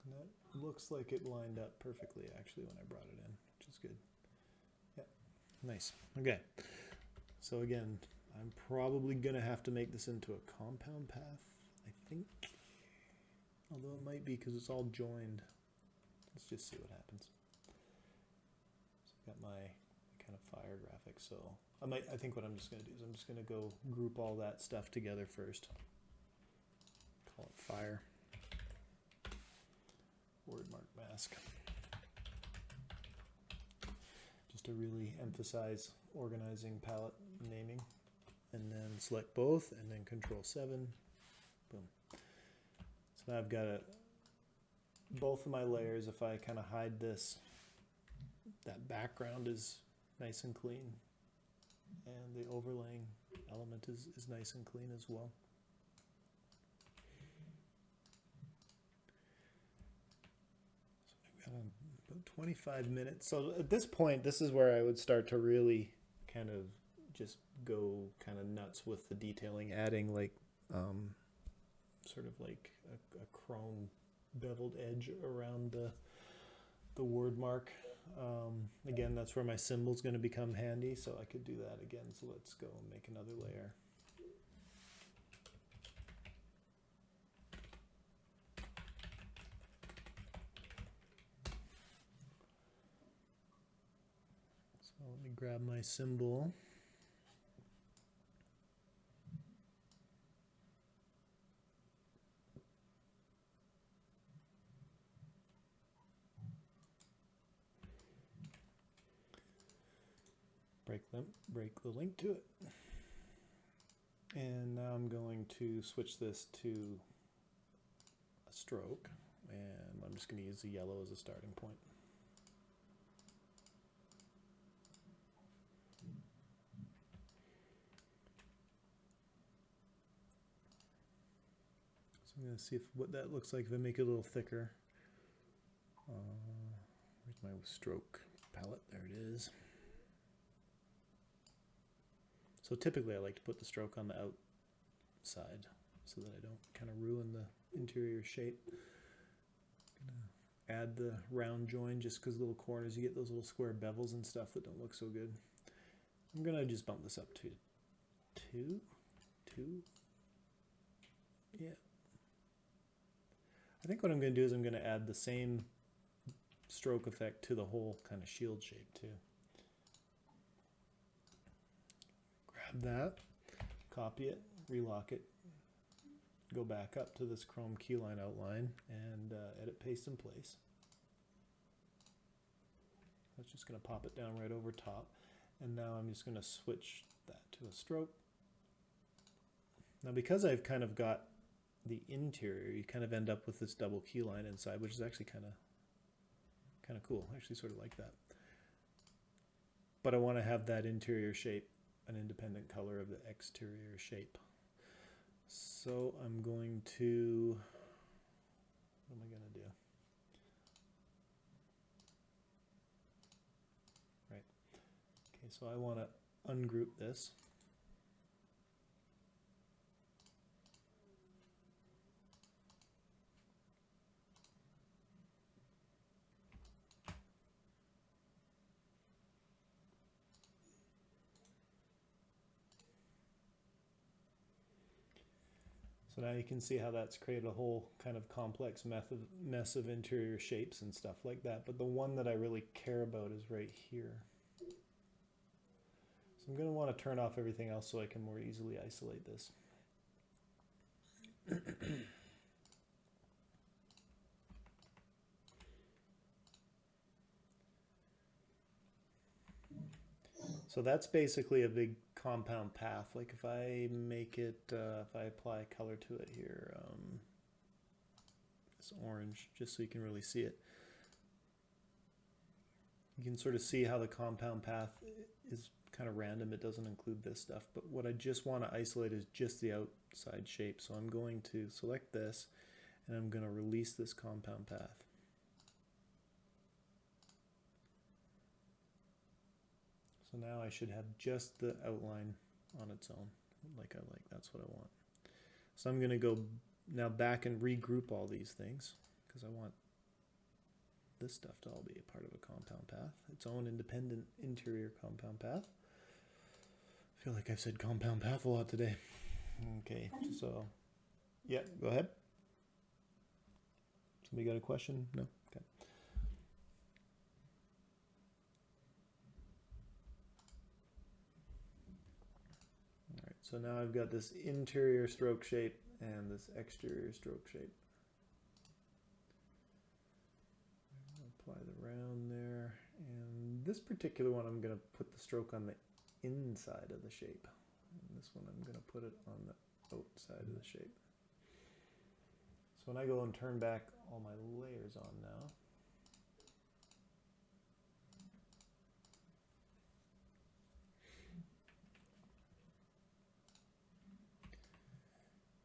And that looks like it lined up perfectly actually when I brought it in, which is good. Nice. Okay. So again, I'm probably going to have to make this into a compound path, I think. Although it might be because it's all joined. Let's just see what happens. So I've got my kind of fire graphic. So I think what I'm just going to do is I'm just going to go group all that stuff together first. Call it fire. Word mark mask. To really emphasize organizing palette naming, and then select both, and then Control 7. Boom. So now I've got both of my layers, if I kind of hide this, that background is nice and clean. And the overlaying element is nice and clean as well. So I've got about 25 minutes. So at this point, this is where I would start to really kind of just go kind of nuts with the detailing, adding like sort of like a chrome beveled edge around the word mark. Again, that's where my symbol's going to become handy, so I could do that again. So let's go and make another layer. So let me grab my symbol. Break the link to it. And now I'm going to switch this to a stroke, and I'm just going to use the yellow as a starting point. So I'm going to see what that looks like if I make it a little thicker. Where's my stroke palette? There it is. So typically I like to put the stroke on the outside so that I don't kind of ruin the interior shape. Gonna add the round join just because little corners, you get those little square bevels and stuff that don't look so good. I'm gonna just bump this up to 2. Yeah. I think what I'm gonna do is I'm gonna add the same stroke effect to the whole kind of shield shape too. Grab that, copy it, relock it, go back up to this chrome keyline outline and edit paste in place. That's just going to pop it down right over top. And now I'm just going to switch that to a stroke. Now because I've kind of got the interior, you kind of end up with this double keyline inside, which is actually kind of cool. I actually sort of like that. But I want to have that interior shape an independent color of the exterior shape. So I'm going to, what am I going to do? Right. Okay, so I want to ungroup this. So now you can see how that's created a whole kind of complex mess of interior shapes and stuff like that. But the one that I really care about is right here. So I'm going to want to turn off everything else so I can more easily isolate this. So that's basically a big compound path. Like if I make it, if I apply color to it here, this orange, just so you can really see it. You can sort of see how the compound path is kind of random. It doesn't include this stuff, but what I just want to isolate is just the outside shape. So I'm going to select this and I'm going to release this compound path. So now I should have just the outline on its own, like I like. That's what I want. So I'm going to go now back and regroup all these things because I want this stuff to all be a part of a compound path, its own independent interior compound path. I feel like I've said compound path a lot today. Okay, so yeah, go ahead. Somebody got a question? No? Okay. All right, so now I've got this interior stroke shape and this exterior stroke shape. Apply the round there, and this particular one I'm going to put the stroke on the inside of the shape, and this one I'm going to put it on the outside of the shape. So when I go and turn back all my layers on now,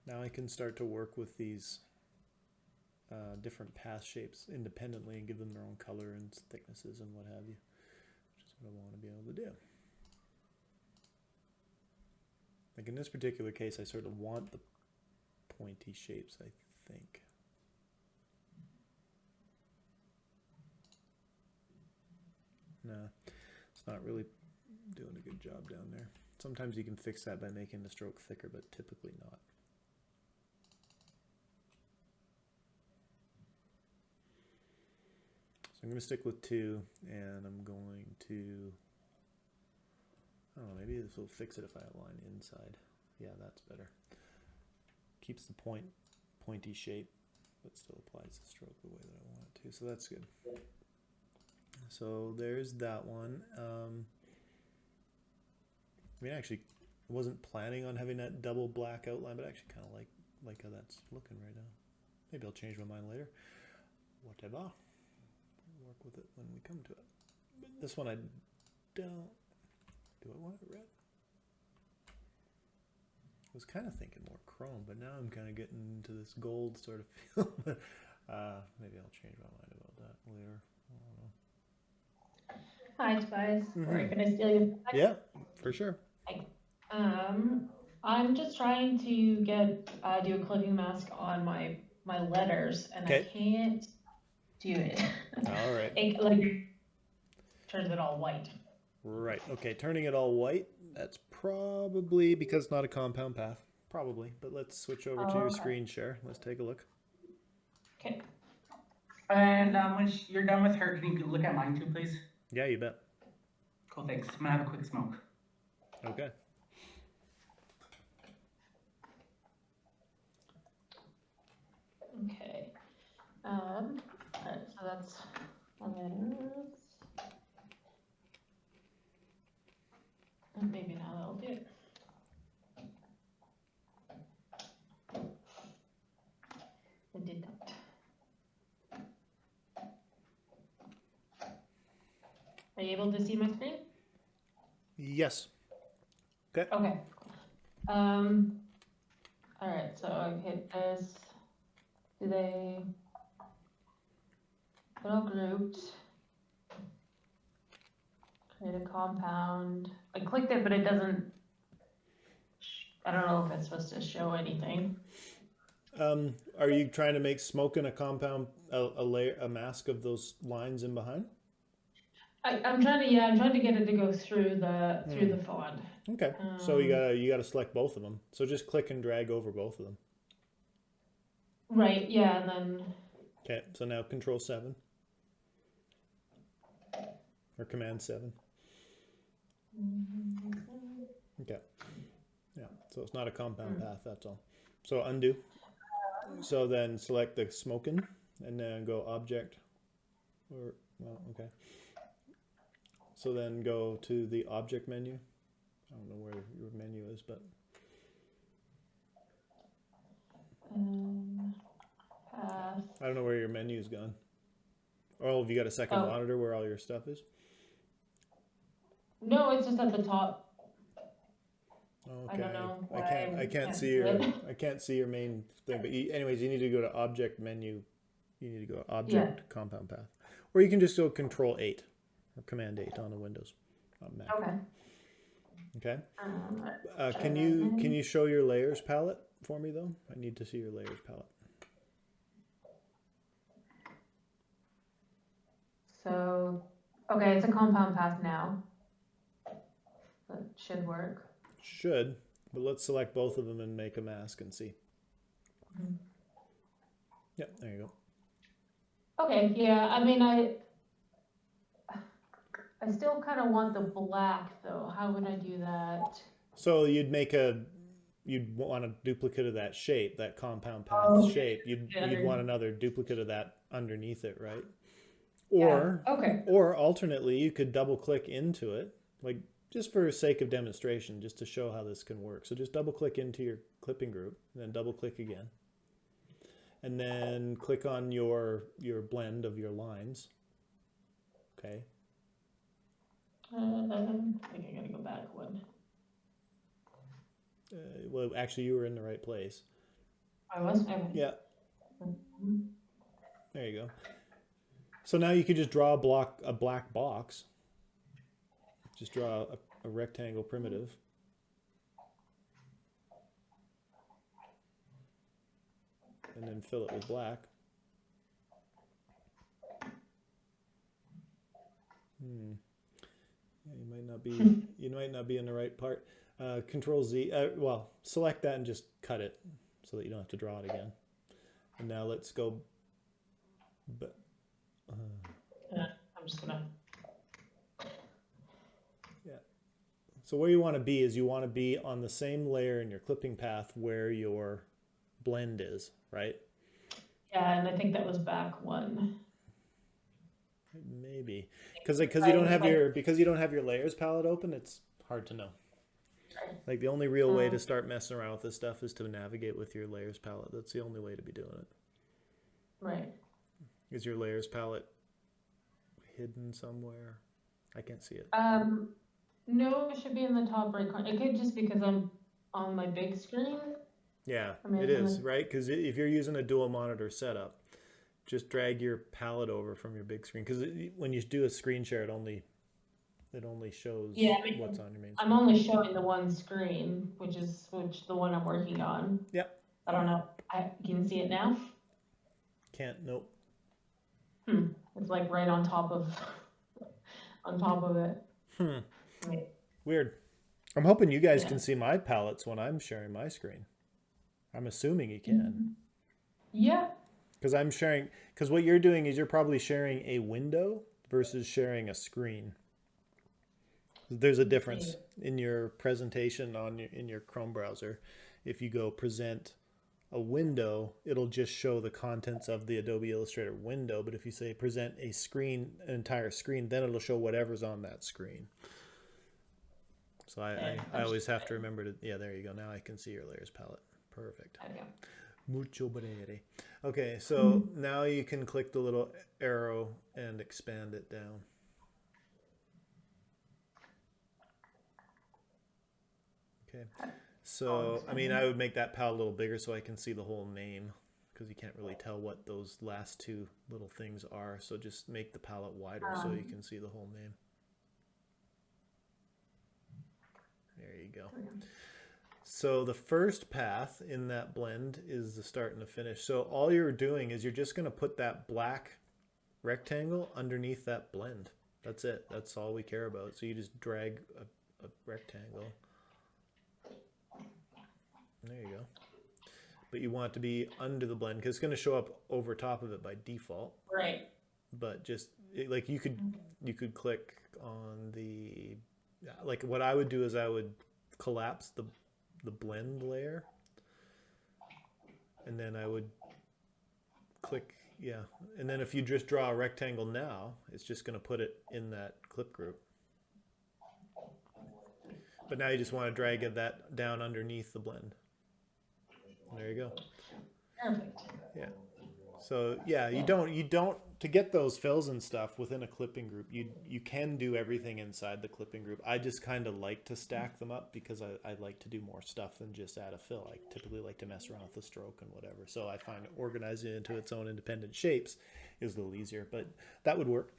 now I can start to work with these different path shapes independently and give them their own color and thicknesses and what have you, which is what I want to be able to do. Like in this particular case, I sort of want the pointy shapes, I think. Nah, it's not really doing a good job down there. Sometimes you can fix that by making the stroke thicker, but typically not. So I'm going to stick with 2, and I'm going to, I don't know, maybe this will fix it if I align inside. Yeah, that's better. Keeps the pointy shape, but still applies the stroke the way that I want it to. So that's good. So there's that one. I mean, actually, I wasn't planning on having that double black outline, but I actually kind of like how that's looking right now. Maybe I'll change my mind later. Whatever. Work with it when we come to it. But this one I don't. Do I want it red? I was kind of thinking more chrome, but now I'm kind of getting into this gold sort of feel. Maybe I'll change my mind about that later. I don't know. Hi, guys. Sorry, can I steal your time? Yeah, for sure. I'm just trying to get do a clipping mask on my letters, and I can't do it. All right. It like turns it all white. Right. Okay. Turning it all white. That's probably because it's not a compound path. Probably. But let's switch over to your screen share. Let's take a look. Okay. And when you're done with her, can you look at mine too, please? Yeah, you bet. Cool, thanks. I'm gonna have a quick smoke. Okay. Okay. All right, so that's my letters. And maybe now that'll do it. I did that. Are you able to see my screen? Yes. Okay. Okay. All right, so I hit this. Do they put all grouped? Create a compound. I clicked it, but it doesn't. I don't know if it's supposed to show anything. Are you trying to make smoke in a compound, a layer, a mask of those lines in behind? I'm trying to, I'm trying to get it to go through the font. Okay, so you gotta select both of them. So just click and drag over both of them. Right. Yeah, and then. Okay, so now Control 7 or Command 7. Okay. Yeah. So it's not a compound path. That's all. So undo. So then select the smoking, and then go Object. Or well, okay. So then go to the Object menu. I don't know where your menu is, but. I don't know where your menu's gone. Oh, have you got a second monitor where all your stuff is? No, it's just at the top. Okay. I don't know. I can't see your main thing. But anyways, you need to go to Object menu. You need to go Object Compound Path, or you can just go Control 8 or Command 8 on the Windows, on Mac. Okay. Okay. Can you show your layers palette for me though? I need to see your layers palette. So, okay, it's a compound path now. That should work. Should, but let's select both of them and make a mask and see. Yep, there you go. Okay, yeah, I mean, I still kind of want the black though. How would I do that? So you'd want a duplicate of that shape, that compound path shape. You'd want another duplicate of that underneath it, right? Or or alternately, you could double click into it, like just for sake of demonstration, just to show how this can work. So just double click into your clipping group, and then double click again. and then click on your blend of your lines. Okay. I think I gotta go back one. Well, actually, you were in the right place. I was? Okay. Yeah. There you go. So now you could just draw a black box. Just draw a rectangle primitive. And then fill it with black. Yeah, you might not be in the right part. Control Z, well, select that and just cut it so that you don't have to draw it again. And now let's go. I'm just gonna. Yeah. So where you want to be is you want to be on the same layer in your clipping path where your blend is, right? Yeah, and I think that was back one. Maybe because you don't have your layers palette open. It's hard to know. Like the only real way to start messing around with this stuff is to navigate with your layers palette. That's the only way to be doing it. Right. Is your layers palette hidden somewhere? I can't see it. No, it should be in the top right corner. It could just because I'm on my big screen. Yeah, it is, right? Because if you're using a dual monitor setup, just drag your palette over from your big screen. Because when you do a screen share, it only shows what's on your main screen. I'm only showing the one screen, which the one I'm working on. Yep. I don't know. Can you see it now? Can't. Nope. It's like right on top of it. Right. Weird. I'm hoping you guys can see my palettes when I'm sharing my screen. I'm assuming you can. Yeah. Because what you're doing is you're probably sharing a window versus sharing a screen. There's a difference in your presentation in your Chrome browser. If you go present a window, it'll just show the contents of the Adobe Illustrator window. But if you say present a screen, an entire screen, then it'll show whatever's on that screen. So I always have to remember to, there you go. Now I can see your layers palette. Perfect. Okay. Mucho bene. Okay, so now you can click the little arrow and expand it down. Okay, so I mean, I would make that palette a little bigger so I can see the whole name, because you can't really tell what those last two little things are. So just make the palette wider so you can see the whole name. There you go. So the first path in that blend is the start and the finish. So all you're doing is you're just going to put that black rectangle underneath that blend. That's it. That's all we care about. So you just drag a rectangle. There you go. But you want it to be under the blend because it's going to show up over top of it by default. Right. But just like you could click on the, like what I would do is I would collapse the blend layer, and then I would click, and then if you just draw a rectangle now, it's just going to put it in that clip group. But now you just want to drag that down underneath the blend. There you go. Perfect. Yeah. So you don't to get those fills and stuff within a clipping group, you can do everything inside the clipping group. I just kind of like to stack them up because I like to do more stuff than just add a fill. I typically like to mess around with the stroke and whatever. So I find organizing it into its own independent shapes is a little easier, but that would work.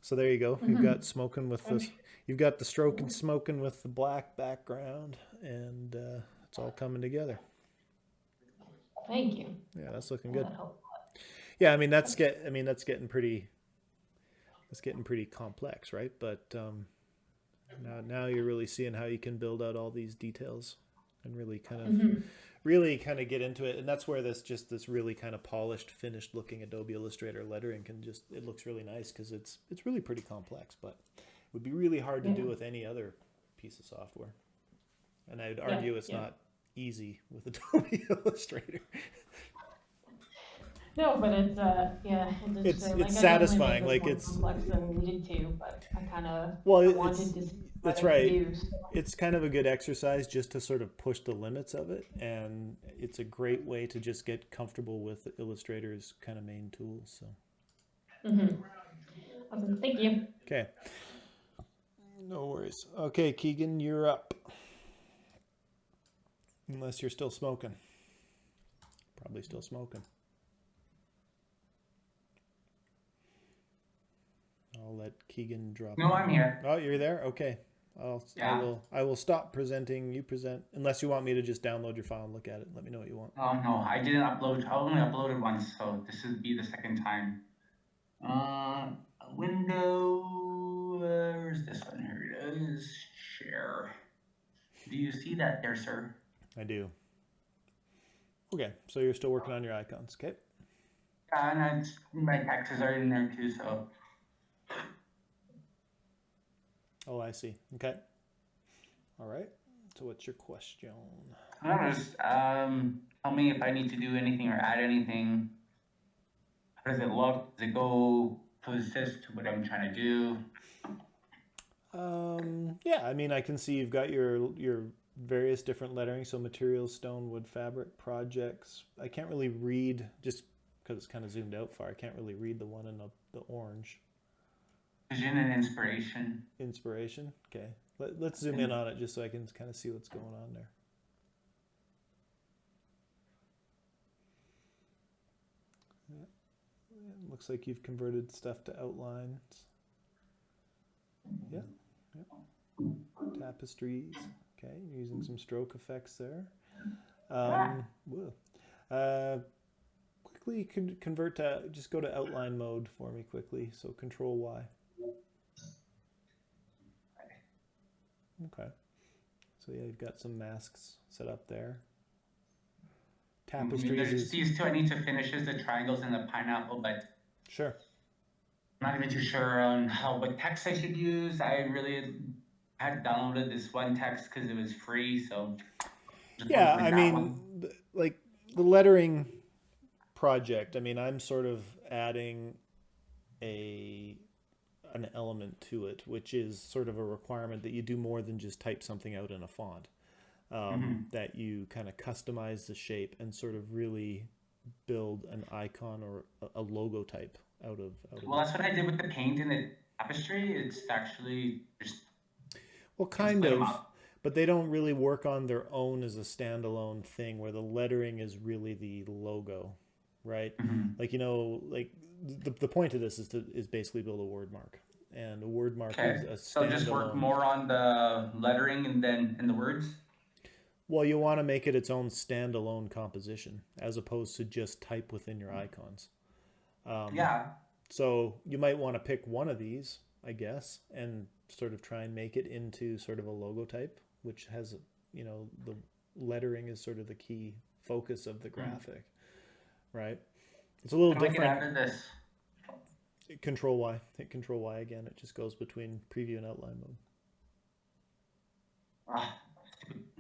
So there you go. You've got smoking with this. You've got the stroke and smoking with the black background, and it's all coming together. Thank you. Yeah, that's looking good. Yeah, I mean that's getting pretty complex, right? But now you're really seeing how you can build out all these details and really kind of get into it. And that's where this really kind of polished, finished looking Adobe Illustrator lettering it looks really nice because it's really pretty complex, but it would be really hard to do with any other piece of software. And I would argue it's not easy with Adobe Illustrator. No, but it's yeah, it's It's interesting. it's Like I definitely make satisfying. this Like more it's complex than I needed to, but well, I wanted to see what that's I could right. do. So. It's kind of a good exercise just to sort of push the limits of it, and it's a great way to just get comfortable with Illustrator's kind of main tools. So Awesome. Thank you. okay, no worries. Okay, Keegan, you're up. Unless you're still smoking. Probably still smoking. I'll let Keegan drop. No, I'm here. Oh, you're there? Okay. Yeah. I will stop presenting. You present unless you want me to just download your file and look at it. Let me know what you want. Oh no, I didn't upload. I only uploaded once, so this would be the second time. Window. Where's this one? Here it is. Share. Do you see that there, sir? I do. Okay, so you're still working on your icons, okay? Yeah, and my taxes are in there too, so. Oh, I see. Okay. All right. So what's your question? Just tell me if I need to do anything or add anything. How does it look? Does it go to assist to what I'm trying to do? Yeah, I mean, I can see you've got your various different lettering. So materials, stone, wood, fabric, projects. I can't really read just because it's kind of zoomed out far. I can't really read the one in the orange. Vision and inspiration. Inspiration. Okay. Let's zoom in on it just so I can kind of see what's going on there. Yeah. Looks like you've converted stuff to outlines. Yeah. Tapestries. Okay, you're using some stroke effects there. Quickly convert to, just go to outline mode for me quickly. So Control Y. Okay. So yeah, you've got some masks set up there. Tapestries is... These two I need to finish is the triangles and the pineapple, but sure. I'm not even too sure on what text I should use. I really had downloaded this one text because it was free, so yeah, I mean, like the lettering project. I mean, I'm sort of adding an element to it, which is sort of a requirement that you do more than just type something out in a font. That you kind of customize the shape and sort of really build an icon or a logo type out of well, that's what I did with the paint and the tapestry. It's actually just... Well, kind of, but they don't really work on their own as a standalone thing where the lettering is really the logo, right? Like, you know, like the point of this is basically build a word mark. And a word mark is a standalone. So just work more on the lettering and then in the words? Well, you want to make it its own standalone composition as opposed to just type within your icons. Yeah. So you might want to pick one of these, I guess, and sort of try and make it into sort of a logo type, which has, you know, the lettering is sort of the key focus of the graphic, right? It's a little different. How do I get out of this? Control Y. Hit Control Y again. It just goes between preview and outline mode.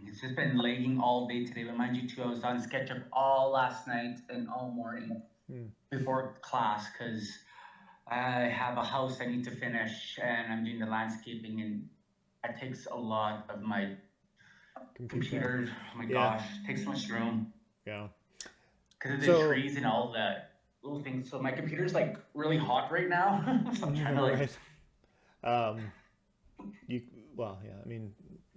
It's just been lagging all day today. But mind you, too, I was on SketchUp all last night and all morning before class because I have a house I need to finish and I'm doing the landscaping, and that takes a lot of my computer. Oh my gosh, it takes so much room. Yeah. Because of the trees and all that little things. So my computer's like really hot right now. So I'm trying to like... Well, yeah, I mean,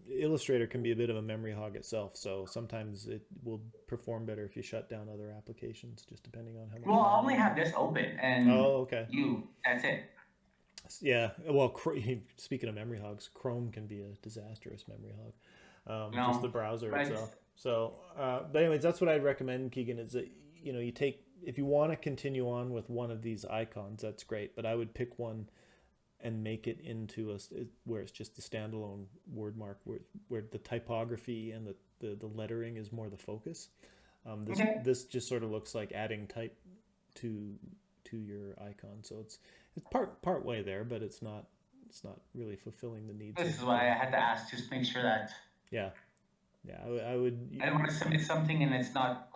Illustrator can be a bit of a memory hog itself, so sometimes it will perform better if you shut down other applications, just depending on how much. Well, I only have this open, and that's it. Yeah, well, speaking of memory hogs, Chrome can be a disastrous memory hog, just the browser itself. So, but anyways, that's what I'd recommend, Keegan, is that, you know, if you want to continue on with one of these icons, that's great, but I would pick one and make it into where it's just the standalone word mark, where the typography and the lettering is more the focus. This just sort of looks like adding type to your icon, so it's part way there, but it's not really fulfilling the needs. This is why I had to ask, just make sure that I would. I don't want to submit something and it's not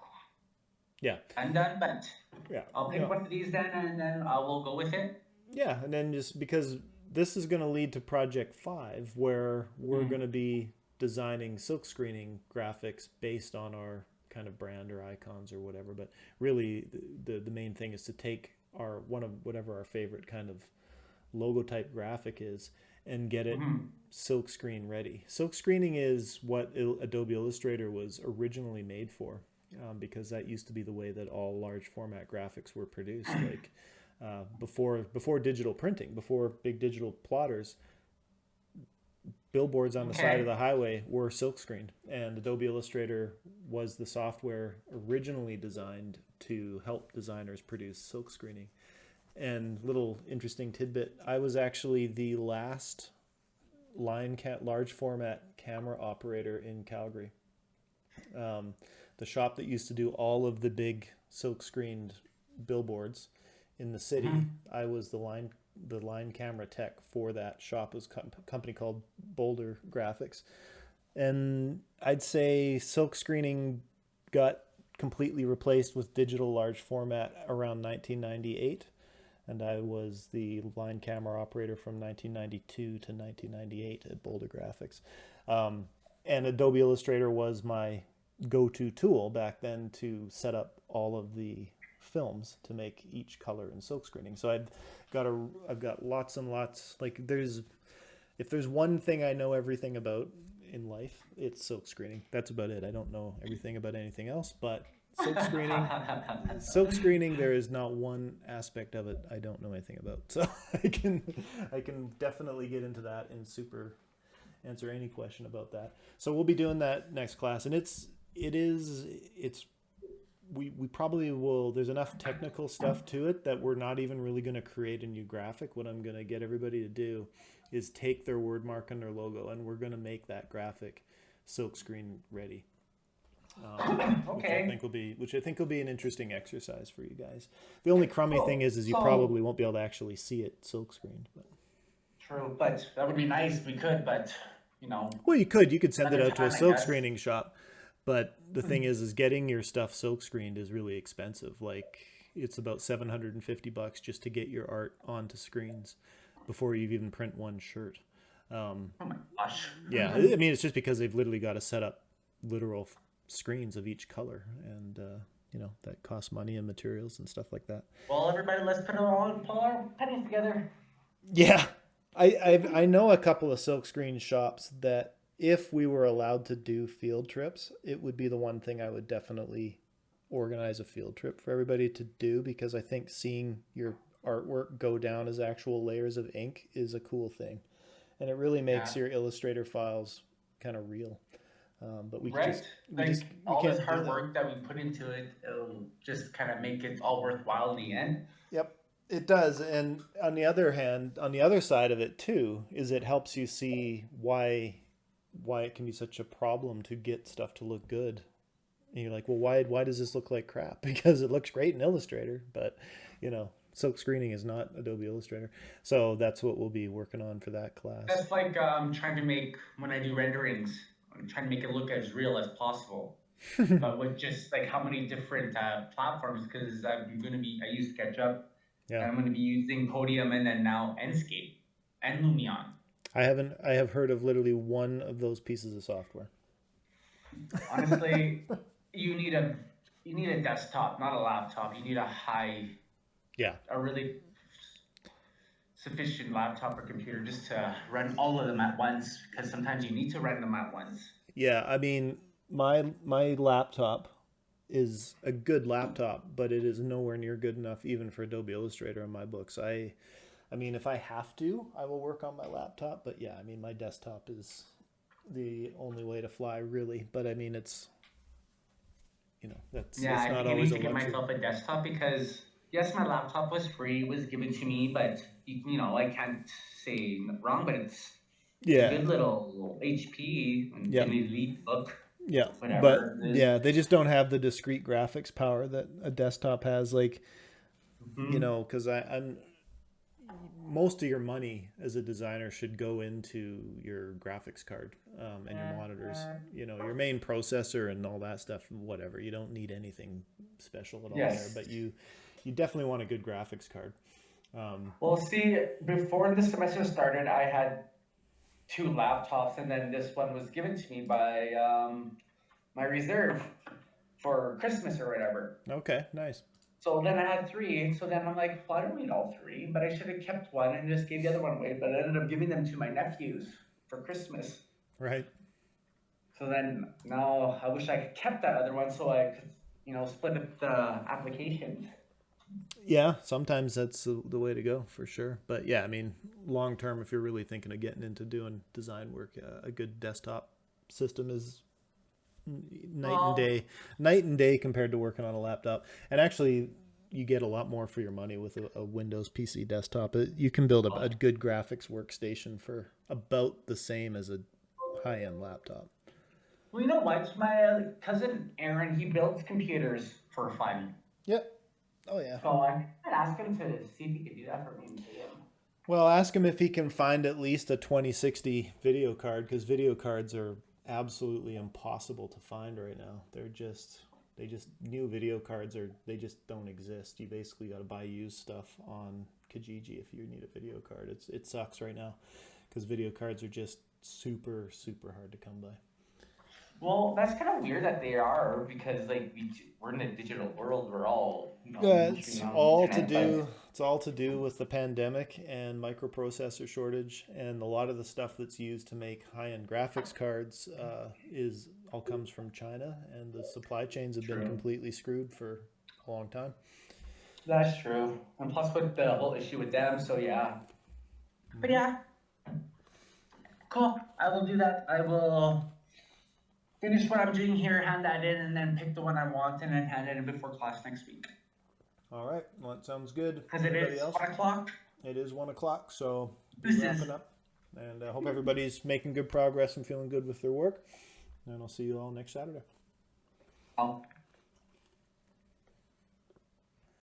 Yeah. I'm done, but Yeah. I'll pick one of these then, and then I will go with it. Yeah, and then just because this is going to lead to Project 5, where we're going to be designing silk screening graphics based on our kind of brand or icons or whatever. But really, the main thing is to take whatever our favorite kind of logo type graphic is and get it silk screen ready. Silk screening is what Adobe Illustrator was originally made for, because that used to be the way that all large format graphics were produced. Like before digital printing, before big digital plotters, billboards on the side of the highway were silk screened, and Adobe Illustrator was the software originally designed to help designers produce silk screening. And little interesting tidbit, I was actually the last large format camera operator in Calgary. The shop that used to do all of the big silk screened billboards in the city, I was the line camera tech for that shop. It was a company called Boulder Graphics. And I'd say silk screening got completely replaced with digital large format around 1998. And I was the line camera operator from 1992 to 1998 at Boulder Graphics. And Adobe Illustrator was my go-to tool back then to set up all of the films to make each color in silk screening. So I've got lots and lots, like if there's one thing I know everything about in life, it's silk screening. That's about it. I don't know everything about anything else, but silk screening, there is not one aspect of it I don't know anything about. So I can definitely get into that and answer any question about that. So we'll be doing that next class, and we probably will. There's enough technical stuff to it that we're not even really going to create a new graphic. What I'm going to get everybody to do is take their word mark and their logo, and we're going to make that graphic silk screen ready. Which I think will be an interesting exercise for you guys. The only crummy thing is you probably won't be able to actually see it silk screened. But. True, but that would be nice if we could. But well, you could send it out to a silk screening shop. But the thing is getting your stuff silk screened is really expensive. Like it's about $750 just to get your art onto screens before you even print one shirt. Oh my gosh! Yeah, I mean it's just because they've literally got to set up literal screens of each color, and that costs money and materials and stuff like that. Well, everybody, let's pull our pennies together. Yeah, I know a couple of silk screen shops that if we were allowed to do field trips, it would be the one thing I would definitely organize a field trip for everybody to do, because I think seeing your artwork go down as actual layers of ink is a cool thing, and it really makes your Illustrator files kind of real. But we all this hard work that we put into it, it'll just kind of make it all worthwhile in the end. Yep, it does. And on the other hand, on the other side of it too, is it helps you see why it can be such a problem to get stuff to look good. And you're like, well, why does this look like crap? Because it looks great in Illustrator, but silk screening is not Adobe Illustrator. So that's what we'll be working on for that class. That's like trying to make, when I do renderings, I'm trying to make it look as real as possible. But with just like how many different platforms, because I use SketchUp, and I'm going to be using Podium, and then now Enscape and Lumion. I have heard of literally one of those pieces of software. Honestly, you need a desktop, not a laptop. You need a really sufficient laptop or computer just to run all of them at once, because sometimes you need to run them at once. Yeah, I mean, my laptop is a good laptop, but it is nowhere near good enough even for Adobe Illustrator in my books. I mean, if I have to, I will work on my laptop, but yeah, I mean, my desktop is the only way to fly, really. But I mean, it's that's I not think I always need to get myself a desktop, because yes, my laptop was free, was given to me, but I can't say wrong, but it's a good little HP and an Elite book. Yeah, whatever. But they just don't have the discrete graphics power that a desktop has. Like, because most of your money as a designer should go into your graphics card and your monitors. You know, your main processor and all that stuff, whatever. You don't need anything special at all there, but you definitely want a good graphics card. Well, see, before the semester started, I had 2 laptops, and then this one was given to me by my reserve for Christmas or whatever. Okay, nice. So then I had 3. So then I'm like, well, I don't need all 3, but I should have kept one and just gave the other one away. But I ended up giving them to my nephews for Christmas. Right. So then now I wish I could kept that other one so I could, you know, split up the applications. Yeah, sometimes that's the way to go for sure. But yeah, I mean, long term, if you're really thinking of getting into doing design work, a good desktop system is night and day compared to working on a laptop. And actually, you get a lot more for your money with a Windows PC desktop. You can build a good graphics workstation for about the same as a high-end laptop. Well, you know what? My cousin Aaron, he builds computers for fun. Yep. Oh, yeah. So I might ask him to see if he could do that for me. Well, ask him if he can find at least a 2060 video card, because video cards are absolutely impossible to find right now. New video cards they just don't exist. You basically got to buy used stuff on Kijiji if you need a video card. It sucks right now because video cards are just super, super hard to come by. Well, that's kind of weird that they are, because like we're in a digital world. We're all, you know, it's all to do with the pandemic and microprocessor shortage, and a lot of the stuff that's used to make high-end graphics cards all comes from China, and the supply chains have been completely screwed for a long time. That's true, and plus with the whole issue with them, so yeah. But yeah, cool. I will do that. I will finish what I'm doing here, hand that in, and then pick the one I want, and then hand it in before class next week. All right. Well, that sounds good. Because it is 1 o'clock. It is 1 o'clock, so we're wrapping up. And I hope everybody's making good progress and feeling good with their work. And I'll see you all next Saturday. Oh.